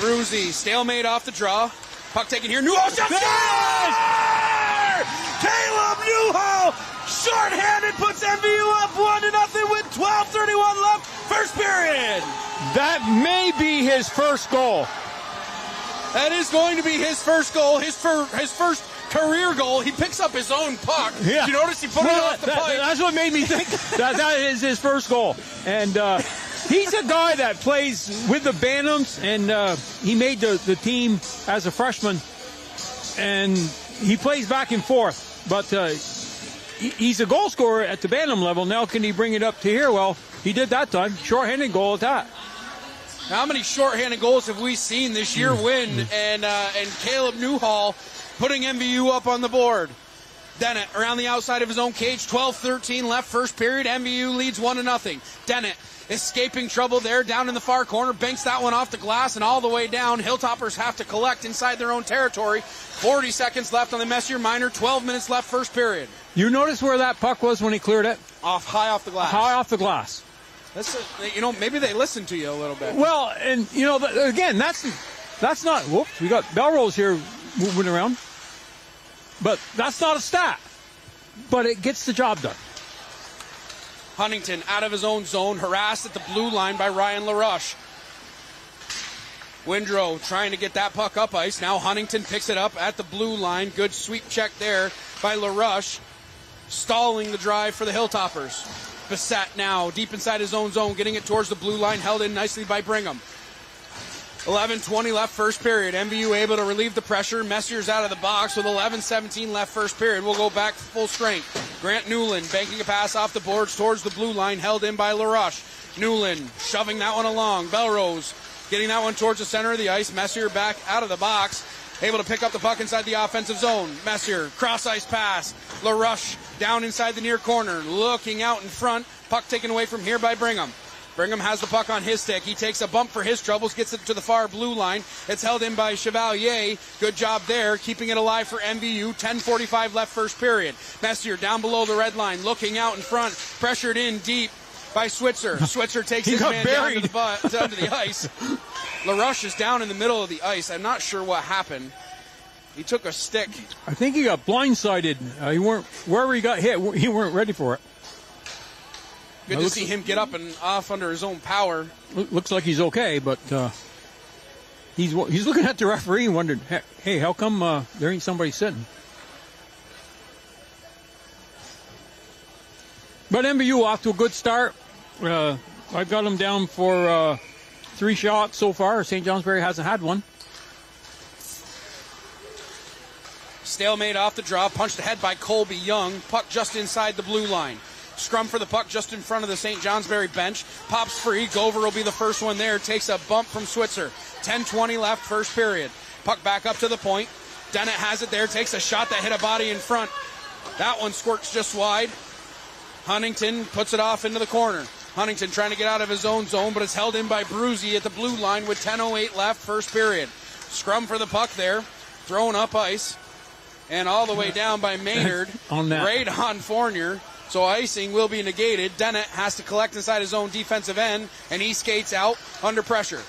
Bruzy, stalemate off the draw. Puck taken here. Newhall shot! Caleb Newhall, shorthanded, puts MVU up 1-0 with 12:31 left, first period. That may be his first goal. That is going to be his first goal, his first career goal. He picks up his own puck. Yeah. You notice he put it off the pipe. That's what made me think that is his first goal. And he's a guy that plays with the Bantams, and he made the team as a freshman, and he plays back and forth. But he's a goal scorer at the Bantam level. Now can he bring it up to here? Well, he did that time. Short-handed goal at that. How many short-handed goals have we seen this year win? And Caleb Newhall putting MVU up on the board. Dennett around the outside of his own cage. 12:13 left, first period. MVU leads 1-0. Dennett escaping trouble there down in the far corner. Banks that one off the glass and all the way down. Hilltoppers have to collect inside their own territory. 40 seconds left on the Messier minor. 12 minutes left, first period. You notice where that puck was when he cleared it? High off the glass. High off the glass. Maybe they listened to you a little bit. Well, and again, that's not. Whoops, we got Belrose here moving around, but that's not a stat. But it gets the job done. Huntington out of his own zone, harassed at the blue line by Ryan LaRoche. Windrow trying to get that puck up ice. Now Huntington picks it up at the blue line. Good sweep check there by LaRoche, stalling the drive for the Hilltoppers. Bissett now deep inside his own zone, getting it towards the blue line, held in nicely by Brigham. 11:20 left, first period. MVU able to relieve the pressure. Messier's out of the box with 11:17 left, first period. We'll go back full strength. Grant Newland banking a pass off the boards towards the blue line, held in by LaRoche. Newland shoving that one along. Belrose getting that one towards the center of the ice. Messier back out of the box, able to pick up the puck inside the offensive zone. Messier, cross-ice pass. LaRoche down inside the near corner, looking out in front. Puck taken away from here by Brigham. Brigham has the puck on his stick. He takes a bump for his troubles, gets it to the far blue line. It's held in by Chevalier. Good job there, keeping it alive for MVU. 10:45 left, first period. Messier down below the red line, looking out in front, pressured in deep by Switzer. Switzer takes his man down to the ice. LaRoche is down in the middle of the ice. I'm not sure what happened. He took a stick. I think he got blindsided. Wherever he got hit, he weren't ready for it. Good to see him get up and off under his own power. Looks like he's okay, but He's looking at the referee and wondering, hey, how come there ain't somebody sitting? But MVU off to a good start. I've got them down for 3 shots so far. St. Johnsbury hasn't had one. Stalemate off the draw, punched ahead by Colby Young. Puck just inside the blue line. Scrum for the puck just in front of the St. Johnsbury bench. Pops free. Gover will be the first one there. Takes a bump from Switzer. 10:20 left, first period. Puck back up to the point. Dennett has it there. Takes a shot that hit a body in front. That one squirts just wide. Huntington puts it off into the corner. Huntington trying to get out of his own zone, but it's held in by Bruzy at the blue line with 10:08 left, first period. Scrum for the puck there. Thrown up ice. And all the way down by Maynard. On that. Right on Fournier. So icing will be negated. Dennett has to collect inside his own defensive end, and he skates out under pressure.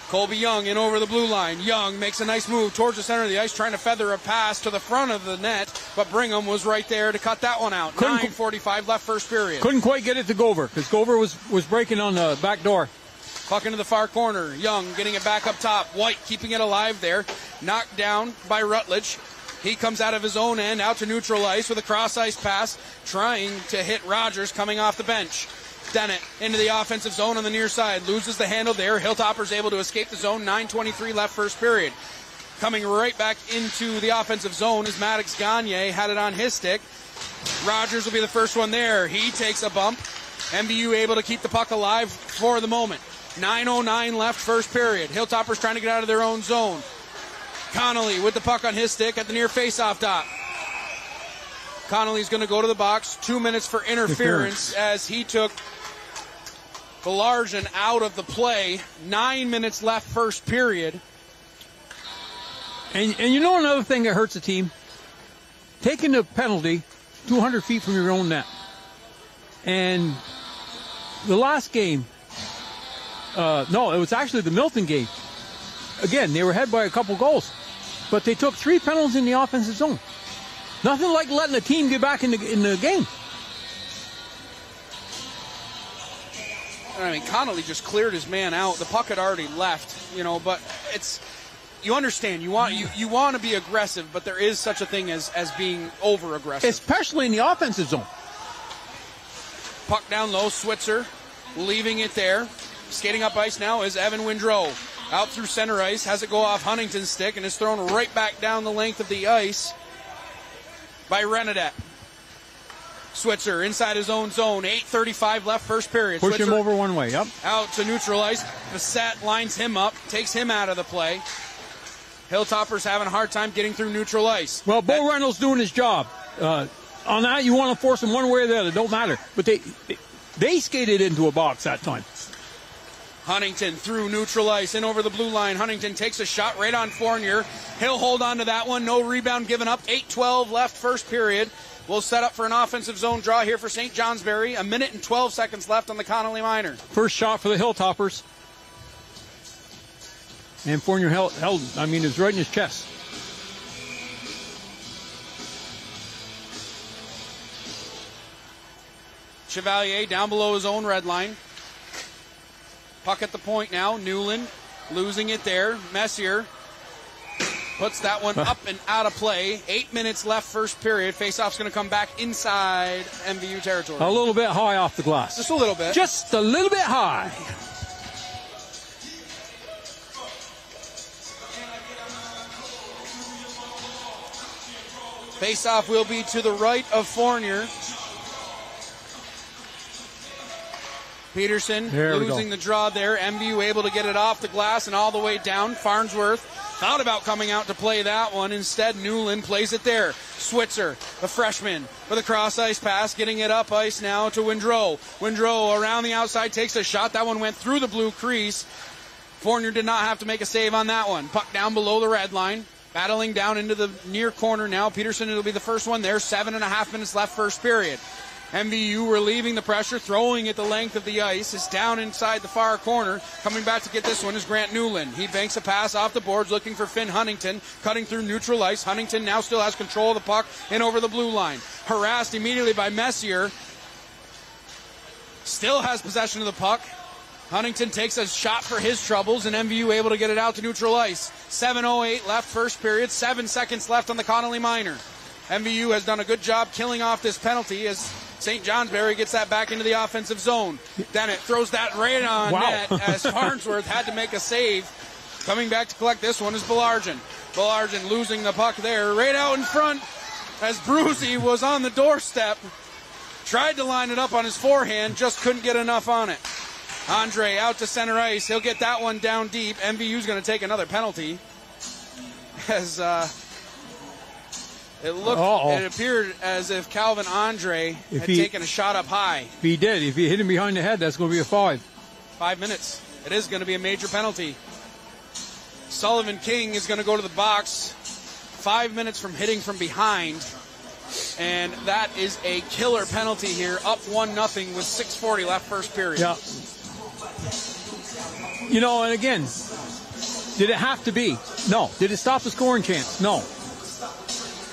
Colby Young in over the blue line. Young makes a nice move towards the center of the ice, trying to feather a pass to the front of the net, but Brigham was right there to cut that one out. 9:45 left, first period. Couldn't quite get it to Gover, because Gover was breaking on the back door. Puck into the far corner. Young getting it back up top. White keeping it alive there. Knocked down by Rutledge. He comes out of his own end, out to neutral ice with a cross-ice pass, trying to hit Rogers coming off the bench. Dennett into the offensive zone on the near side. Loses the handle there. Hilltopper's able to escape the zone. 9:23 left, first period. Coming right back into the offensive zone is Maddox Gagne. Had it on his stick. Rogers will be the first one there. He takes a bump. MVU able to keep the puck alive for the moment. 9:09 left, first period. Hilltoppers trying to get out of their own zone. Connolly with the puck on his stick at the near face-off dot. Connolly's going to go to the box. 2 minutes for interference as he took Belarjan out of the play. 9 minutes left, first period. And you know another thing that hurts the team? Taking the penalty 200 feet from your own net. And the last game, no, it was actually the Milton game. Again, they were ahead by a couple goals. But they took 3 penalties in the offensive zone. Nothing like letting the team get back in the game. I mean, Connolly just cleared his man out. The puck had already left, but it's, you understand, you want to be aggressive, but there is such a thing as being over aggressive. Especially in the offensive zone. Puck down low, Switzer leaving it there. Skating up ice now is Evan Windrow. Out through center ice, has it go off Huntington's stick, and is thrown right back down the length of the ice by Renadette. Switzer inside his own zone. 8:35 left, first period. Push Switzer him over one way, yep. Out to neutral ice. Bissett lines him up, takes him out of the play. Hilltoppers having a hard time getting through neutral ice. Well, Bo Reynolds doing his job. On that, you want to force him one way or the other. Don't matter. But they skated into a box that time. Huntington through neutral ice and over the blue line. Huntington takes a shot right on Fournier. He'll hold on to that one. No rebound given up. 8:12 left, first period. We'll set up for an offensive zone draw here for St. Johnsbury. 1 minute and 12 seconds left on the Connolly Minor. First shot for the Hilltoppers. And Fournier held, it was right in his chest. Chevalier down below his own red line. Puck at the point now. Newland losing it there. Messier puts that one up and out of play. 8 minutes left, first period. Faceoff's going to come back inside MVU territory. A little bit high off the glass. Just a little bit. Just a little bit high. Faceoff will be to the right of Fournier. Peterson losing the draw there. MVU able to get it off the glass and all the way down. Farnsworth thought about coming out to play that one. Instead, Newland plays it there. Switzer, the freshman, with a cross-ice pass, getting it up ice now to Windrow. Windrow around the outside takes a shot. That one went through the blue crease. Fournier did not have to make a save on that one. Puck down below the red line. Battling down into the near corner now. Peterson will be the first one there. 7.5 minutes left, first period. MVU relieving the pressure, throwing it the length of the ice. It's down inside the far corner. Coming back to get this one is Grant Newland. He banks a pass off the boards, looking for Finn Huntington, cutting through neutral ice. Huntington now still has control of the puck and over the blue line. Harassed immediately by Messier. Still has possession of the puck. Huntington takes a shot for his troubles, and MVU able to get it out to neutral ice. 7:08 left first period, 7 seconds left on the Connolly Minor. MVU has done a good job killing off this penalty as St. Johnsbury gets that back into the offensive zone. Dennett throws that right on net as Farnsworth had to make a save. Coming back to collect this one is Belargin. Belargin losing the puck there, right out in front as Brucey was on the doorstep. Tried to line it up on his forehand, just couldn't get enough on it. Andre out to center ice. He'll get that one down deep. MVU's going to take another penalty as it appeared as if Calvin Andre had taken a shot up high. If he did, if he hit him behind the head, that's going to be a 5. 5 minutes. It is going to be a major penalty. Sullivan King is going to go to the box 5 minutes from hitting from behind. And that is a killer penalty here. Up 1-0 with 6:40 left first period. Yeah. You know, and again, did it have to be? No. Did it stop the scoring chance? No.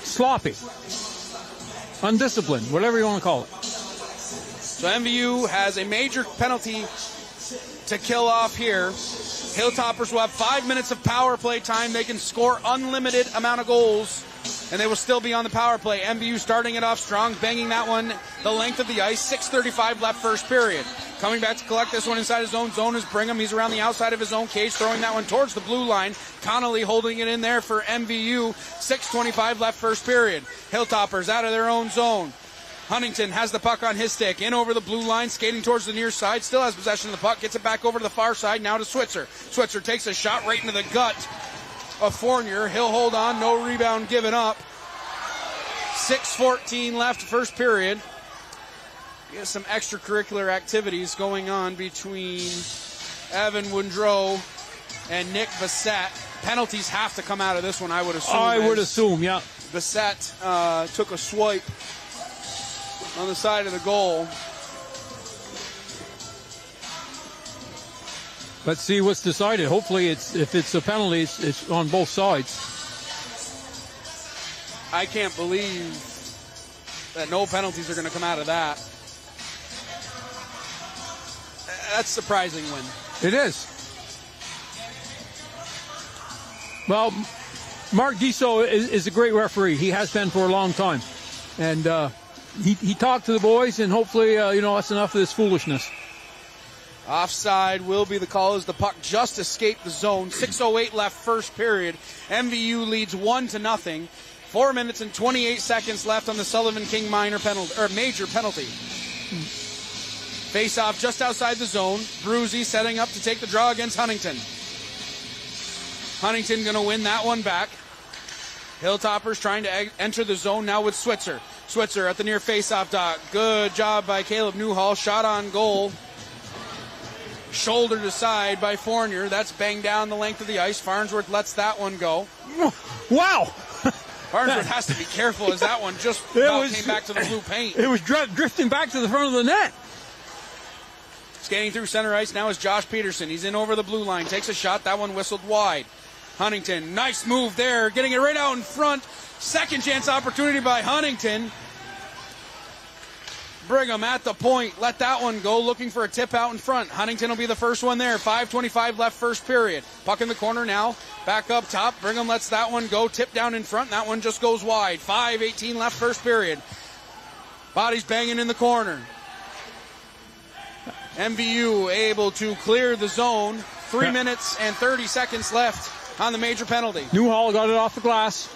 Sloppy. Undisciplined, whatever you want to call it. So MVU has a major penalty to kill off here. Hilltoppers will have 5 minutes of power play time. They can score unlimited amount of goals, and they will still be on the power play. MVU starting it off strong, banging that one the length of the ice. 6:35 left first period. Coming back to collect this one inside his own zone is Brigham. He's around the outside of his own cage, throwing that one towards the blue line. Connolly holding it in there for MVU. 6:25 left first period. Hilltoppers out of their own zone. Huntington has the puck on his stick, in over the blue line, skating towards the near side, still has possession of the puck, gets it back over to the far side, now to Switzer. Switzer takes a shot right into the gut of Fournier. He'll hold on, no rebound given up. 6:14 left first period. We have some extracurricular activities going on between Evan Woodrow and Nick Bassett. Penalties have to come out of this one, I would assume. I would assume, yeah. Bassett took a swipe on the side of the goal. Let's see what's decided. Hopefully, if it's a penalty, it's on both sides. I can't believe that no penalties are going to come out of that. That's a surprising win. It is. Well, Mark Diso is a great referee. He has been for a long time. And he talked to the boys, and hopefully, that's enough of this foolishness. Offside will be the call as the puck just escaped the zone. 6:08 left first period. MVU leads 1-0. 4 minutes and 28 seconds left on the Sullivan King minor penalty, or major penalty. Face off just outside the zone. Brucey setting up to take the draw against Huntington. Huntington going to win that one back. Hilltoppers trying to enter the zone now with Switzer. Switzer at the near face-off dot. Good job by Caleb Newhall. Shot on goal. Shouldered aside by Fournier. That's banged down the length of the ice. Farnsworth lets that one go. Wow! Farnsworth has to be careful as that one just came back to the blue paint. It was drifting back to the front of the net. Skating through center ice now is Josh Peterson. He's in over the blue line. Takes a shot. That one whistled wide. Huntington, nice move there. Getting it right out in front. Second chance opportunity by Huntington. Brigham at the point. Let that one go. Looking for a tip out in front. Huntington will be the first one there. 5:25 left first period. Puck in the corner now. Back up top. Brigham lets that one go. Tip down in front. That one just goes wide. 5:18 left first period. Bodies banging in the corner. MVU able to clear the zone. 3 minutes and 30 seconds left on the major penalty. Newhall got it off the glass.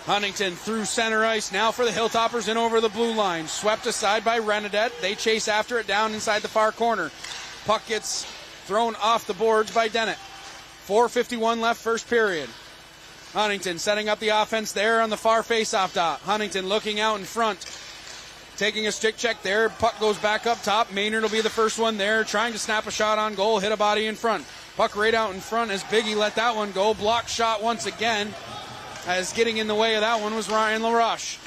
Huntington through center ice now for the Hilltoppers in over the blue line. Swept aside by Renadette. They chase after it down inside the far corner. Puck gets thrown off the boards by Dennett. 4:51 left first period. Huntington setting up the offense there on the far face-off dot. Huntington looking out in front. Taking a stick check there. Puck goes back up top. Maynard will be the first one there. Trying to snap a shot on goal. Hit a body in front. Puck right out in front as Biggie let that one go. Block shot once again. As getting in the way of that one was Ryan LaRoche.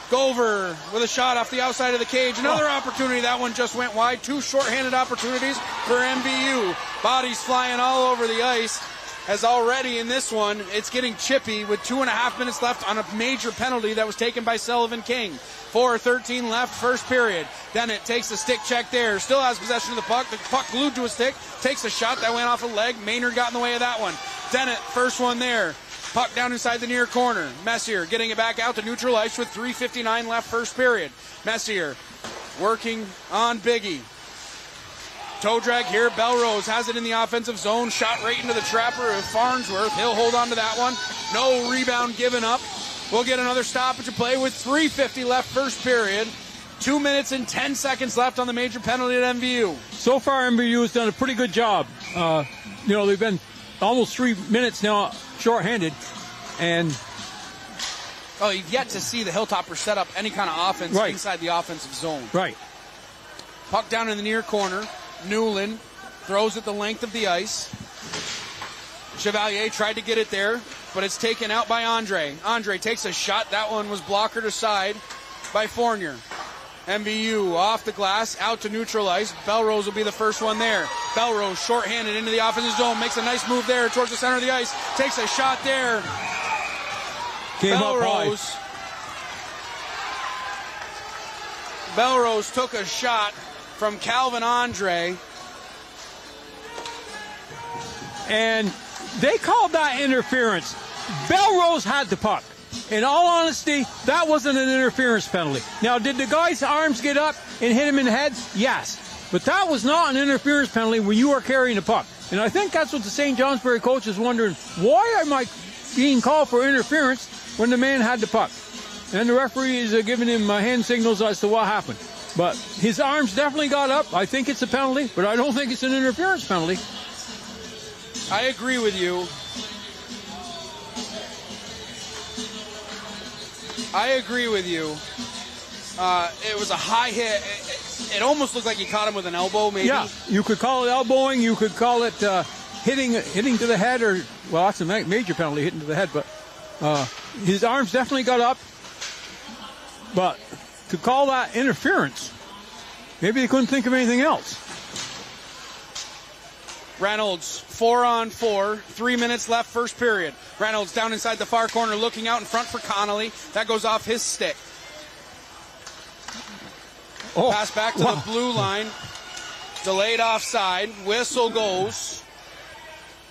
Gover with a shot off the outside of the cage. Another opportunity. That one just went wide. Two shorthanded opportunities for MVU. Bodies flying all over the ice. has already in this one, it's getting chippy with 2.5 minutes left on a major penalty that was taken by Sullivan King. 4:13 left, first period. Dennett takes the stick check there, still has possession of the puck glued to his stick, takes a shot that went off a leg. Maynard got in the way of that one. Dennett, first one there. Puck down inside the near corner. Messier getting it back out to neutral ice with 3:59 left, first period. Messier working on Biggie. Toe drag here. Belrose has it in the offensive zone. Shot right into the trapper of Farnsworth. He'll hold on to that one. No rebound given up. We'll get another stoppage of play with 3:50 left, first period. 2 minutes and 10 seconds left on the major penalty at MVU. So far, MVU has done a pretty good job. They've been almost 3 minutes now shorthanded, and you've yet to see the Hilltoppers set up any kind of offense inside the offensive zone. Right. Puck down in the near corner. Newland throws it the length of the ice. Chevalier tried to get it there, but it's taken out by Andre. Andre takes a shot. That one was blockered aside by Fournier. MVU off the glass, out to neutral ice. Belrose will be the first one there. Belrose shorthanded into the offensive zone, makes a nice move there towards the center of the ice. Takes a shot there. Belrose took a shot from Calvin Andre. And they called that interference. Belrose had the puck. In all honesty, that wasn't an interference penalty. Now, did the guy's arms get up and hit him in the head? Yes. But that was not an interference penalty when you are carrying the puck. And I think that's what the St. Johnsbury coach is wondering. Why am I being called for interference when the man had the puck? And the referee is giving him hand signals as to what happened. But his arms definitely got up. I think it's a penalty, but I don't think it's an interference penalty. I agree with you. It was a high hit. It almost looked like he caught him with an elbow, maybe. Yeah, you could call it elbowing. You could call it hitting to the head, or, well, that's a major penalty, hitting to the head. But his arms definitely got up. But to call that interference, maybe they couldn't think of anything else. Reynolds, 4-on-4, 3 minutes left, first period. Reynolds down inside the far corner, looking out in front for Connolly. That goes off his stick. Pass back to the blue line. Delayed offside. Whistle goes.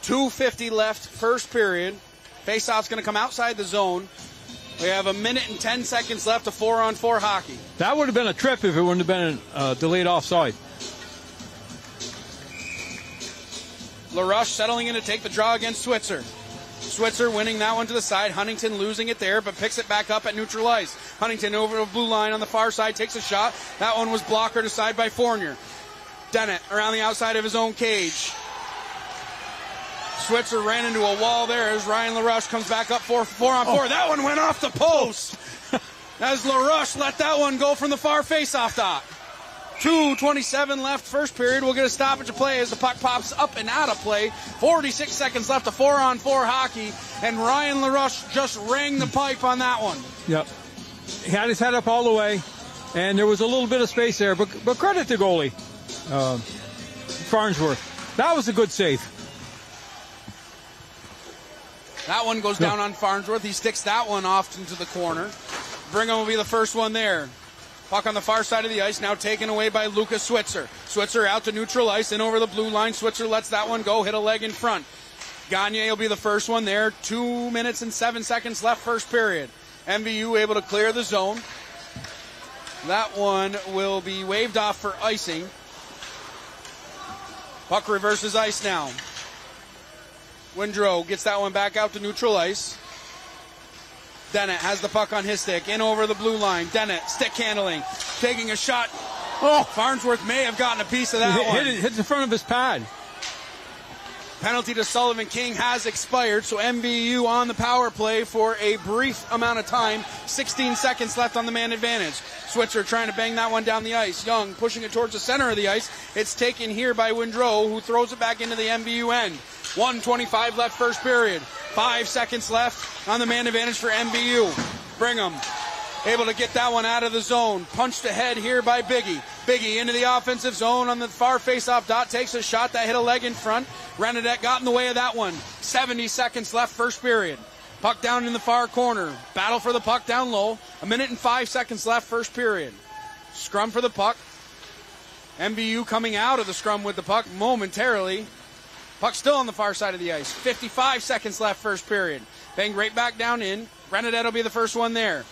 2:50 left, first period. Faceoff's going to come outside the zone. We have 1 minute and 10 seconds left of 4-on-4 hockey. That would have been a trip if it wouldn't have been a delayed offside. LaRush settling in to take the draw against Switzer. Switzer winning that one to the side. Huntington losing it there, but picks it back up at neutral ice. Huntington over the blue line on the far side, takes a shot. That one was blockered aside by Fournier. Dennett around the outside of his own cage. Switzer ran into a wall there as Ryan LaRush comes back up 4-on-4. That one went off the post. As LaRush let that one go from the far face-off dot. 2:27 left, first period. We'll get a stoppage of play as the puck pops up and out of play. 46 seconds left of 4-on-4 hockey, and Ryan LaRush just rang the pipe on that one. Yep. He had his head up all the way, and there was a little bit of space there, but credit to goalie, Farnsworth. That was a good save. That one goes down on Farnsworth. He sticks that one off into the corner. Brigham will be the first one there. Puck on the far side of the ice, now taken away by Lucas Switzer. Switzer out to neutral ice and over the blue line. Switzer lets that one go, hit a leg in front. Gagne will be the first one there. 2 minutes and 7 seconds left, first period. MVU able to clear the zone. That one will be waved off for icing. Puck reverses ice now. Windrow gets that one back out to neutral ice. Dennett has the puck on his stick, in over the blue line. Dennett, stick handling, taking a shot. Farnsworth may have gotten a piece of that one. Hit the front of his pad. Penalty to Sullivan King has expired, so MVU on the power play for a brief amount of time. 16 seconds left on the man advantage. Switzer trying to bang that one down the ice. Young pushing it towards the center of the ice. It's taken here by Windrow, who throws it back into the MVU end. 1:25 left, first period. 5 seconds left on the man advantage for MVU. Brigham able to get that one out of the zone. Punched ahead here by Biggie. Biggie into the offensive zone on the far face-off dot. Takes a shot that hit a leg in front. Renadette got in the way of that one. 70 seconds left first period. Puck down in the far corner. Battle for the puck down low. 1 minute and 5 seconds left first period. Scrum for the puck. MVU coming out of the scrum with the puck momentarily. Puck still on the far side of the ice. 55 seconds left first period. Bang right back down in. Renadette will be the first one there.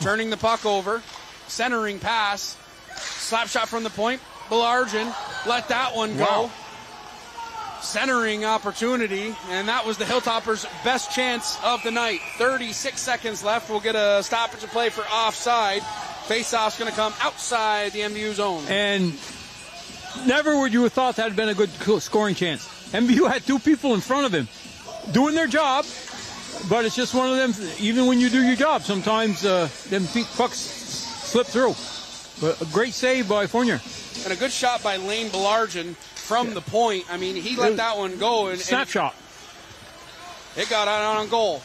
Turning the puck over. Centering pass. Slap shot from the point. Belargin let that one go. Wow. Centering opportunity, and that was the Hilltoppers' best chance of the night. 36 seconds left. We'll get a stoppage of play for offside. Face-off's going to come outside the MVU zone. And never would you have thought that had been a good scoring chance. MVU had 2 people in front of him doing their job, but it's just one of them. Even when you do your job, sometimes them pucks slip through. But a great save by Fournier. And a good shot by Lane Belargin from the point. I mean, he let that one go. And Snapshot. It got out on goal.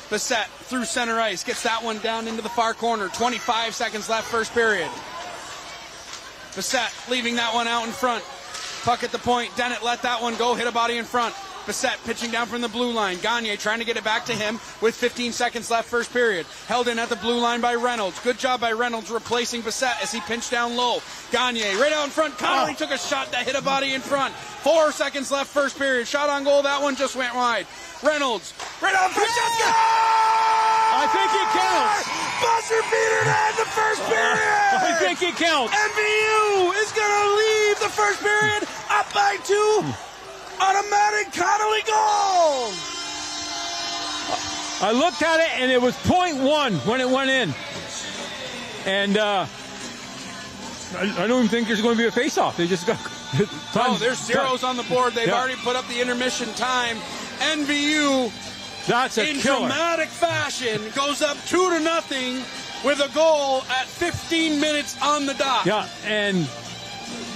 Bissett through center ice. Gets that one down into the far corner. 25 seconds left first period. Bissett leaving that one out in front. Puck at the point. Dennett let that one go. Hit a body in front. Bissett pitching down from the blue line. Gagne trying to get it back to him with 15 seconds left first period. Held in at the blue line by Reynolds. Good job by Reynolds replacing Bissett as he pinched down low. Gagne right out in front. Connolly took a shot that hit a body in front. 4 seconds left first period. Shot on goal. That one just went wide. Reynolds right out in front. Shot goal! I think it counts. Buzzer beater to end the first period. I think it counts. MVU is going to leave the first period up by 2. Automatic Connolly goal! I looked at it, and it was .1 when it went in. And I don't even think there's going to be a face-off. They just got Oh, there's zeros on the board. They've already put up the intermission time. MVU, that's a in killer. dramatic fashion, goes up 2-0 with a goal at 15 minutes on the dot. Yeah, and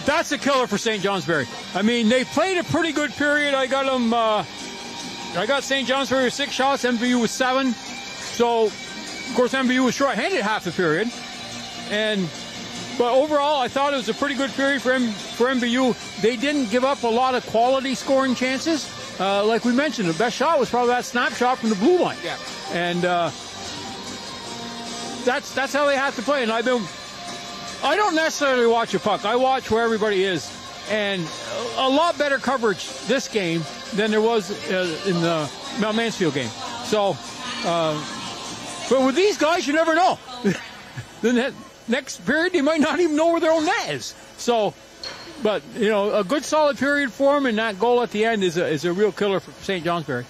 that's a killer for St. Johnsbury. I mean, they played a pretty good period. I got them. I got St. Johnsbury with 6 shots. MVU with 7. So, of course, MVU was short-handed half the period. But overall, I thought it was a pretty good period for MVU. They didn't give up a lot of quality scoring chances. Like we mentioned, the best shot was probably that snapshot from the blue line. Yeah. And that's how they have to play. And I don't necessarily watch a puck. I watch where everybody is. And a lot better coverage this game than there was in the Mount Mansfield game. So, but with these guys, you never know. The next period, they might not even know where their own net is. So, but, you know, a good solid period for them, and that goal at the end is a real killer for St. Johnsbury.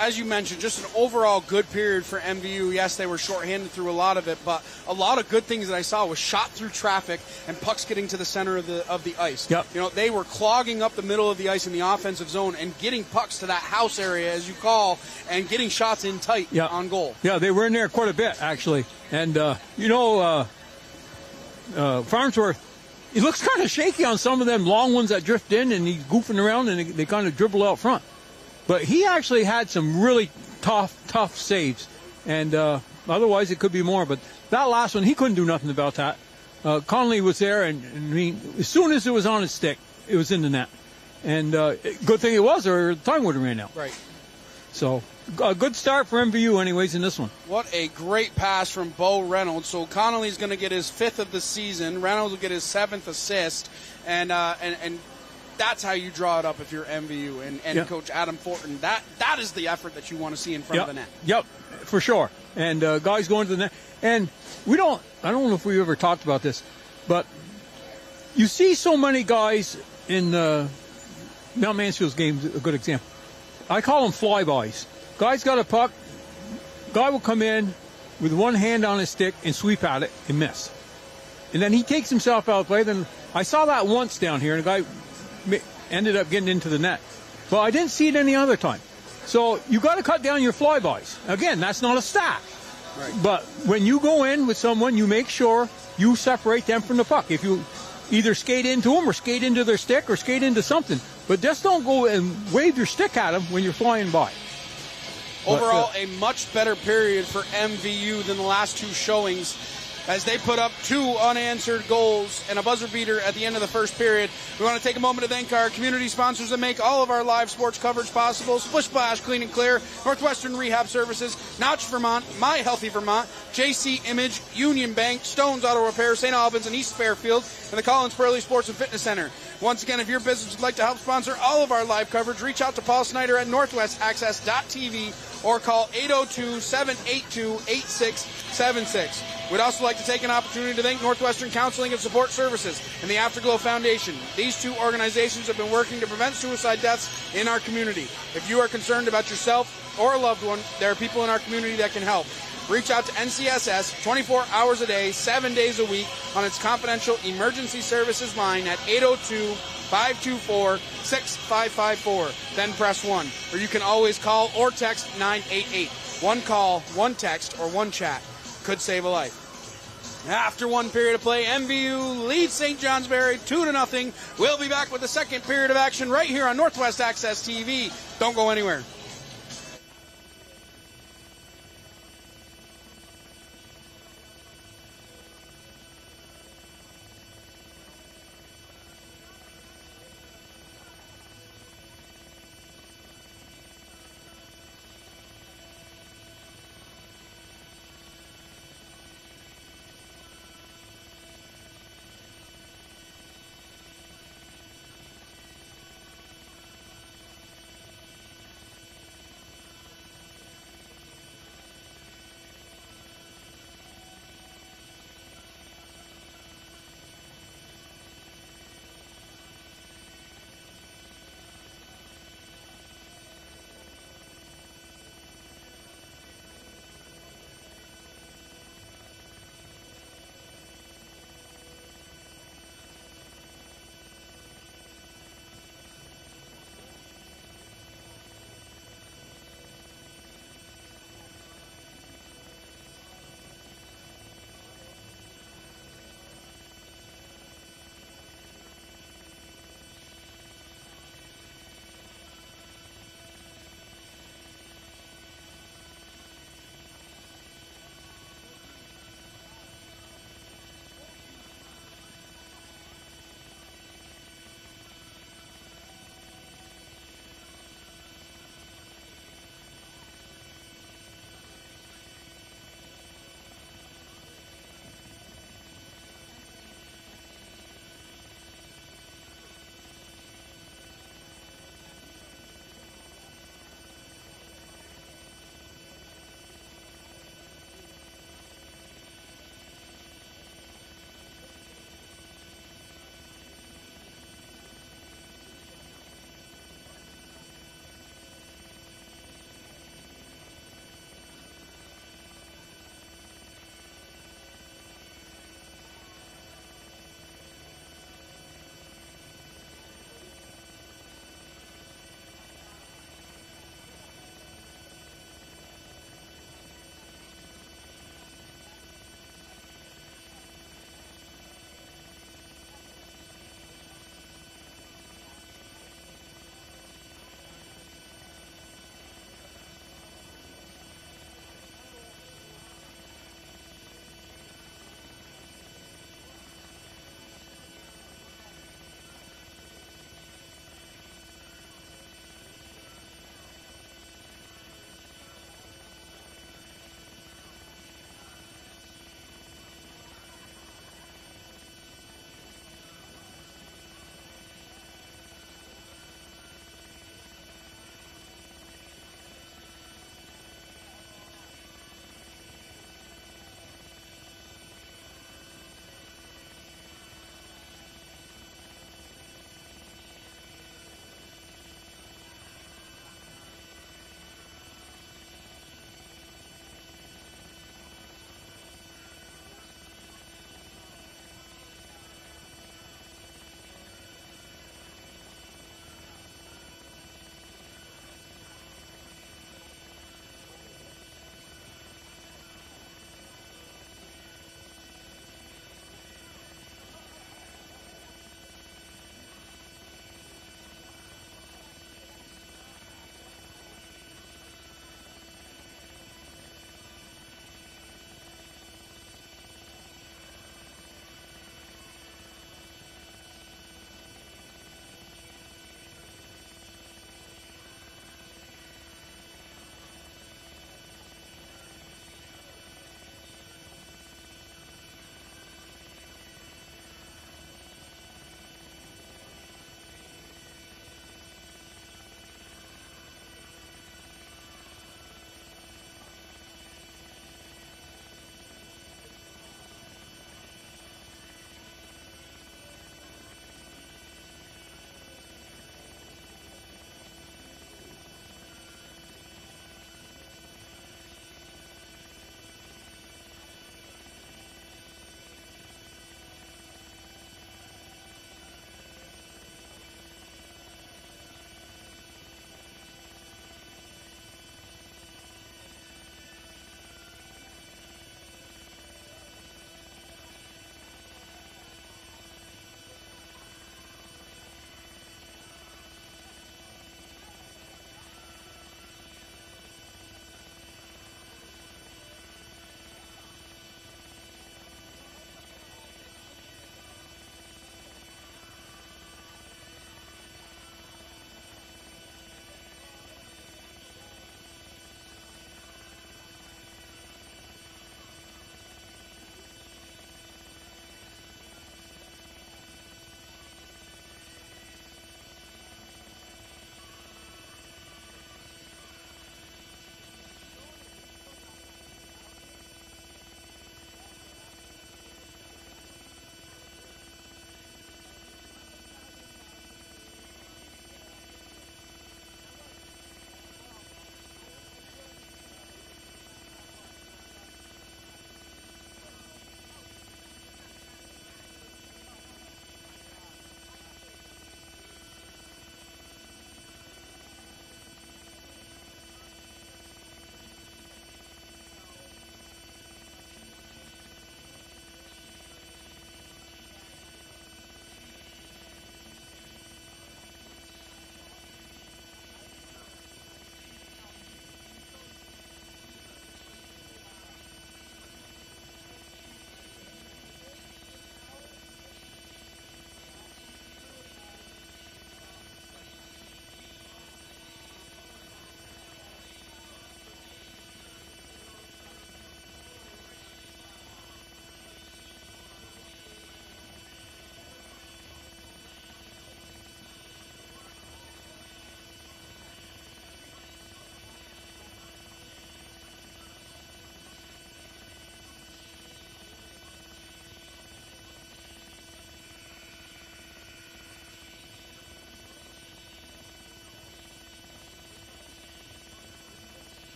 As you mentioned, just an overall good period for MVU. Yes, they were shorthanded through a lot of it, but a lot of good things that I saw was shot through traffic and pucks getting to the center of the ice. Yep. You know, they were clogging up the middle of the ice in the offensive zone and getting pucks to that house area, as you call, and getting shots in tight on goal. Yeah, they were in there quite a bit, actually. And, Farnsworth, he looks kind of shaky on some of them long ones that drift in, and he's goofing around, and they kind of dribble out front. But he actually had some really tough saves, and otherwise it could be more. But that last one, he couldn't do nothing about that. Connolly was there, and I mean, as soon as it was on his stick, it was in the net. And good thing it was, or the time would have ran out. Right. So a good start for MVU anyways in this one. What a great pass from Bo Reynolds. So Connolly's going to get his 5th of the season. Reynolds will get his 7th assist. And that's how you draw it up if you're MVU. And Coach Adam Fortin, that is the effort that you want to see in front of the net. Yep, for sure. And guys going to the net. And I don't know if we ever talked about this, but you see so many guys in Mount Mansfield's game, a good example. I call them flybys. Guy's got a puck. Guy will come in with one hand on his stick and sweep at it and miss. And then he takes himself out of play. Then I saw that once down here, and a guy ended up getting into the net. But I didn't see it any other time. So you got to cut down your flybys. Again, that's not a stat. Right. But when you go in with someone, you make sure you separate them from the puck. If you either skate into them or skate into their stick or skate into something. But just don't go and wave your stick at them when you're flying by. Overall, a much better period for MVU than the last two showings, as they put up 2 unanswered goals and a buzzer beater at the end of the first period. We want to take a moment to thank our community sponsors that make all of our live sports coverage possible: Splish Splash Clean and Clear, Northwestern Rehab Services, Notch Vermont, My Healthy Vermont, JC Image, Union Bank, Stone's Auto Repair, St. Albans and East Fairfield, and the Collins Pearly Sports and Fitness Center. Once again, if your business would like to help sponsor all of our live coverage, reach out to Paul Snyder at northwestaccess.tv or call 802-782-8676. We'd also like to take an opportunity to thank Northwestern Counseling and Support Services and the Afterglow Foundation. These 2 organizations have been working to prevent suicide deaths in our community. If you are concerned about yourself or a loved one, there are people in our community that can help. Reach out to NCSS 24 hours a day, 7 days a week on its confidential emergency services line at 802-524-6554. Then press 1. Or you can always call or text 988. One call, one text, or one chat could save a life. After 1 period of play, MVU leads St. Johnsbury 2-0. We'll be back with the second period of action right here on Northwest Access TV. Don't go anywhere.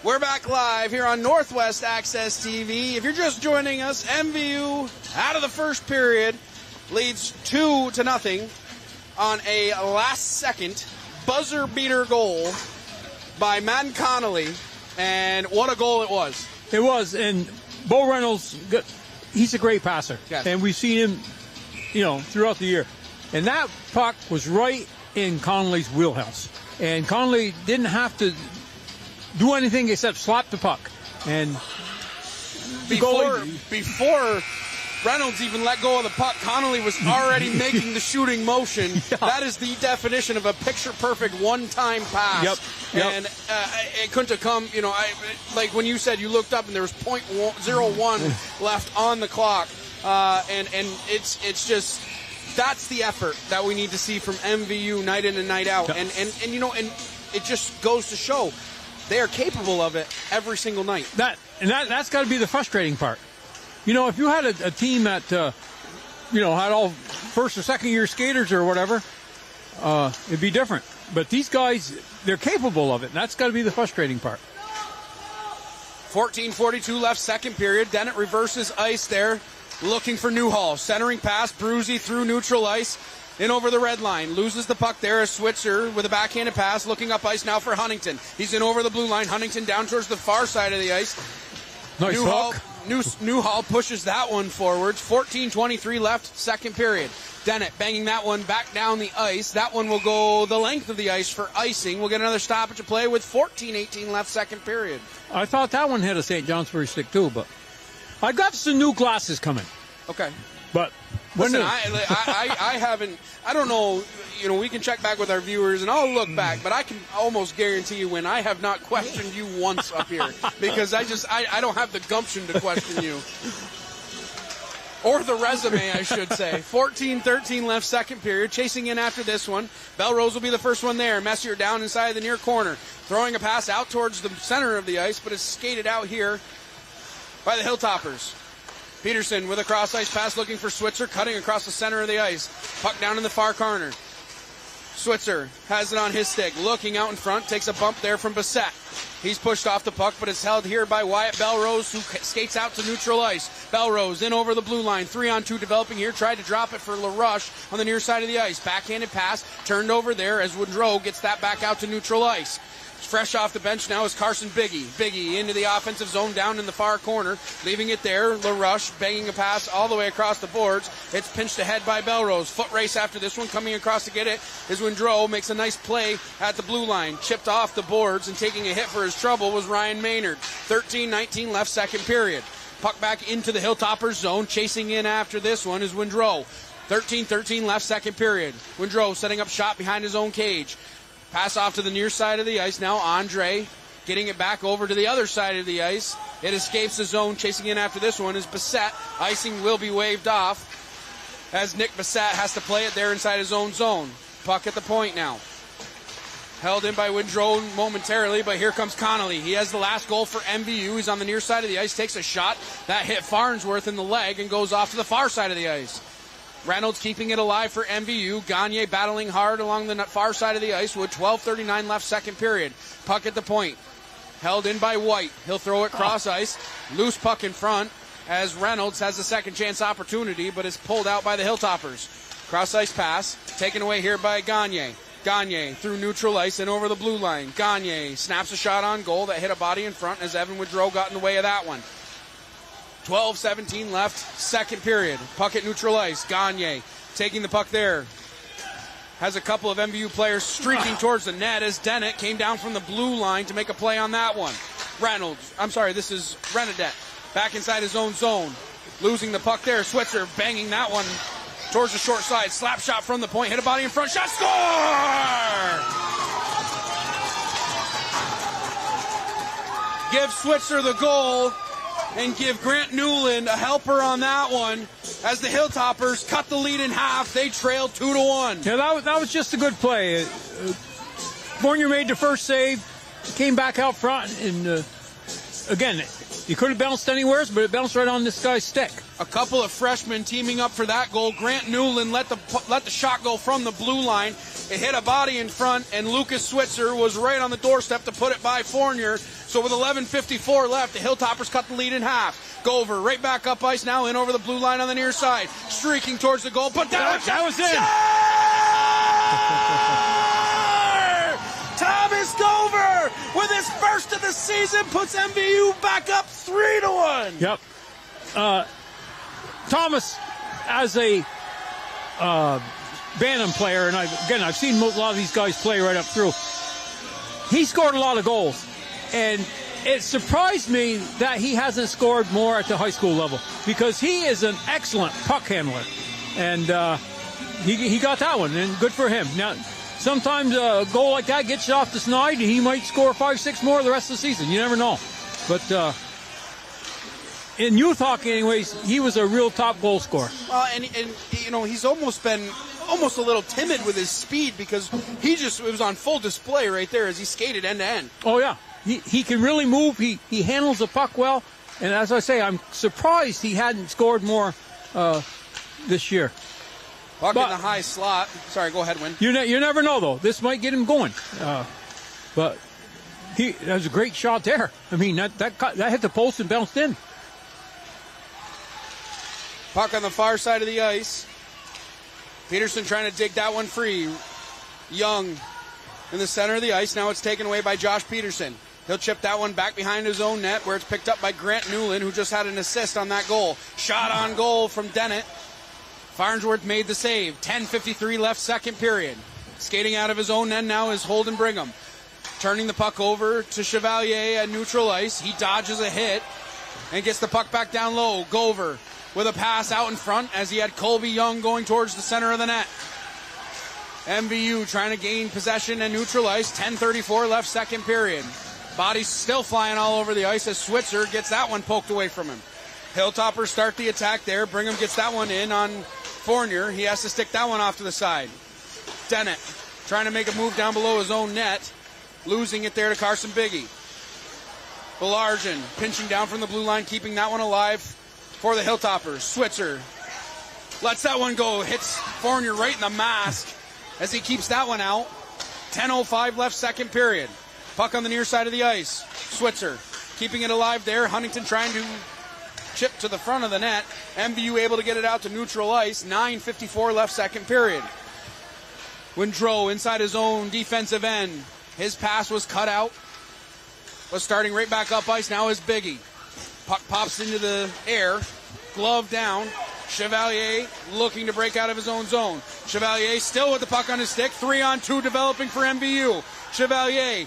We're back live here on Northwest Access TV. If you're just joining us, MVU out of the first period leads 2-0 on a last-second buzzer beater goal by Matt Connolly, and what a goal it was. It was, and Bo Reynolds, he's a great passer, yes. And we've seen him, throughout the year. And that puck was right in Connolly's wheelhouse, and Connolly didn't have to do anything except slap the puck. And before Reynolds even let go of the puck, Connolly was already making the shooting motion. Yeah. That is the definition of a picture-perfect one-time pass. Yep. And it couldn't have come, like when you said you looked up and there was .01 left on the clock. And it's just, that's the effort that we need to see from MVU night in and night out. Yep. And it just goes to show they are capable of it every single night. That's got to be the frustrating part. If you had a team that, had all first or second year skaters or whatever, it'd be different. But these guys, they're capable of it, and that's got to be the frustrating part. 14:42 left, second period. Dennett reverses ice there, looking for Newhall. Centering pass, Bruzy through neutral ice, in over the red line. Loses the puck there, a Switzer with a backhanded pass, looking up ice now for Huntington. He's in over the blue line. Huntington down towards the far side of the ice. Nice hook. Newhall pushes that one forwards. 14:23 left, second period. Dennett banging that one back down the ice. That one will go the length of the ice for icing. We'll get another stoppage of play with 14:18 left, second period. I thought that one had a St. Johnsbury stick too, but I got some new glasses coming. Okay. But listen, I haven't. I don't know. We can check back with our viewers, and I'll look back. But I can almost guarantee you, when I have not questioned you once up here, because I don't have the gumption to question you, or the resume, I should say. 14:13 left, second period. Chasing in after this one. Belrose will be the first one there. Messier down inside the near corner, throwing a pass out towards the center of the ice, but it's skated out here by the Hilltoppers. Peterson with a cross-ice pass looking for Switzer, cutting across the center of the ice. Puck down in the far corner. Switzer has it on his stick, looking out in front, takes a bump there from Bissett. He's pushed off the puck, but it's held here by Wyatt Belrose, who skates out to neutral ice. Belrose in over the blue line, 3-on-2 developing here, tried to drop it for LaRush on the near side of the ice. Backhanded pass, turned over there as Woodrow gets that back out to neutral ice. Fresh off the bench now is Carson Biggie. Biggie into the offensive zone down in the far corner, leaving it there. LaRush banging a pass all the way across the boards. It's pinched ahead by Belrose. Foot race after this one, coming across to get it is Windrow. Makes a nice play at the blue line. Chipped off the boards and taking a hit for his trouble was Ryan Maynard. 13-19 left, second period. Puck back into the Hilltoppers zone. Chasing in after this one is Windrow. 13-13 left, second period. Windrow setting up shot behind his own cage. Pass off to the near side of the ice. Now Andre getting it back over to the other side of the ice. It escapes the zone. Chasing in after this one is Bissett. Icing will be waved off as Nick Bissett has to play it there inside his own zone. Puck at the point now. Held in by Windrow momentarily, but here comes Connolly. He has the last goal for MVU. He's on the near side of the ice, takes a shot. That hit Farnsworth in the leg and goes off to the far side of the ice. Reynolds keeping it alive for MVU. Gagne battling hard along the far side of the ice with 12:39 left, second period. Puck at the point. Held in by White. He'll throw it cross ice. Loose puck in front as Reynolds has a second chance opportunity, but is pulled out by the Hilltoppers. Cross ice pass taken away here by Gagne. Gagne through neutral ice and over the blue line. Gagne snaps a shot on goal that hit a body in front as Evan Woodrow got in the way of that one. 12:17 left, second period. Puck at neutral ice. Gagne taking the puck there. Has a couple of MVU players streaking towards the net as Dennett came down from the blue line to make a play on that one. This is Renadette. Back inside his own zone. Losing the puck there. Switzer banging that one towards the short side. Slap shot from the point. Hit a body in front. Shot. Score! Give Switzer the goal. And give Grant Newland a helper on that one as the Hilltoppers cut the lead in half. They trailed 2-1. Yeah, that was just a good play. Fournier made the first save, came back out front, and again, he could have bounced anywhere, but it bounced right on this guy's stick. A couple of freshmen teaming up for that goal. Grant Newland let the shot go from the blue line. It hit a body in front, and Lucas Switzer was right on the doorstep to put it by Fournier. So with 11:54 left, the Hilltoppers cut the lead in half. Gover right back up ice now, in over the blue line on the near side. Streaking towards the goal, but that was in! Thomas Gover, with his first of the season, puts MVU back up 3-1. Yep. Thomas, as a Bantam player, and I've seen a lot of these guys play right up through, he scored a lot of goals. And it surprised me that he hasn't scored more at the high school level, because he is an excellent puck handler. And he got that one, and good for him. Now, sometimes a goal like that gets you off the snide, and he might score 5-6 more the rest of the season. You never know. But in youth hockey, anyways, he was a real top goal scorer. Well, and you know, he's almost been a little timid with his speed, because it was on full display right there as he skated end to end. Oh yeah, he can really move. He handles the puck well, and as I say, I'm surprised he hadn't scored more this year. Puck in the high slot. Sorry, go ahead, Win. You never know though. This might get him going. But that was a great shot there. I mean, that hit the post and bounced in. Puck on the far side of the ice. Peterson trying to dig that one free. Young in the center of the ice. Now it's taken away by Josh Peterson. He'll chip that one back behind his own net, where it's picked up by Grant Newland, who just had an assist on that goal. Shot on goal from Dennett. Farnsworth made the save. 10:53 left, second period. Skating out of his own end now is Holden Brigham. Turning the puck over to Chevalier at neutral ice. He dodges a hit and gets the puck back down low. Gover with a pass out in front as he had Colby Young going towards the center of the net. MVU trying to gain possession and neutral ice. 10:34 left, second period. Bodies still flying all over the ice as Switzer gets that one poked away from him. Hilltoppers start the attack there. Brigham gets that one in on Fournier. He has to stick that one off to the side. Dennett trying to make a move down below his own net. Losing it there to Carson Biggie. Belargin pinching down from the blue line, keeping that one alive for the Hilltoppers. Switzer lets that one go. Hits Fournier right in the mask as he keeps that one out. 10:05 left, second period. Puck on the near side of the ice. Switzer keeping it alive there. Huntington trying to chip to the front of the net. MVU able to get it out to neutral ice. 9:54 left, second period. Windrow inside his own defensive end. His pass was cut out. But starting right back up ice now is Biggie. Puck pops into the air. Glove down. Chevalier looking to break out of his own zone. Chevalier still with the puck on his stick. 3-on-2 developing for MVU. Chevalier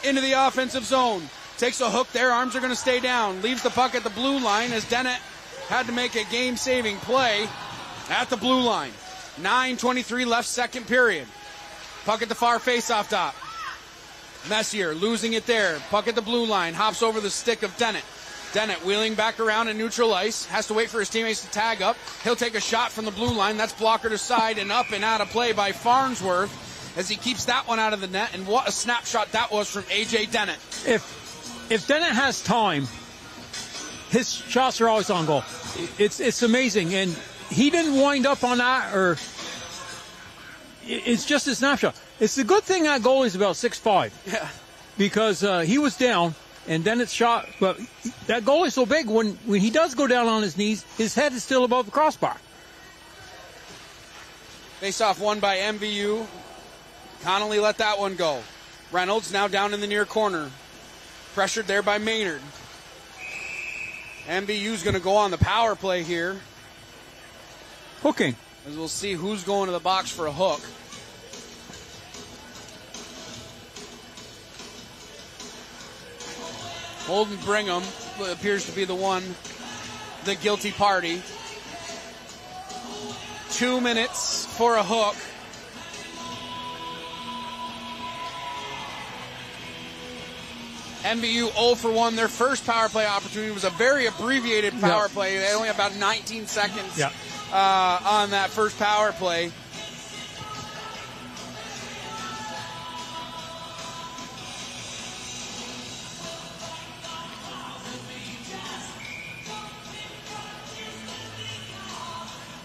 into the offensive zone. Takes a hook there. Arms are going to stay down. Leaves the puck at the blue line as Dennett had to make a game-saving play at the blue line. 9:23 left, second period. Puck at the far face-off dot. Messier losing it there. Puck at the blue line. Hops over the stick of Dennett. Dennett wheeling back around in neutral ice. Has to wait for his teammates to tag up. He'll take a shot from the blue line. That's blocker to side and up and out of play by Farnsworth as he keeps that one out of the net. And what a snapshot that was from A.J. Dennett. If Dennett has time, his shots are always on goal. It's amazing. And he didn't wind up on that, or it's just a snapshot. It's the good thing that goalie's about 6'5". Yeah. Because he was down, and Dennett's shot, but that goalie's so big, when he does go down on his knees, his head is still above the crossbar. Face off won by MVU. Connolly let that one go. Reynolds now down in the near corner. Pressured there by Maynard. MVU's going to go on the power play here. Hooking. As we'll see who's going to the box for a hook. Holden Brigham appears to be the guilty party. 2 minutes for a hook. MVU 0 for 1. Their first power play opportunity was a very abbreviated power play. They only had about 19 seconds on that first power play.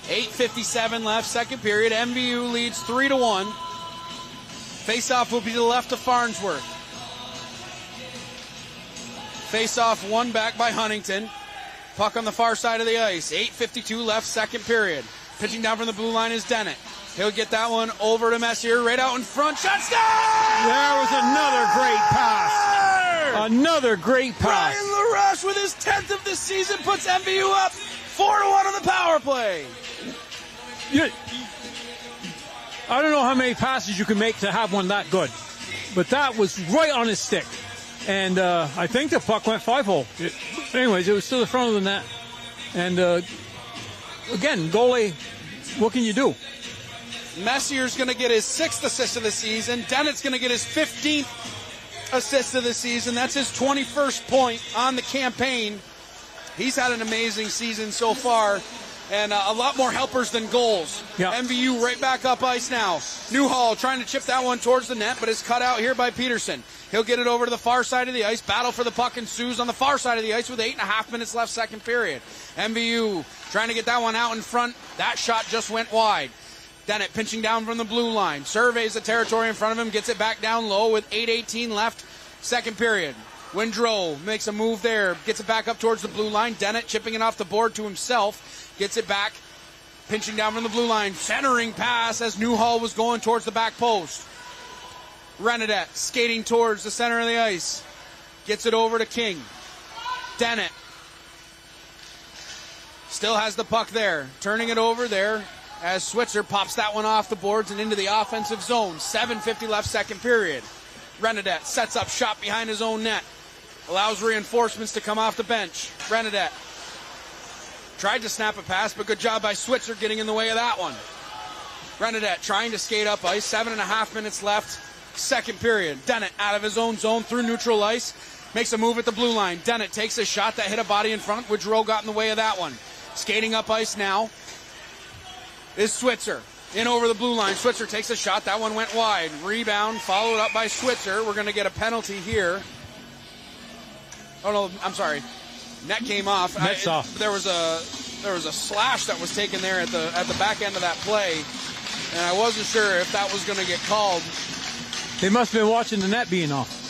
8:57 left, second period. MVU leads 3-1. Face-off will be to the left of Farnsworth. Face-off won back by Huntington. Puck on the far side of the ice. 8:52 left, second period. Pitching down from the blue line is Dennett. He'll get that one over to Messier, right out in front. Shot stop! There was another great pass. Another great pass. Brian LaRoche with his 10th of the season puts MVU up 4-1 on the power play. I don't know how many passes you can make to have one that good, but that was right on his stick. And I think the puck went 5-hole. Anyways, it was to the front of the net. And again, goalie, what can you do? Messier's going to get his 6th assist of the season. Dennett's going to get his 15th assist of the season. That's his 21st point on the campaign. He's had an amazing season so far, and a lot more helpers than goals. Yeah. MVU right back up ice now. Newhall trying to chip that one towards the net, but it's cut out here by Peterson. He'll get it over to the far side of the ice. Battle for the puck ensues on the far side of the ice with 8.5 minutes left, second period. MVU trying to get that one out in front. That shot just went wide. Dennett pinching down from the blue line. Surveys the territory in front of him, gets it back down low with 8:18 left, second period. Windrow makes a move there, gets it back up towards the blue line. Dennett chipping it off the board to himself, gets it back, pinching down from the blue line. Centering pass as Newhall was going towards the back post. Renadette skating towards the center of the ice, gets it over to King. Dennett still has the puck there, turning it over there as Switzer pops that one off the boards and into the offensive zone. 7:50 left, second period. Renadette sets up shot behind his own net. Allows reinforcements to come off the bench. Renadette tried to snap a pass, but good job by Switzer getting in the way of that one. Renadette trying to skate up ice. 7.5 minutes left, second period. Dennett out of his own zone through neutral ice. Makes a move at the blue line. Dennett takes a shot that hit a body in front. Woodrow got in the way of that one. Skating up ice now is Switzer. In over the blue line. Switzer takes a shot. That one went wide. Rebound followed up by Switzer. We're going to get a penalty here. Oh, no, I'm sorry. Net came off. Net's off. There was a slash that was taken there at the back end of that play, and I wasn't sure if that was going to get called. They must have been watching the net being off.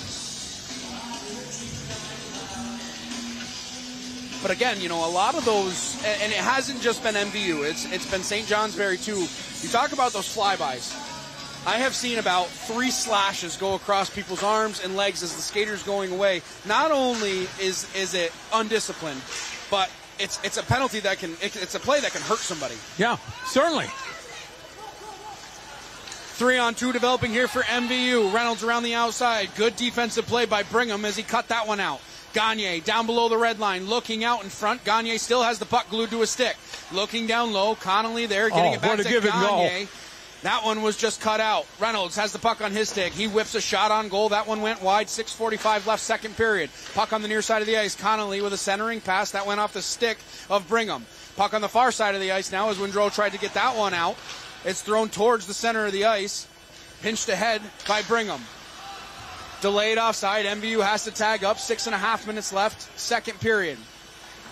But again, a lot of those, and it hasn't just been MVU, it's been St. Johnsbury too. You talk about those flybys. I have seen about 3 slashes go across people's arms and legs as the skater's going away. Not only is it undisciplined, but it's a penalty it's a play that can hurt somebody. Yeah, certainly. 3-on-2 developing here for MVU. Reynolds around the outside. Good defensive play by Brigham as he cut that one out. Gagne down below the red line, looking out in front. Gagne still has the puck glued to his stick. Looking down low, Connolly there, getting it back to Gagne. That one was just cut out. Reynolds has the puck on his stick. He whips a shot on goal. That one went wide. 6:45 left, second period. Puck on the near side of the ice. Connolly with a centering pass. That went off the stick of Brigham. Puck on the far side of the ice now as Windrow tried to get that one out. It's thrown towards the center of the ice. Pinched ahead by Brigham. Delayed offside. MVU has to tag up. 6.5 minutes left, second period.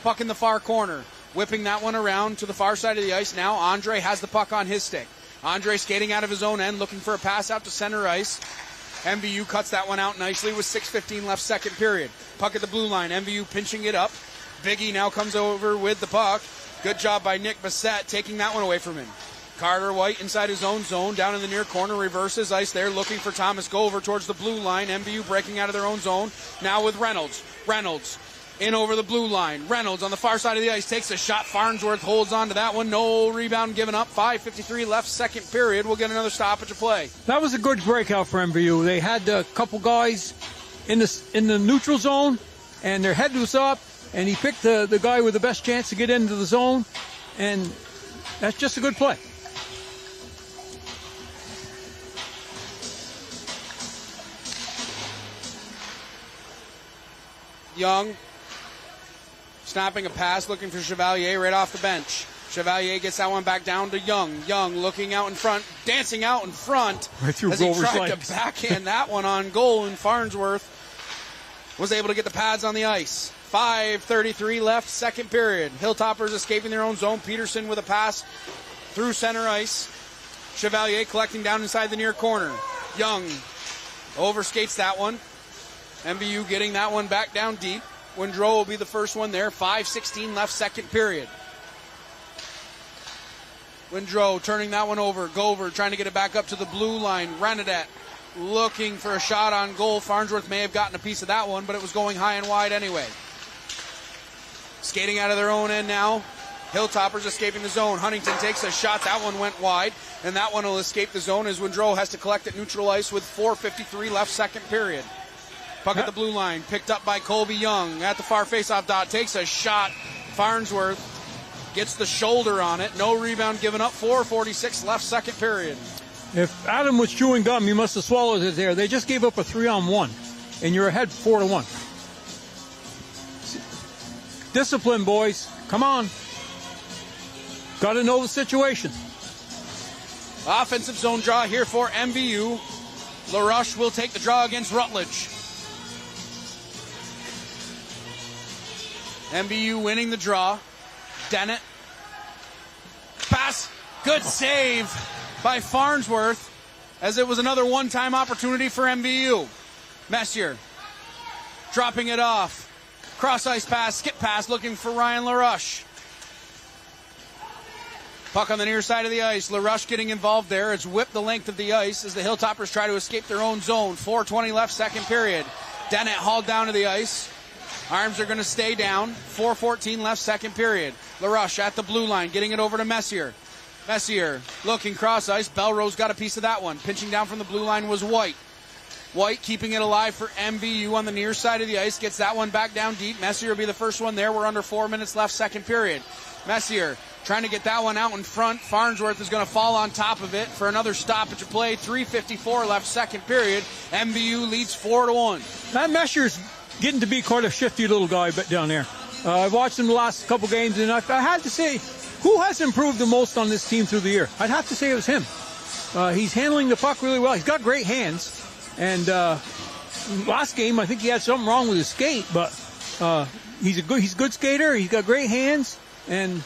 Puck in the far corner. Whipping that one around to the far side of the ice now. Andre has the puck on his stick. Andre skating out of his own end, looking for a pass out to center ice. MVU cuts that one out nicely with 6:15 left, second period. Puck at the blue line. MVU pinching it up. Biggie now comes over with the puck. Good job by Nick Bassett taking that one away from him. Carter White inside his own zone, down in the near corner, reverses ice there, looking for Thomas Gover towards the blue line. MVU breaking out of their own zone. Now with Reynolds. Reynolds in over the blue line. Reynolds on the far side of the ice takes a shot. Farnsworth holds on to that one. No rebound given up. 5:53 left, second period. We'll get another stoppage of play. That was a good breakout for MVU. They had a couple guys in the neutral zone, and their head was up, and he picked the guy with the best chance to get into the zone, and that's just a good play. Young snapping a pass, looking for Chevalier right off the bench. Chevalier gets that one back down to Young. Young looking out in front, dancing out in front right through as he Gover's tried legs. to backhand that one on goal, and Farnsworth was able to get the pads on the ice. 5:33 left, second period. Hilltoppers escaping their own zone. Peterson with a pass through center ice. Chevalier collecting down inside the near corner. Young overskates that one. MVU getting that one back down deep. Windrow will be the first one there. 5:16 left, second period. Windrow turning that one over. Gover trying to get it back up to the blue line. Renadette looking for a shot on goal. Farnsworth may have gotten a piece of that one, but it was going high and wide anyway. Skating out of their own end now. Hilltoppers escaping the zone. Huntington takes a shot. That one went wide, and that one will escape the zone as Windrow has to collect at neutral ice with 4:53 left, second period. Puck at the blue line, picked up by Colby Young at the far faceoff dot. Takes a shot. Farnsworth gets the shoulder on it. No rebound given up. 4:46 left, second period. If Adam was chewing gum, he must have swallowed it there. They just gave up a 3-on-1, and you're ahead 4-1. Discipline, boys. Come on. Got to know the situation. Offensive zone draw here for MVU. LaRush will take the draw against Rutledge. MVU winning the draw. Dennett. Pass. Good save by Farnsworth, as it was another one-time opportunity for MVU. Messier dropping it off. Cross-ice pass, skip pass, looking for Ryan LaRush. Puck on the near side of the ice. LaRush getting involved there. It's whipped the length of the ice as the Hilltoppers try to escape their own zone. 4:20 left, second period. Dennett hauled down to the ice. Arms are going to stay down. 4:14 left, second period. LaRush at the blue line, getting it over to Messier. Messier looking cross ice. Belrose got a piece of that one. Pinching down from the blue line was White. White keeping it alive for MVU on the near side of the ice. Gets that one back down deep. Messier will be the first one there. We're under 4 minutes left, second period. Messier trying to get that one out in front. Farnsworth is going to fall on top of it for another stoppage of play. 3:54 left, second period. MVU leads 4-1. That Messier's getting to be quite a shifty little guy down there. I've watched him the last couple games, and I had to say, who has improved the most on this team through the year? I'd have to say it was him. He's handling the puck really well. He's got great hands. And last game, I think he had something wrong with his skate, but he's a good skater. He's got great hands, and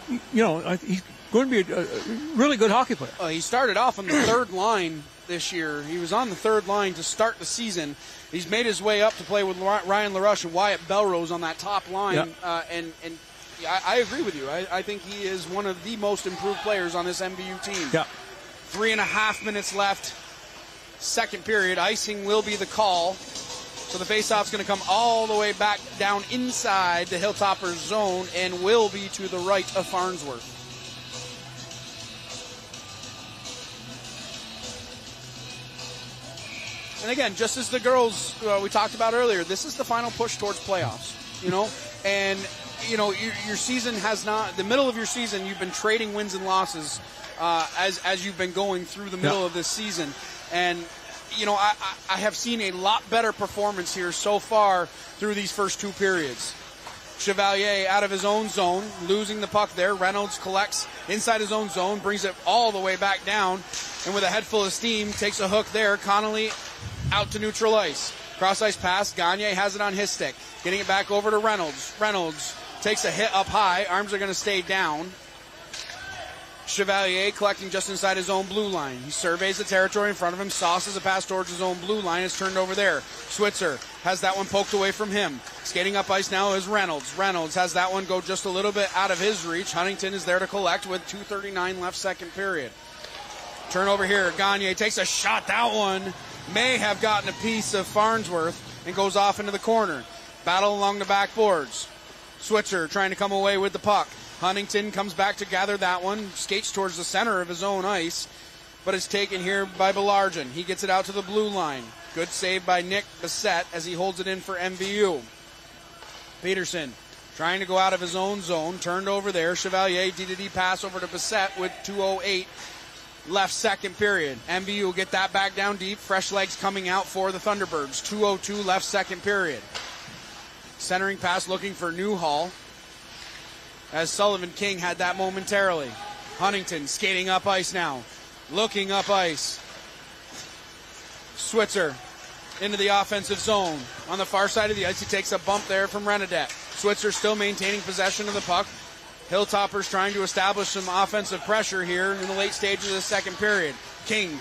he's going to be a really good hockey player. He started off on the third line this year. He was on the third line to start the season. He's made his way up to play with Ryan LaRush and Wyatt Belrose on that top line, and I agree with you. I think he is one of the most improved players on this MVU team. Yeah. 3.5 minutes left, second period. Icing will be the call. So the faceoff's going to come all the way back down inside the Hilltoppers zone and will be to the right of Farnsworth. And again, just as the girls we talked about earlier, this is the final push towards playoffs, and your season has not, the middle of your season, you've been trading wins and losses as you've been going through the middle of this season. And, I have seen a lot better performance here so far through these first two periods. Chevalier out of his own zone, losing the puck there. Reynolds collects inside his own zone, brings it all the way back down, and with a head full of steam, takes a hook there. Connolly out to neutral ice. Cross-ice pass. Gagne has it on his stick. Getting it back over to Reynolds. Reynolds takes a hit up high. Arms are going to stay down. Chevalier collecting just inside his own blue line. He surveys the territory in front of him, sauces a pass towards his own blue line. It's turned over there. Switzer has that one poked away from him. Skating up ice now is Reynolds. Reynolds has that one go just a little bit out of his reach. Huntington is there to collect with 2:39 left, second period. Turnover here. Gagne takes a shot. That one may have gotten a piece of Farnsworth and goes off into the corner. Battle along the backboards. Switzer trying to come away with the puck. Huntington comes back to gather that one, skates towards the center of his own ice, but it's taken here by Belargin. He gets it out to the blue line. Good save by Nick Bissett as he holds it in for MVU. Peterson trying to go out of his own zone, turned over there. Chevalier, D-to-D pass over to Bissett with 2:08 left, second period. MVU will get that back down deep. Fresh legs coming out for the Thunderbirds. 2:02 left, second period. Centering pass looking for Newhall, as Sullivan King had that momentarily. Huntington skating up ice now. Looking up ice. Switzer into the offensive zone. On the far side of the ice, he takes a bump there from Renadette. Switzer still maintaining possession of the puck. Hilltoppers trying to establish some offensive pressure here in the late stages of the second period. King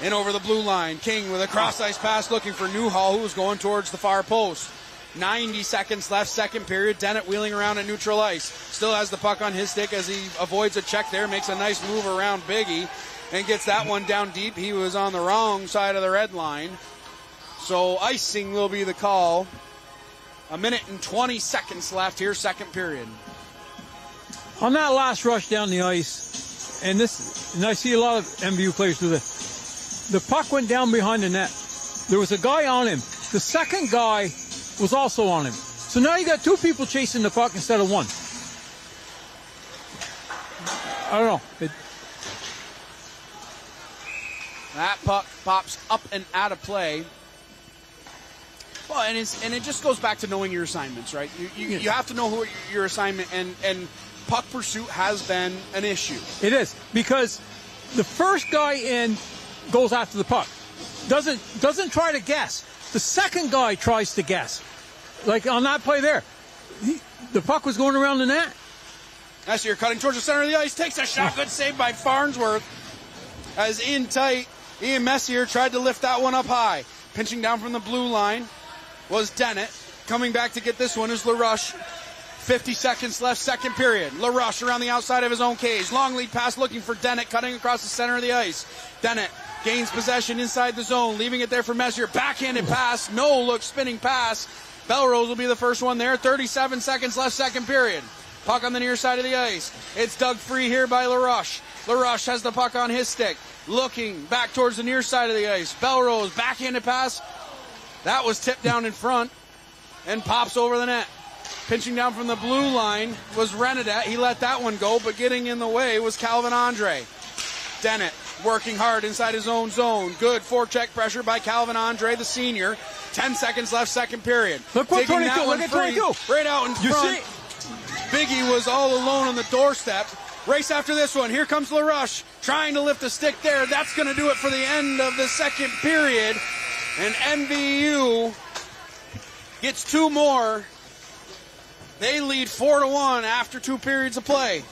in over the blue line. King with a cross-ice pass looking for Newhall, who was going towards the far post. 90 seconds left, second period. Dennett wheeling around at neutral ice. Still has the puck on his stick as he avoids a check there. Makes a nice move around Biggie and gets that one down deep. He was on the wrong side of the red line. So icing will be the call. 1 minute and 20 seconds left here, second period. On that last rush down the ice, and I see a lot of MVU players do this, the puck went down behind the net. There was a guy on him. The second guy was also on him. So now you got two people chasing the puck instead of one. I don't know. That puck pops up and out of play. Well, and it just goes back to knowing your assignments, right? You have to know your assignment, and puck pursuit has been an issue. It is, because the first guy in goes after the puck. Doesn't try to guess. The second guy tries to guess. Like on that play there. The puck was going around the net. Messier cutting towards the center of the ice, takes a shot. Good save by Farnsworth. As in tight, Ian Messier tried to lift that one up high. Pinching down from the blue line was Dennett. Coming back to get this one is LaRush. 50 seconds left, second period. LaRush around the outside of his own cage. Long lead pass looking for Dennett, cutting across the center of the ice. Dennett gains possession inside the zone, leaving it there for Messier. Backhanded pass, no look, spinning pass. Belrose will be the first one there. 37 seconds left, second period. Puck on the near side of the ice. It's dug free here by LaRush. LaRush has the puck on his stick. Looking back towards the near side of the ice. Belrose, backhanded pass. That was tipped down in front and pops over the net. Pinching down from the blue line was Renadette. He let that one go, but getting in the way was Calvin Andre. Dennett working hard inside his own zone. Good forecheck pressure by Calvin Andre, the senior. 10 seconds left, second period. Look what Taking 22, that one look at free, 22. right out in front. Biggie was all alone on the doorstep. Race after this one. Here comes LaRush trying to lift a stick there. That's going to do it for the end of the second period. And MVU gets two more. They lead 4-1 after 2 periods of play.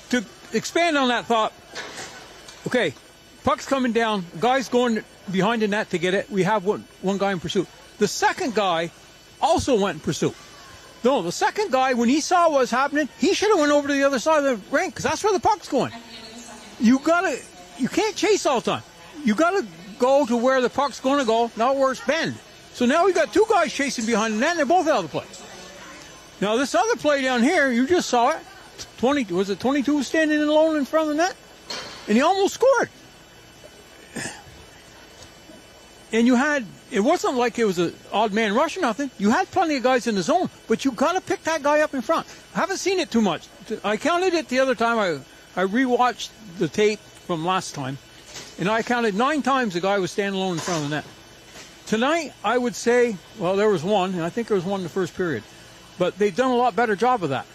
To expand on that thought, okay, puck's coming down, guy's going behind the net to get it. We have one guy in pursuit. The second guy also went in pursuit. No, the second guy, when he saw what was happening, he should have went over to the other side of the rink, because that's where the puck's going. You can't chase all the time. You gotta go to where the puck's going to go, not where it's bent. So now we got two guys chasing behind the net, and they're both out of the play. Now this other play down here, you just saw it. 22 was standing alone in front of the net, and he almost scored. And it wasn't like it was an odd man rush or nothing. You had plenty of guys in the zone, but you got to pick that guy up in front. I haven't seen it too much. I counted it the other time. I rewatched the tape from last time, and I counted 9 times the guy was standing alone in front of the net. Tonight, I would say, well, there was one, and I think there was one in the first period. But they've done a lot better job of that.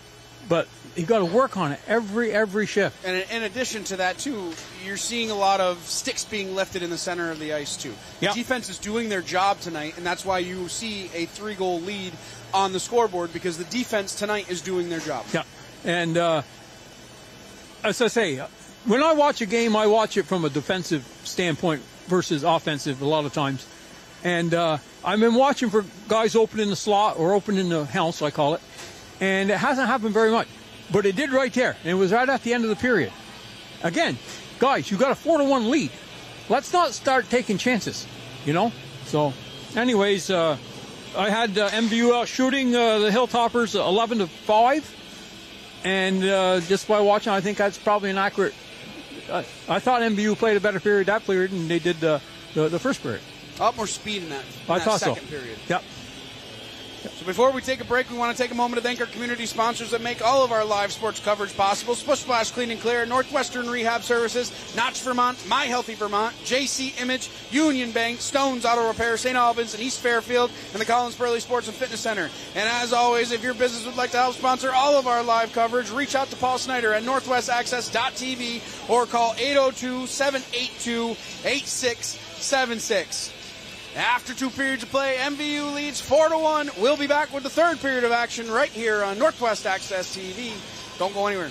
But you got to work on it every shift. And in addition to that, too, you're seeing a lot of sticks being lifted in the center of the ice, too. Yep. The defense is doing their job tonight, and that's why you see a 3-goal lead on the scoreboard, because the defense tonight is doing their job. Yeah. And as I say, when I watch a game, I watch it from a defensive standpoint versus offensive a lot of times. And I've been watching for guys opening the slot or opening the house, I call it. And it hasn't happened very much. But it did right there. And it was right at the end of the period. Again, guys, you got a 4-1 lead. Let's not start taking chances, you know? So, anyways, I had MVU out shooting the Hilltoppers 11-5. And just by watching, I think that's probably an accurate... I thought MVU played a better period that period than they did the first period. A lot more speed in that, I thought second so. period. Yep. So before we take a break, we want to take a moment to thank our community sponsors that make all of our live sports coverage possible. Splish Splash Clean and Clear, Northwestern Rehab Services, Notch Vermont, My Healthy Vermont, JC Image, Union Bank, Stone's Auto Repair, St. Albans, and East Fairfield, and the Collins Burley Sports and Fitness Center. And as always, if your business would like to help sponsor all of our live coverage, reach out to Paul Snyder at northwestaccess.tv or call 802-782-8676. After 2 periods of play, MVU leads 4-1. We'll be back with the 3rd period of action right here on Northwest Access TV. Don't go anywhere.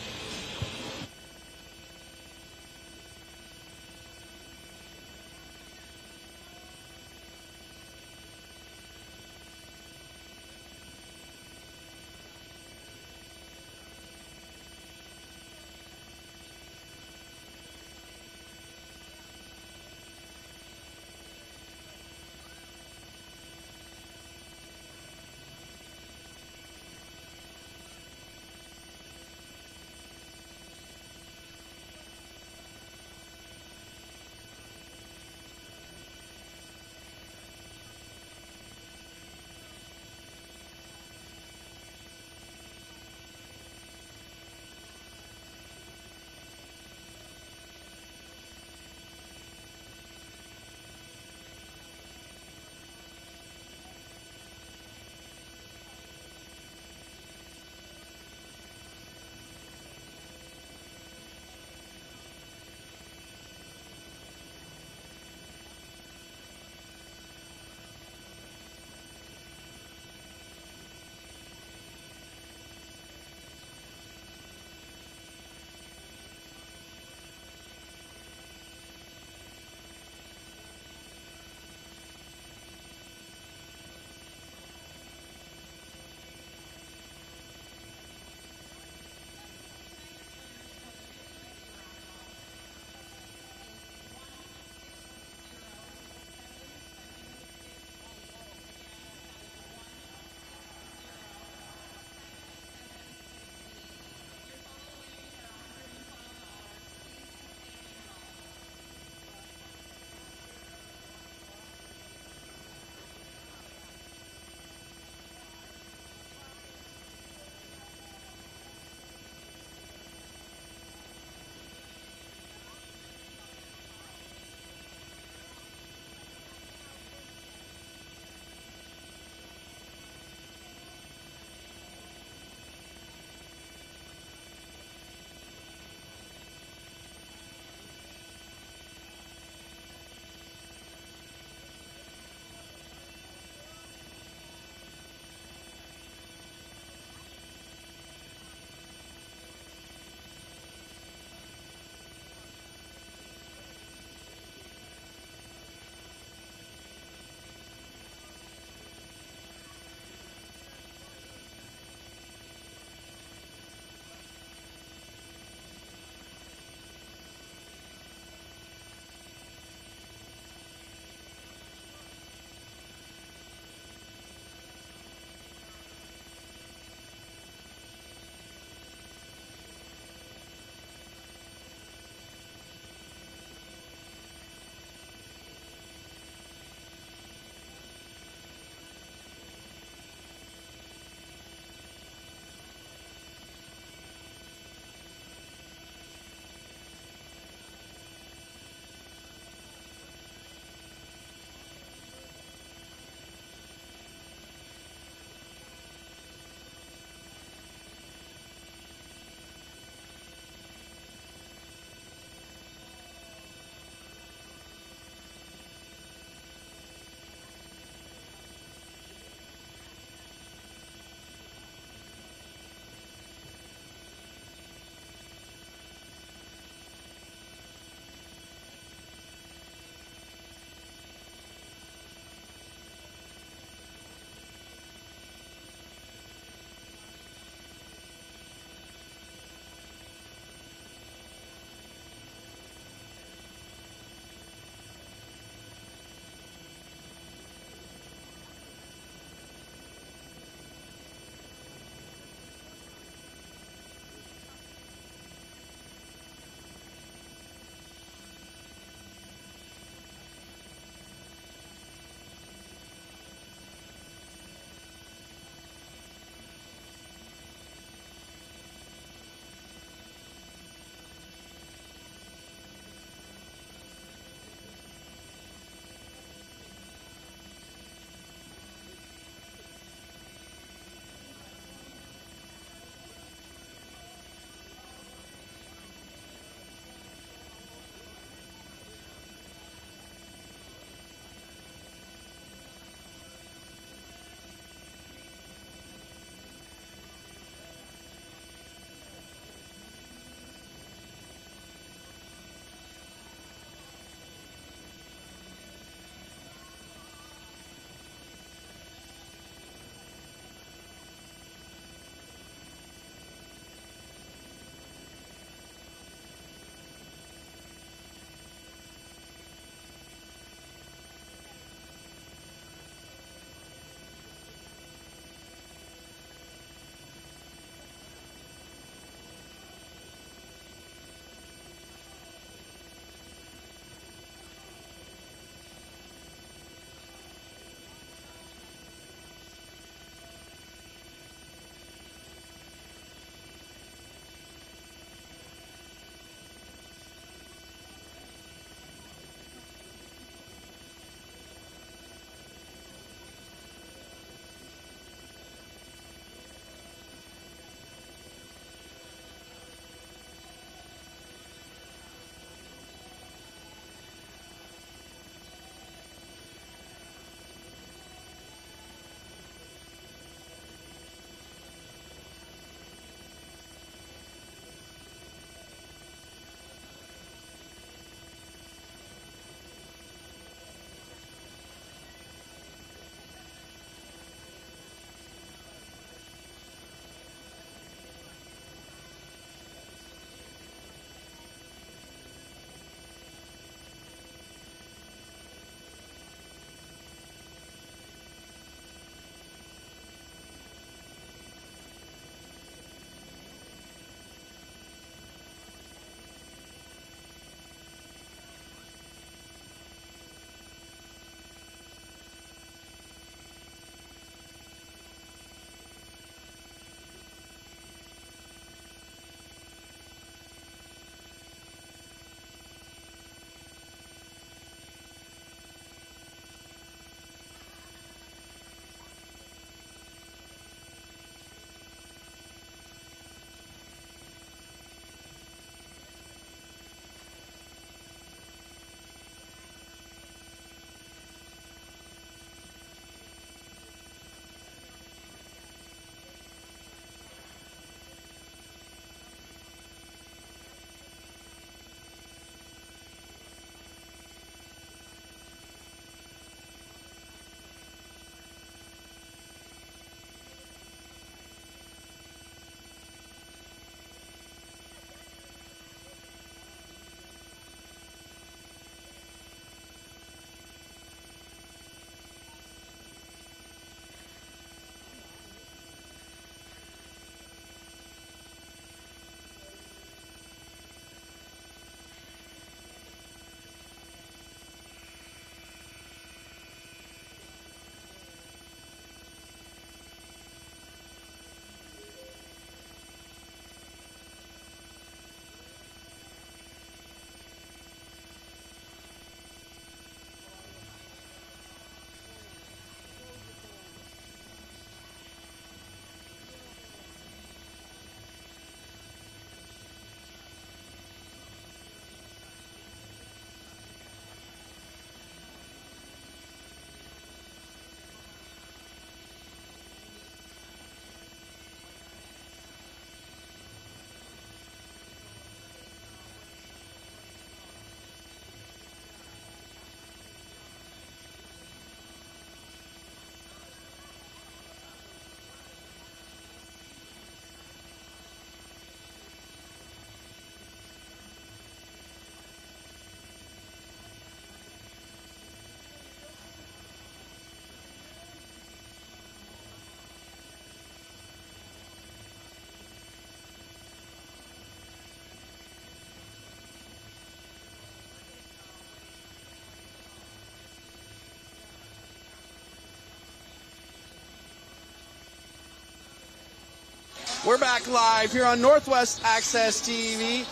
We're back live here on Northwest Access TV.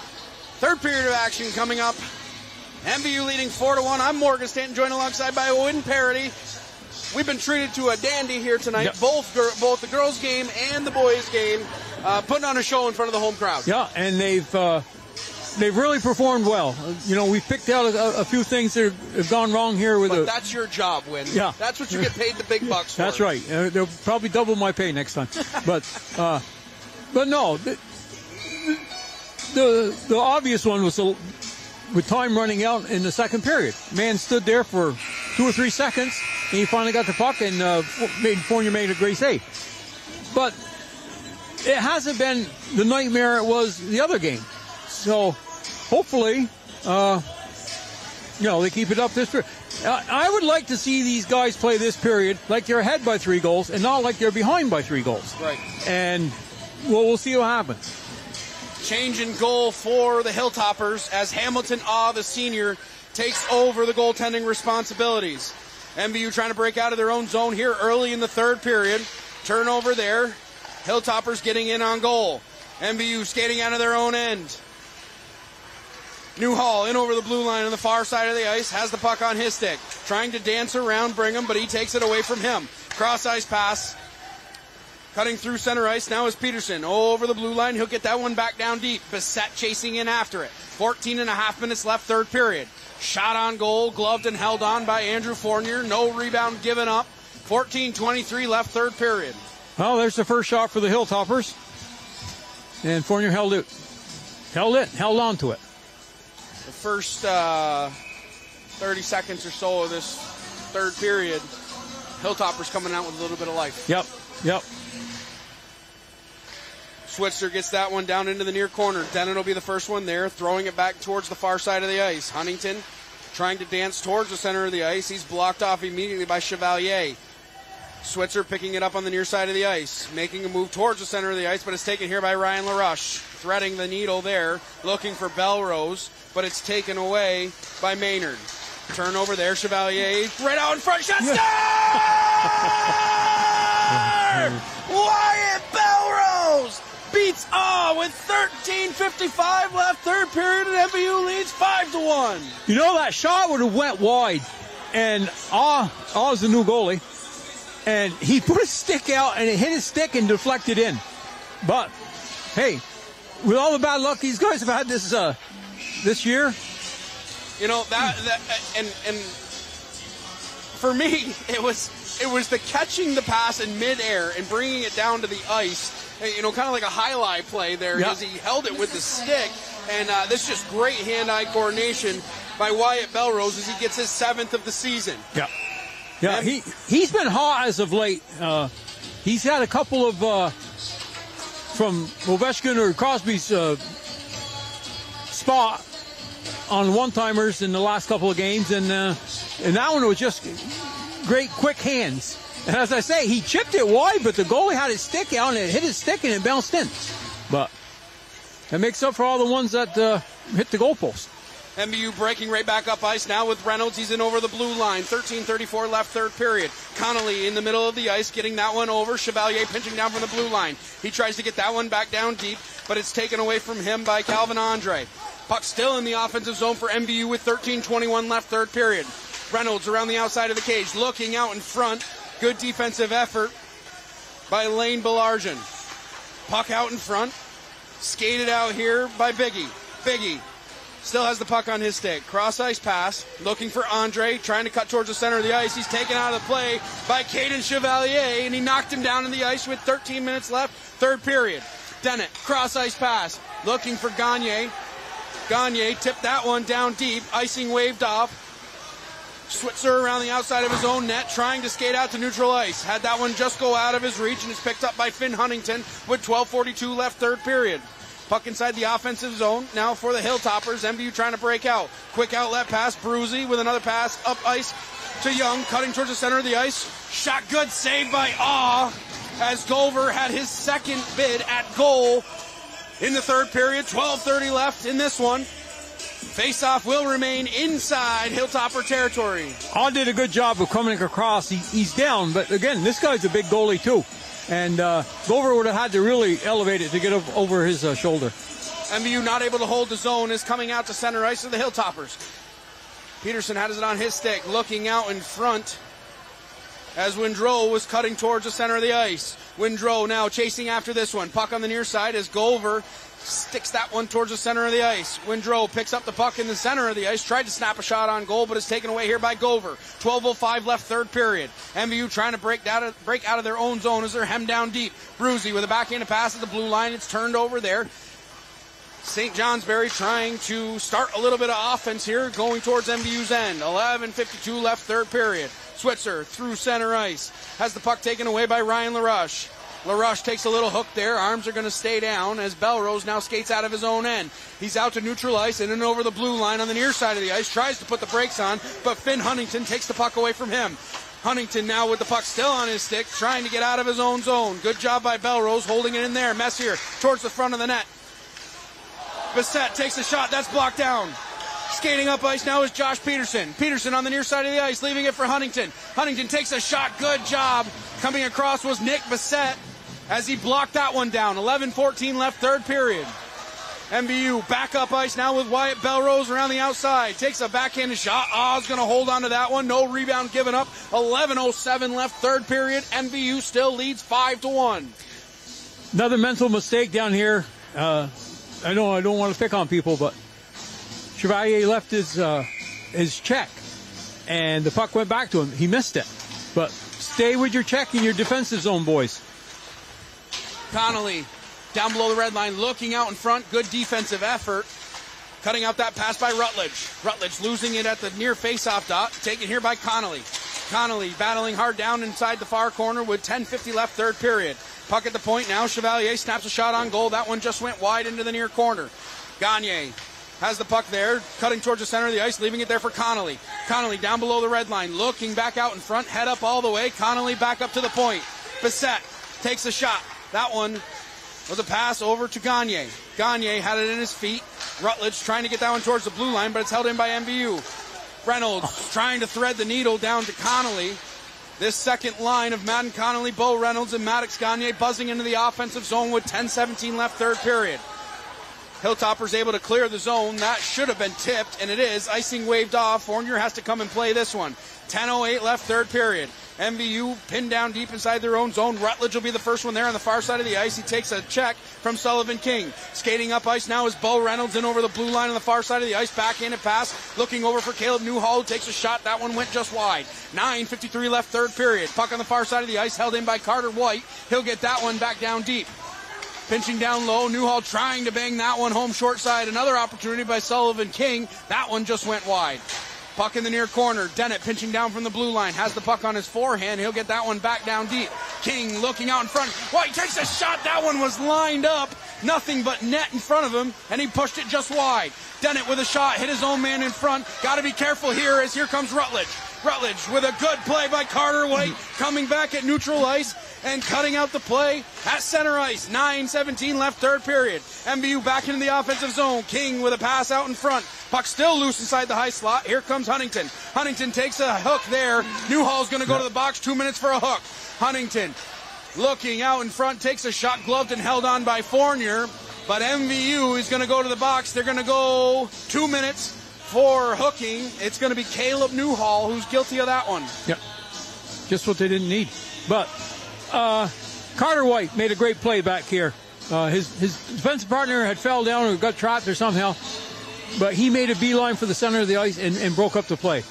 Third period of action coming up. MVU leading 4-1. I'm Morgan Stanton, joined alongside by Win Parody. We've been treated to a dandy here tonight. Yep. Both the girls' game and the boys' game, putting on a show in front of the home crowd. Yeah, and they've really performed well. We picked out a few things that have gone wrong here with. But that's your job, Win. Yeah, that's what you get paid the big bucks for. That's right. They'll probably double my pay next time. But no, the obvious one was with time running out in the second period. Man stood there for 2 or 3 seconds, and he finally got the puck and Fournier made a great save. But it hasn't been the nightmare it was the other game. So hopefully, they keep it up this period. I would like to see these guys play this period like they're ahead by 3 goals and not like they're behind by 3 goals. Right. And we'll see what happens. Change in goal for the Hilltoppers as Hamilton the senior, takes over the goaltending responsibilities. MVU trying to break out of their own zone here early in the third period. Turnover there. Hilltoppers getting in on goal. MVU skating out of their own end. Newhall in over the blue line on the far side of the ice, has the puck on his stick. Trying to dance around Brigham, but he takes it away from him. Cross ice pass. Cutting through center ice now is Peterson. Over the blue line, he'll get that one back down deep. Bissett chasing in after it. 14 and a half minutes left, third period. Shot on goal, gloved and held on by Andrew Fournier. No rebound given up. 14:23 left, third period. Well, there's the first shot for the Hilltoppers. And Fournier held on to it. The first 30 seconds or so of this third period, Hilltoppers coming out with a little bit of life. Yep. Switzer gets that one down into the near corner. Denon will be the first one there, throwing it back towards the far side of the ice. Huntington trying to dance towards the center of the ice. He's blocked off immediately by Chevalier. Switzer picking it up on the near side of the ice, making a move towards the center of the ice, but it's taken here by Ryan LaRush. Threading the needle there, looking for Belrose, but it's taken away by Maynard. Turnover there, Chevalier right out in front, shot star! Wyatt Belrose beats with 13:55 left, third period, and MVU leads 5-1. That shot would have went wide, and is the new goalie, and he put his stick out, and it hit his stick and deflected in. But hey, with all the bad luck these guys have had this year, and for me, it was the catching the pass in midair and bringing it down to the ice, kind of like a highlight play there, as he held it with the stick, and this just great hand-eye coordination by Wyatt Belrose as he gets his 7th of the season. Yeah, he's been hot as of late. He's had a couple of from Ovechkin or Crosby's spot on one-timers in the last couple of games, and that one was just great quick hands. And as I say, he chipped it wide, but the goalie had his stick out, and it hit his stick, and it bounced in. But that makes up for all the ones that hit the goalpost. MVU breaking right back up ice now with Reynolds. He's in over the blue line. 13:34 left, third period. Connolly in the middle of the ice, getting that one over. Chevalier pinching down from the blue line. He tries to get that one back down deep, but it's taken away from him by Calvin Andre. Puck still in the offensive zone for MVU with 13:21 left, third period. Reynolds around the outside of the cage, looking out in front. Good defensive effort by Lane Belargin. Puck out in front. Skated out here by Biggie. Biggie still has the puck on his stick. Cross-ice pass, looking for Andre, trying to cut towards the center of the ice. He's taken out of the play by Caden Chevalier, and he knocked him down in the ice with 13 minutes left, third period. Dennett, cross-ice pass, looking for Gagne. Gagne tipped that one down deep, icing waved off. Switzer around the outside of his own net, trying to skate out to neutral ice. Had that one just go out of his reach, and it's picked up by Finn Huntington with 12:42 left, third period. Puck inside the offensive zone now for the Hilltoppers. MVU trying to break out. Quick outlet pass, Bruzy with another pass up ice to Young, cutting towards the center of the ice. Shot good, saved by as Gover had his second bid at goal in the third period. 12:30 left in this one. Face-off will remain inside Hilltopper territory. Did a good job of coming across. He's down, but again, this guy's a big goalie too. And Gover would have had to really elevate it to get over his shoulder. MVU not able to hold the zone is coming out to center ice of the Hilltoppers. Peterson has it on his stick, looking out in front as Windrow was cutting towards the center of the ice. Windrow now chasing after this one. Puck on the near side as Gover sticks that one towards the center of the ice. Windrow picks up the puck in the center of the ice, tried to snap a shot on goal, but is taken away here by Gover. 12:05 left, third period. MVU trying to break out of their own zone as they're hemmed down deep. Bruzy with a backhanded pass at the blue line. It's turned over there. St. Johnsbury trying to start a little bit of offense here, going towards MVU's end. 11:52 left, third period. Switzer through center ice. Has the puck taken away by Ryan LaRoche. LaRoche takes a little hook there. Arms are going to stay down as Belrose now skates out of his own end. He's out to neutral ice and then over the blue line on the near side of the ice. Tries to put the brakes on, but Finn Huntington takes the puck away from him. Huntington now with the puck still on his stick, trying to get out of his own zone. Good job by Belrose holding it in there. Messier towards the front of the net. Bissett takes a shot. That's blocked down. Skating up ice now is Josh Peterson. Peterson on the near side of the ice, leaving it for Huntington. Huntington takes a shot. Good job. Coming across was Nick Bissett as he blocked that one down. 11:14 left, third period. MVU back up ice now with Wyatt Belrose around the outside. Takes a backhanded shot. Oz going to hold on to that one. No rebound given up. 11:07 left, third period. MVU still leads 5-1. Another mental mistake down here. I know I don't want to pick on people, but Chevalier left his check, and the puck went back to him. He missed it. But stay with your check in your defensive zone, boys. Connolly down below the red line, looking out in front. Good defensive effort. Cutting out that pass by Rutledge. Rutledge losing it at the near faceoff dot. Taken here by Connolly. Connolly battling hard down inside the far corner with 10:50 left, third period. Puck at the point now. Chevalier snaps a shot on goal. That one just went wide into the near corner. Gagne has the puck there, cutting towards the center of the ice, leaving it there for Connolly. Connolly down below the red line, looking back out in front, head up all the way. Connolly back up to the point. Bissett takes a shot. That one was a pass over to Gagne. Gagne had it in his feet. Rutledge trying to get that one towards the blue line, but it's held in by MVU. Reynolds trying to thread the needle down to Connolly. This second line of Madden Connolly, Bo Reynolds, and Maddox Gagne buzzing into the offensive zone with 10:17 left, third period. Hilltoppers able to clear the zone. That should have been tipped, and it is. Icing waved off. Fournier has to come and play this one. 10:08 left, third period. MVU pinned down deep inside their own zone. Rutledge will be the first one there on the far side of the ice. He takes a check from Sullivan King. Skating up ice now is Bo Reynolds in over the blue line on the far side of the ice. Backhanded pass. Looking over for Caleb Newhall, who takes a shot. That one went just wide. 9:53 left, third period. Puck on the far side of the ice held in by Carter White. He'll get that one back down deep. Pinching down low. Newhall trying to bang that one home short side. Another opportunity by Sullivan King. That one just went wide. Puck in the near corner. Dennett pinching down from the blue line. Has the puck on his forehand. He'll get that one back down deep. King looking out in front. White takes a shot. That one was lined up. Nothing but net in front of him, and he pushed it just wide. Dennett with a shot. Hit his own man in front. Got to be careful here as here comes Rutledge. Rutledge with a good play by Carter White. Coming back at neutral ice and cutting out the play at center ice. 9:17 left, third period. MVU back into the offensive zone. King with a pass out in front. Puck still loose inside the high slot. Here comes Huntington. Huntington takes a hook there. Newhall's going to go to the box. 2 minutes for a hook. Huntington looking out in front, takes a shot, gloved and held on by Fournier. But MVU is going to go to the box. They're going to go 2 minutes for hooking. It's going to be Caleb Newhall who's guilty of that one. Yep. Just what they didn't need. But Carter White made a great play back here. His defensive partner had fell down or got trapped or somehow. But he made a beeline for the center of the ice and broke up the play.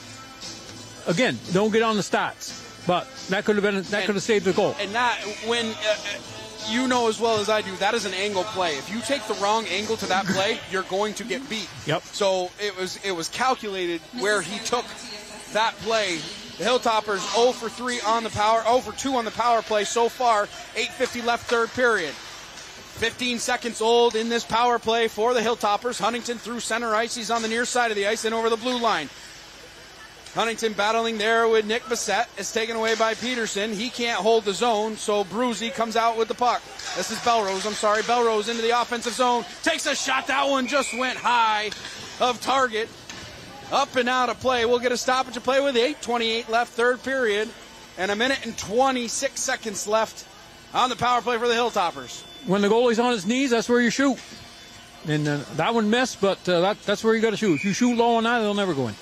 Again, don't get on the stats, but that could have saved the goal. And that, when you know as well as I do, that is an angle play. If you take the wrong angle to that play, you're going to get beat. Yep. So it was calculated where he took that play. The Hilltoppers 0 for 3 on the power, 0 for 2 on the power play so far. 8:50 left, third period. 15 seconds old in this power play for the Hilltoppers. Huntington through center ice. He's on the near side of the ice and over the blue line. Huntington battling there with Nick Bissett. It's taken away by Peterson. He can't hold the zone, so Bruzy comes out with the puck. This is Belrose. Belrose into the offensive zone. Takes a shot. That one just went high of target. Up and out of play. We'll get a stoppage of play with 8:28 left, third period. And 1 minute and 26 seconds left on the power play for the Hilltoppers. When the goalie's on his knees, that's where you shoot. And that one missed, but that's where you got to shoot. If you shoot low on that, it'll never go in.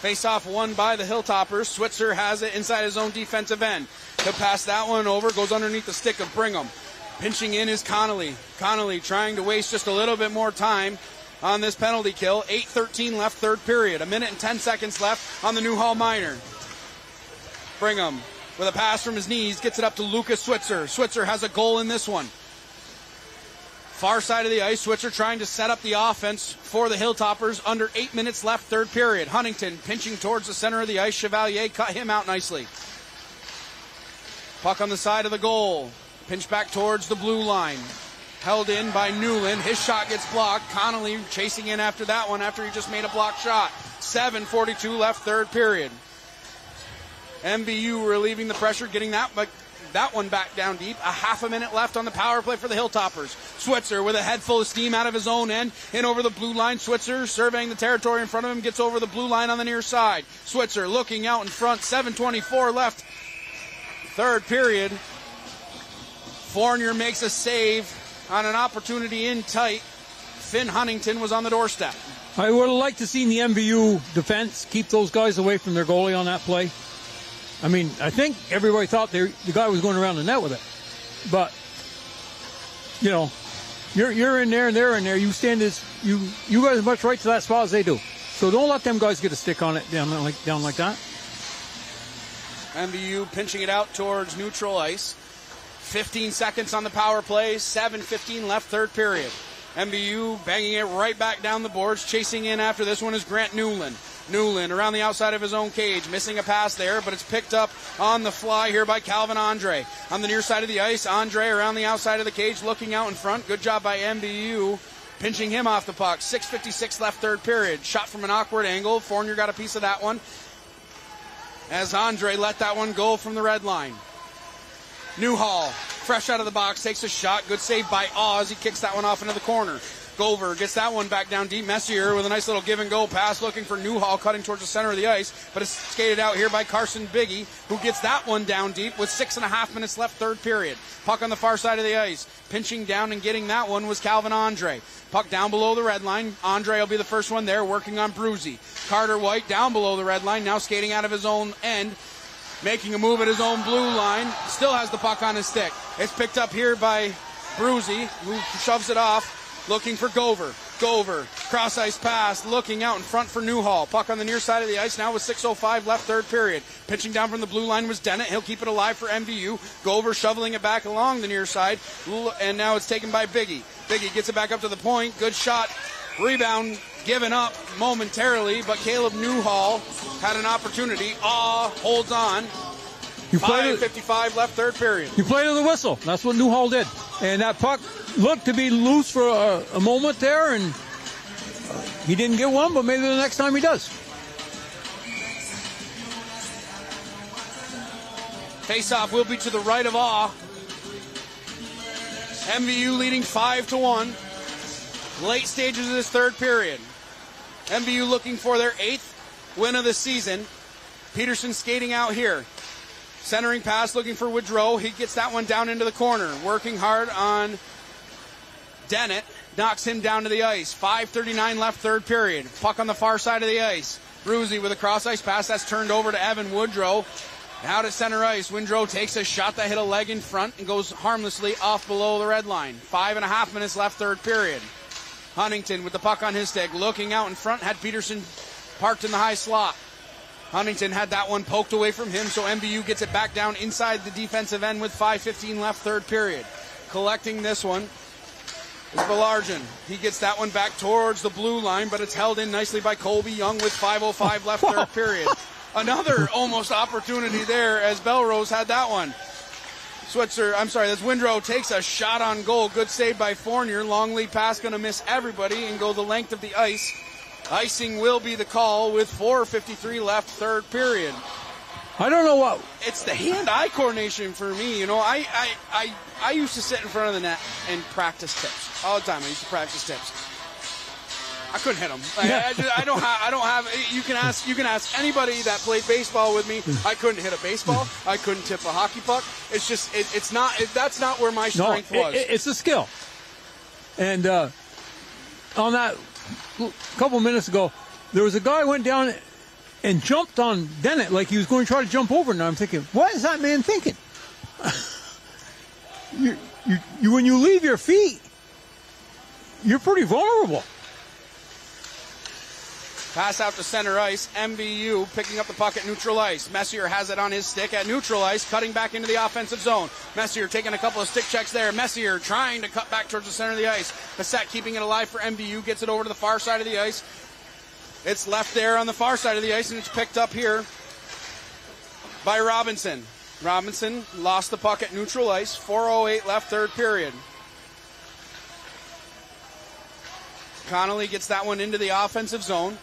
Face-off won by the Hilltoppers. Switzer has it inside his own defensive end. He'll pass that one over, goes underneath the stick of Brigham. Pinching in is Connolly. Connolly trying to waste just a little bit more time on this penalty kill. 8:13 left, third period. 1 minute and 10 seconds left on the Newhall Minor. Brigham with a pass from his knees, gets it up to Lucas Switzer. Switzer has a goal in this one. Far side of the ice, Switzer trying to set up the offense for the Hilltoppers. Under 8 minutes left, third period. Huntington pinching towards the center of the ice. Chevalier cut him out nicely. Puck on the side of the goal. Pinch back towards the blue line. Held in by Newland. His shot gets blocked. Connolly chasing in after that one after he just made a block shot. 7:42 left, third period. MVU relieving the pressure, getting that one back down deep. A half a minute left on the power play for the Hilltoppers. Switzer with a head full of steam out of his own end. In over the blue line. Switzer surveying the territory in front of him. Gets over the blue line on the near side. Switzer looking out in front. 7:24 left. Third period. Fournier makes a save on an opportunity in tight. Finn Huntington was on the doorstep. I would have liked to see the MVU defense keep those guys away from their goalie on that play. I mean, I think everybody thought the guy was going around the net with it. But, you know, you're in there and they're in there. You stand you got as much right to that spot as they do. So don't let them guys get a stick on it down like that. MVU pinching it out towards neutral ice. 15 seconds on the power play. 7:15 left, third period. MVU banging it right back down the boards. Chasing in after this one is Grant Newland. Newland around the outside of his own cage, missing a pass there, but it's picked up on the fly here by Calvin Andre. On the near side of the ice, Andre around the outside of the cage, looking out in front. Good job by MVU, pinching him off the puck. 6:56 left, third period. Shot from an awkward angle. Fournier got a piece of that one, as Andre let that one go from the red line. Newhall, fresh out of the box, takes a shot. Good save by Oz. He kicks that one off into the corner. Gover gets that one back down deep. Messier with a nice little give-and-go pass, looking for Newhall, cutting towards the center of the ice, but it's skated out here by Carson Biggie, who gets that one down deep with 6.5 minutes left, third period. Puck on the far side of the ice. Pinching down and getting that one was Calvin Andre. Puck down below the red line. Andre will be the first one there, working on Bruzy. Carter White down below the red line, now skating out of his own end, making a move at his own blue line. Still has the puck on his stick. It's picked up here by Bruzy, who shoves it off. Looking for Gover. Gover, cross-ice pass, looking out in front for Newhall. Puck on the near side of the ice now with 6:05 left, third period. Pitching down from the blue line was Dennett. He'll keep it alive for MVU. Gover shoveling it back along the near side, and now it's taken by Biggie. Biggie gets it back up to the point. Good shot. Rebound given up momentarily, but Caleb Newhall had an opportunity. Holds on. 5:55 left, third period. You play to the whistle. That's what Newhall did. And that puck looked to be loose for a moment there, and he didn't get one, but maybe the next time he does. Face-off will be to the right of Awe. MVU leading 5-1. Late stages of this third period. MVU looking for their 8th win of the season. Peterson skating out here. Centering pass, looking for Woodrow. He gets that one down into the corner. Working hard on Dennett. Knocks him down to the ice. 5:39 left, third period. Puck on the far side of the ice. Bruzy with a cross-ice pass. That's turned over to Evan Woodrow. Out at center ice. Woodrow takes a shot that hit a leg in front and goes harmlessly off below the red line. 5.5 minutes left, third period. Huntington with the puck on his stick. Looking out in front. Had Peterson parked in the high slot. Huntington had that one poked away from him, so MVU gets it back down inside the defensive end with 5:15 left, third period. Collecting this one is Belargin. He gets that one back towards the blue line, but it's held in nicely by Colby Young with 5:05 left, third period. Another almost opportunity there as Belrose had that one. That's Windrow takes a shot on goal. Good save by Fournier. Long lead pass going to miss everybody and go the length of the ice. Icing will be the call with 4:53 left, third period. I don't know what. It's the hand-eye coordination for me. You know, I used to sit in front of the net and practice tips all the time. I used to practice tips. I couldn't hit him. I don't have. You can ask anybody that played baseball with me. I couldn't hit a baseball. I couldn't tip a hockey puck. It's just that's not where my strength was. It's a skill. And on that couple minutes ago, there was a guy who went down and jumped on Dennett like he was going to try to jump over. And I'm thinking, what is that man thinking? When you leave your feet, you're pretty vulnerable. Pass out to center ice. MVU picking up the puck at neutral ice. Messier has it on his stick at neutral ice, cutting back into the offensive zone. Messier taking a couple of stick checks there. Messier trying to cut back towards the center of the ice. Bassett keeping it alive for MVU, gets it over to the far side of the ice. It's left there on the far side of the ice, and it's picked up here by Robinson. Robinson lost the puck at neutral ice. 4:08 left, third period. Connolly gets that one into the offensive zone.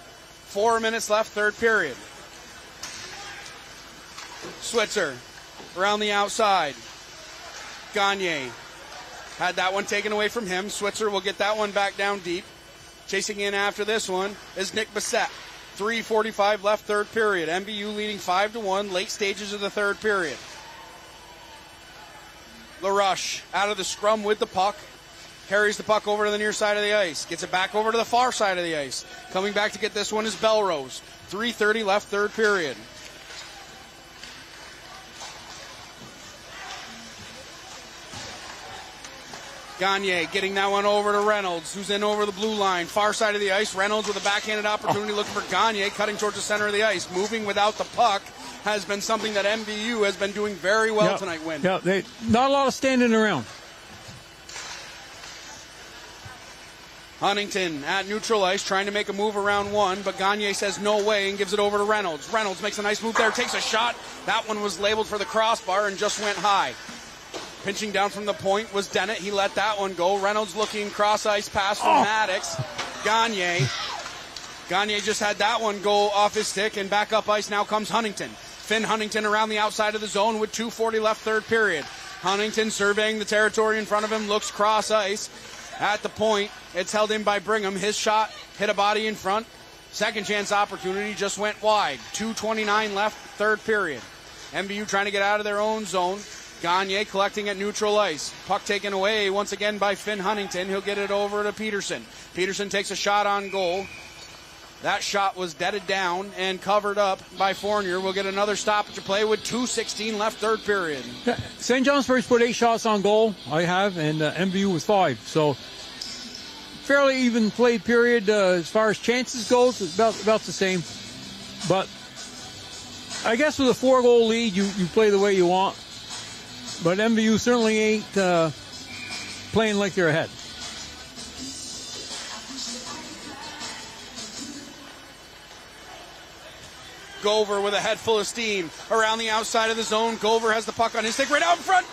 4 minutes left, third period. Switzer around the outside. Gagne had that one taken away from him. Switzer will get that one back down deep. Chasing in after this one is Nick Bassett. 3:45 left, third period. MVU leading 5-1, late stages of the third period. LaRush out of the scrum with the puck. Carries the puck over to the near side of the ice. Gets it back over to the far side of the ice. Coming back to get this one is Belrose. 3:30 left, third period. Gagne getting that one over to Reynolds, who's in over the blue line. Far side of the ice. Reynolds with a backhanded opportunity looking for Gagne, cutting towards the center of the ice. Moving without the puck has been something that MVU has been doing very well tonight, Win. Yeah, not a lot of standing around. Huntington at neutral ice trying to make a move around one, but Gagne says no way and gives it over to Reynolds. Reynolds makes a nice move there, takes a shot. That one was labeled for the crossbar and just went high. Pinching down from the point was Dennett. He let that one go. Reynolds looking cross ice pass from Maddox. Gagne just had that one go off his stick, and back up ice now comes Huntington. Finn Huntington around the outside of the zone with 2:40 left, third period. Huntington surveying the territory in front of him, looks cross ice. At the point, it's held in by Brigham. His shot hit a body in front. Second chance opportunity just went wide. 2:29 left, third period. MVU trying to get out of their own zone. Gagne collecting at neutral ice. Puck taken away once again by Finn Huntington. He'll get it over to Peterson. Peterson takes a shot on goal. That shot was deaded down and covered up by Fournier. We'll get another stoppage of play with 2:16 left, third period. St. Johnsbury's put 8 shots on goal, I have, and MVU with 5. So fairly even played period as far as chances goes. It's about the same. But I guess with a 4-goal lead, you play the way you want. But MVU certainly ain't playing like they're ahead. Gover with a head full of steam around the outside of the zone. Gover has the puck on his stick right out in front.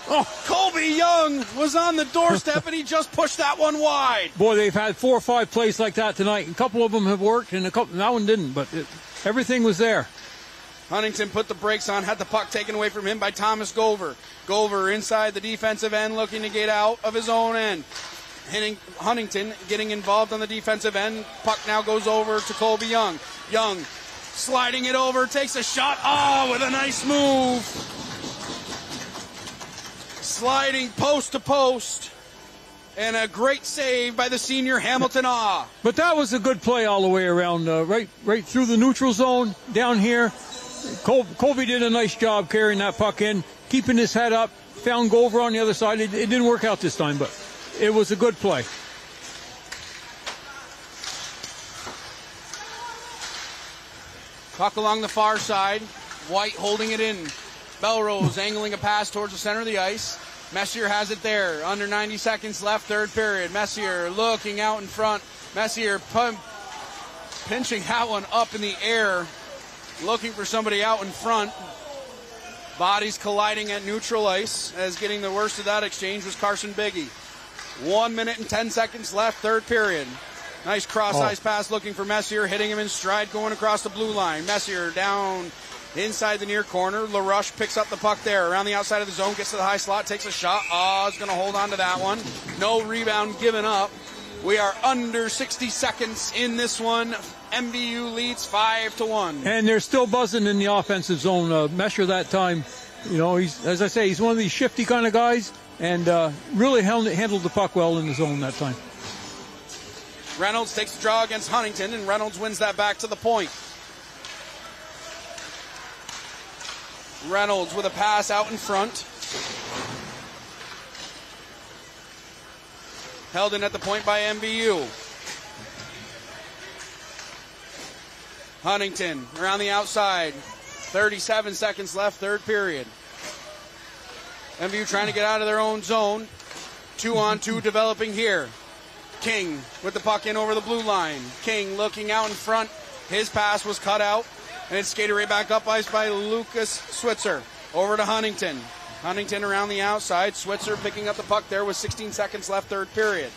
Colby Young was on the doorstep and he just pushed that one wide. Boy, they've had 4 or 5 plays like that tonight. A couple of them have worked and that one didn't, but everything was there. Huntington put the brakes on, had the puck taken away from him by Thomas Gover. Gover inside the defensive end looking to get out of his own end. Huntington getting involved on the defensive end. Puck now goes over to Colby Young. Young sliding it over, takes a shot. With a nice move. Sliding post to post. And a great save by the senior Hamilton But that was a good play all the way around, right through the neutral zone down here. Colby did a nice job carrying that puck in, keeping his head up, found Gover on the other side. It didn't work out this time, but it was a good play. Puck along the far side. White holding it in. Belrose angling a pass towards the center of the ice. Messier has it there. Under 90 seconds left, third period. Messier looking out in front. Messier pinching that one up in the air. Looking for somebody out in front. Bodies colliding at neutral ice, as getting the worst of that exchange was Carson Biggie. 1 minute and 10 seconds left, third period. Nice cross-ice pass looking for Messier, hitting him in stride going across the blue line. Messier down inside the near corner. LaRush picks up the puck there. Around the outside of the zone, gets to the high slot, takes a shot. Is going to hold on to that one. No rebound given up. We are under 60 seconds in this one. MVU leads 5-1. And they're still buzzing in the offensive zone. Mesher that time, you know, as I say, he's one of these shifty kind of guys, and really handled the puck well in the zone that time. Reynolds takes the draw against Huntington, and Reynolds wins that back to the point. Reynolds with a pass out in front. Held in at the point by MVU. Huntington around the outside. 37 seconds left, third period. MVU trying to get out of their own zone. 2-on-2 developing here. King with the puck in over the blue line. King looking out in front. His pass was cut out. And it's skated right back up ice by Lucas Switzer. Over to Huntington. Huntington around the outside. Switzer picking up the puck there with 16 seconds left, third period.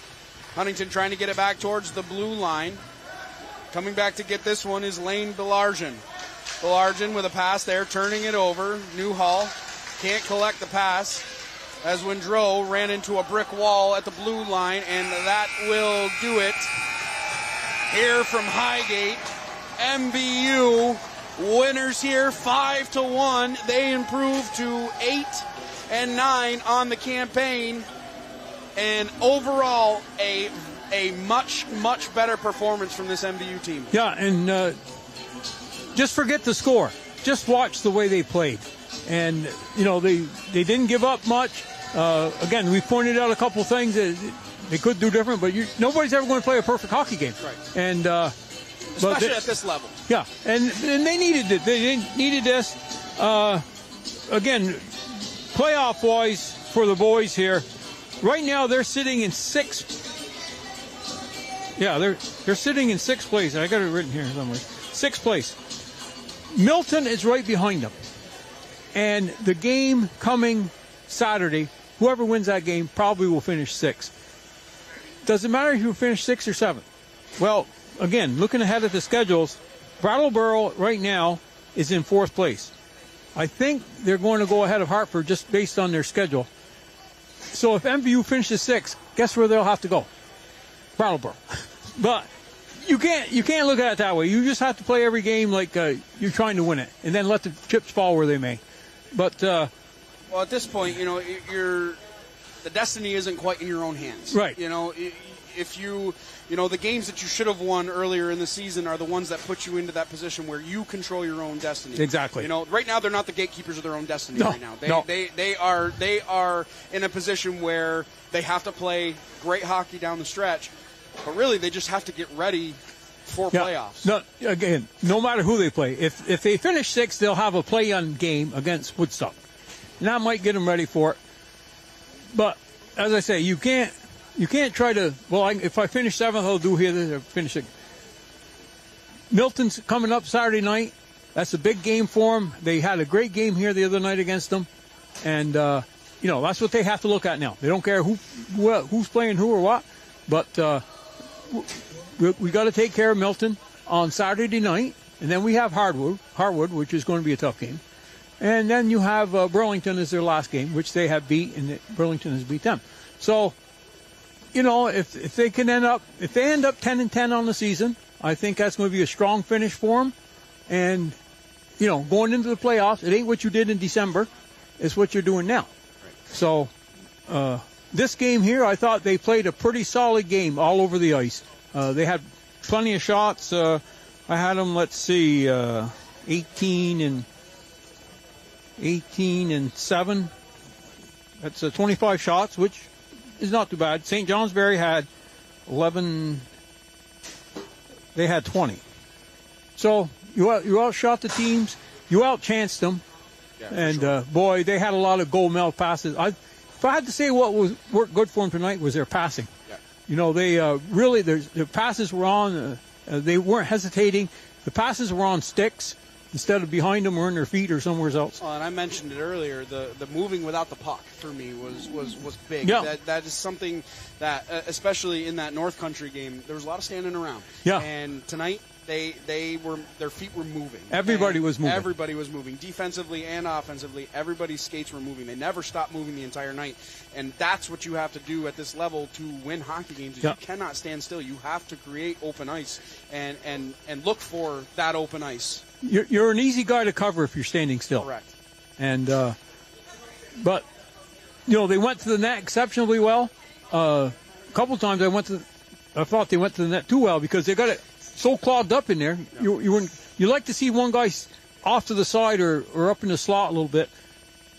Huntington trying to get it back towards the blue line. Coming back to get this one is Lane Belargin. Belargin with a pass there, turning it over. Newhall can't collect the pass as Windrow ran into a brick wall at the blue line, and that will do it here from Highgate. MVU winners here 5-1. They improve to 8-9 on the campaign, and overall a much better performance from this MVU team. Yeah, and just forget the score. Just watch the way they played, and you know they didn't give up much. Again, we pointed out a couple things that they could do different, but nobody's ever going to play a perfect hockey game, right? And especially at this level. Yeah, and they needed it. They needed this. Again, playoff-wise for the boys here, right now they're sitting in sixth. Yeah, they're sitting in sixth place. I got it written here somewhere. Sixth place. Milton is right behind them. And the game coming Saturday, whoever wins that game probably will finish sixth. Doesn't matter if you finish sixth or seventh. Well, again, looking ahead at the schedules, Brattleboro right now is in fourth place. I think they're going to go ahead of Hartford just based on their schedule. So if MVU finishes sixth, guess where they'll have to go? Brattleboro. But you can't look at it that way. You just have to play every game like you're trying to win it, and then let the chips fall where they may. But well, at this point, you know, the destiny isn't quite in your own hands, right? You know, if you know, the games that you should have won earlier in the season are the ones that put you into that position where you control your own destiny. Exactly. You know, right now they're not the gatekeepers of their own destiny. No, right now, no. They are in a position where they have to play great hockey down the stretch, but really they just have to get ready for playoffs. No, again, no matter who they play, if they finish sixth, they'll have a play-on game against Woodstock, and that might get them ready for it. But as I say, you can't try to, well, if I finish seventh, I'll do here, or finish it. Milton's coming up Saturday night. That's a big game for them. They had a great game here the other night against them. And, you know, that's what they have to look at now. They don't care who's playing who or what. But we got to take care of Milton on Saturday night. And then we have Harwood, which is going to be a tough game. And then you have Burlington as their last game, which they have beat, and Burlington has beat them. So, you know, if they end up 10-10 on the season, I think that's going to be a strong finish for them. And, you know, going into the playoffs, it ain't what you did in December. It's what you're doing now. Right. So this game here, I thought they played a pretty solid game all over the ice. They had plenty of shots. I had them, 18 and 7. That's 25 shots, which is not too bad. St. Johnsbury had 11. They had 20. So you outshot the teams. You outchanced them. Yeah, and, sure. Boy, they had a lot of goal mouth passes. If I had to say what worked good for them tonight was their passing. Yeah. You know, they really, their passes were on. They weren't hesitating. The passes were on sticks instead of behind them or in their feet or somewhere else. Well, and I mentioned it earlier, the moving without the puck for me was big. Yeah. That is something that, especially in that North Country game, there was a lot of standing around. Yeah. And tonight, their feet were moving. Everybody was moving. Everybody was moving, defensively and offensively. Everybody's skates were moving. They never stopped moving the entire night, and that's what you have to do at this level to win hockey games. Is Yeah. You cannot stand still. You have to create open ice and look for that open ice. You're an easy guy to cover if you're standing still. Correct. And but they went to the net exceptionally well. A couple times I thought they went to the net too well because they got it so clogged up in there. You like to see one guy off to the side or up in the slot a little bit,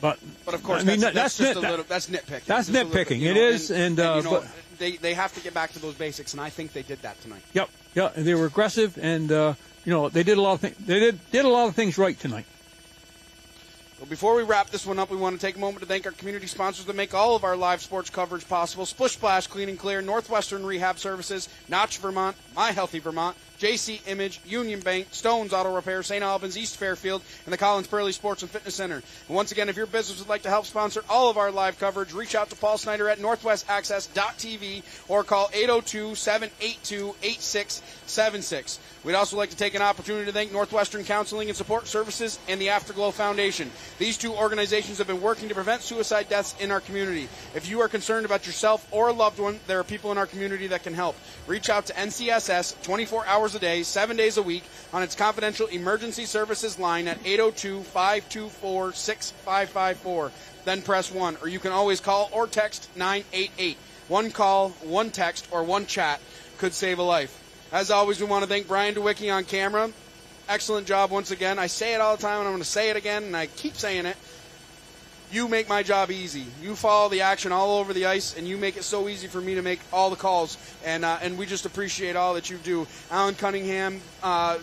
but of course, I mean, that's nitpicking. That's nitpicking. It is, but they have to get back to those basics, and I think they did that tonight. Yep, yeah, and they were aggressive, and they did a lot of things. They did a lot of things right tonight. Well, before we wrap this one up, we want to take a moment to thank our community sponsors that make all of our live sports coverage possible: Splish Splash Clean and Clear, Northwestern Rehab Services, Notch Vermont, My Healthy Vermont, JC Image, Union Bank, Stone's Auto Repair, St. Albans, East Fairfield, and the Collins Pearly Sports and Fitness Center. And once again, if your business would like to help sponsor all of our live coverage, reach out to Paul Snyder at northwestaccess.tv or call 802-782-8676. We'd also like to take an opportunity to thank Northwestern Counseling and Support Services and the Afterglow Foundation. These two organizations have been working to prevent suicide deaths in our community. If you are concerned about yourself or a loved one, there are people in our community that can help. Reach out to NCSS 24 hours a day, 7 days a week on its confidential emergency services line at 802-524-6554. Then press 1, or you can always call or text 988. One call, one text, or one chat could save a life. As always, we want to thank Brian DeWicki on camera. Excellent job once again. I say it all the time, and I'm going to say it again, and I keep saying it. You make my job easy. You follow the action all over the ice, and you make it so easy for me to make all the calls. And we just appreciate all that you do. Alan Cunningham, all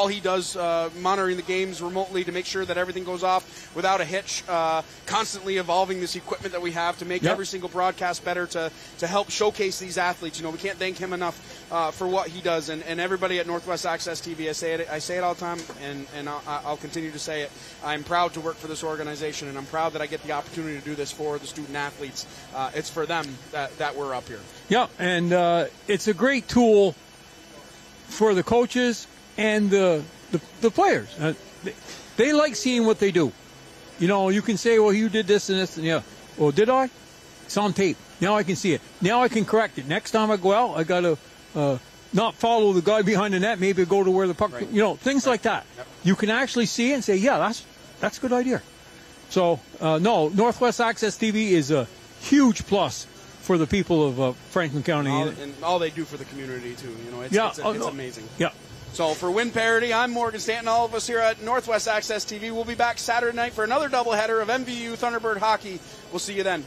he does, monitoring the games remotely to make sure that everything goes off without a hitch, constantly evolving this equipment that we have to make every single broadcast better to help showcase these athletes. We can't thank him enough for what he does. And everybody at Northwest Access TV, I say it all the time, and I'll continue to say it. I'm proud to work for this organization, and I'm proud that I get the opportunity to do this for the student athletes. It's for them that we're up here. Yeah, and it's a great tool for the coaches and the players. They like seeing what they do. You can say, well, you did this and this, and well, did I? It's on tape. Now I can see it. Now I can correct it. Next time I go out, I got to not follow the guy behind the net, maybe go to where the puck, things like that. Yep. You can actually see it and say, yeah, that's a good idea. So, no, Northwest Access TV is a huge plus for the people of Franklin County. And all they do for the community, too. It's amazing. Yeah. So for Win Parity, I'm Morgan Stanton. All of us here at Northwest Access TV will be back Saturday night for another doubleheader of MVU Thunderbird hockey. We'll see you then.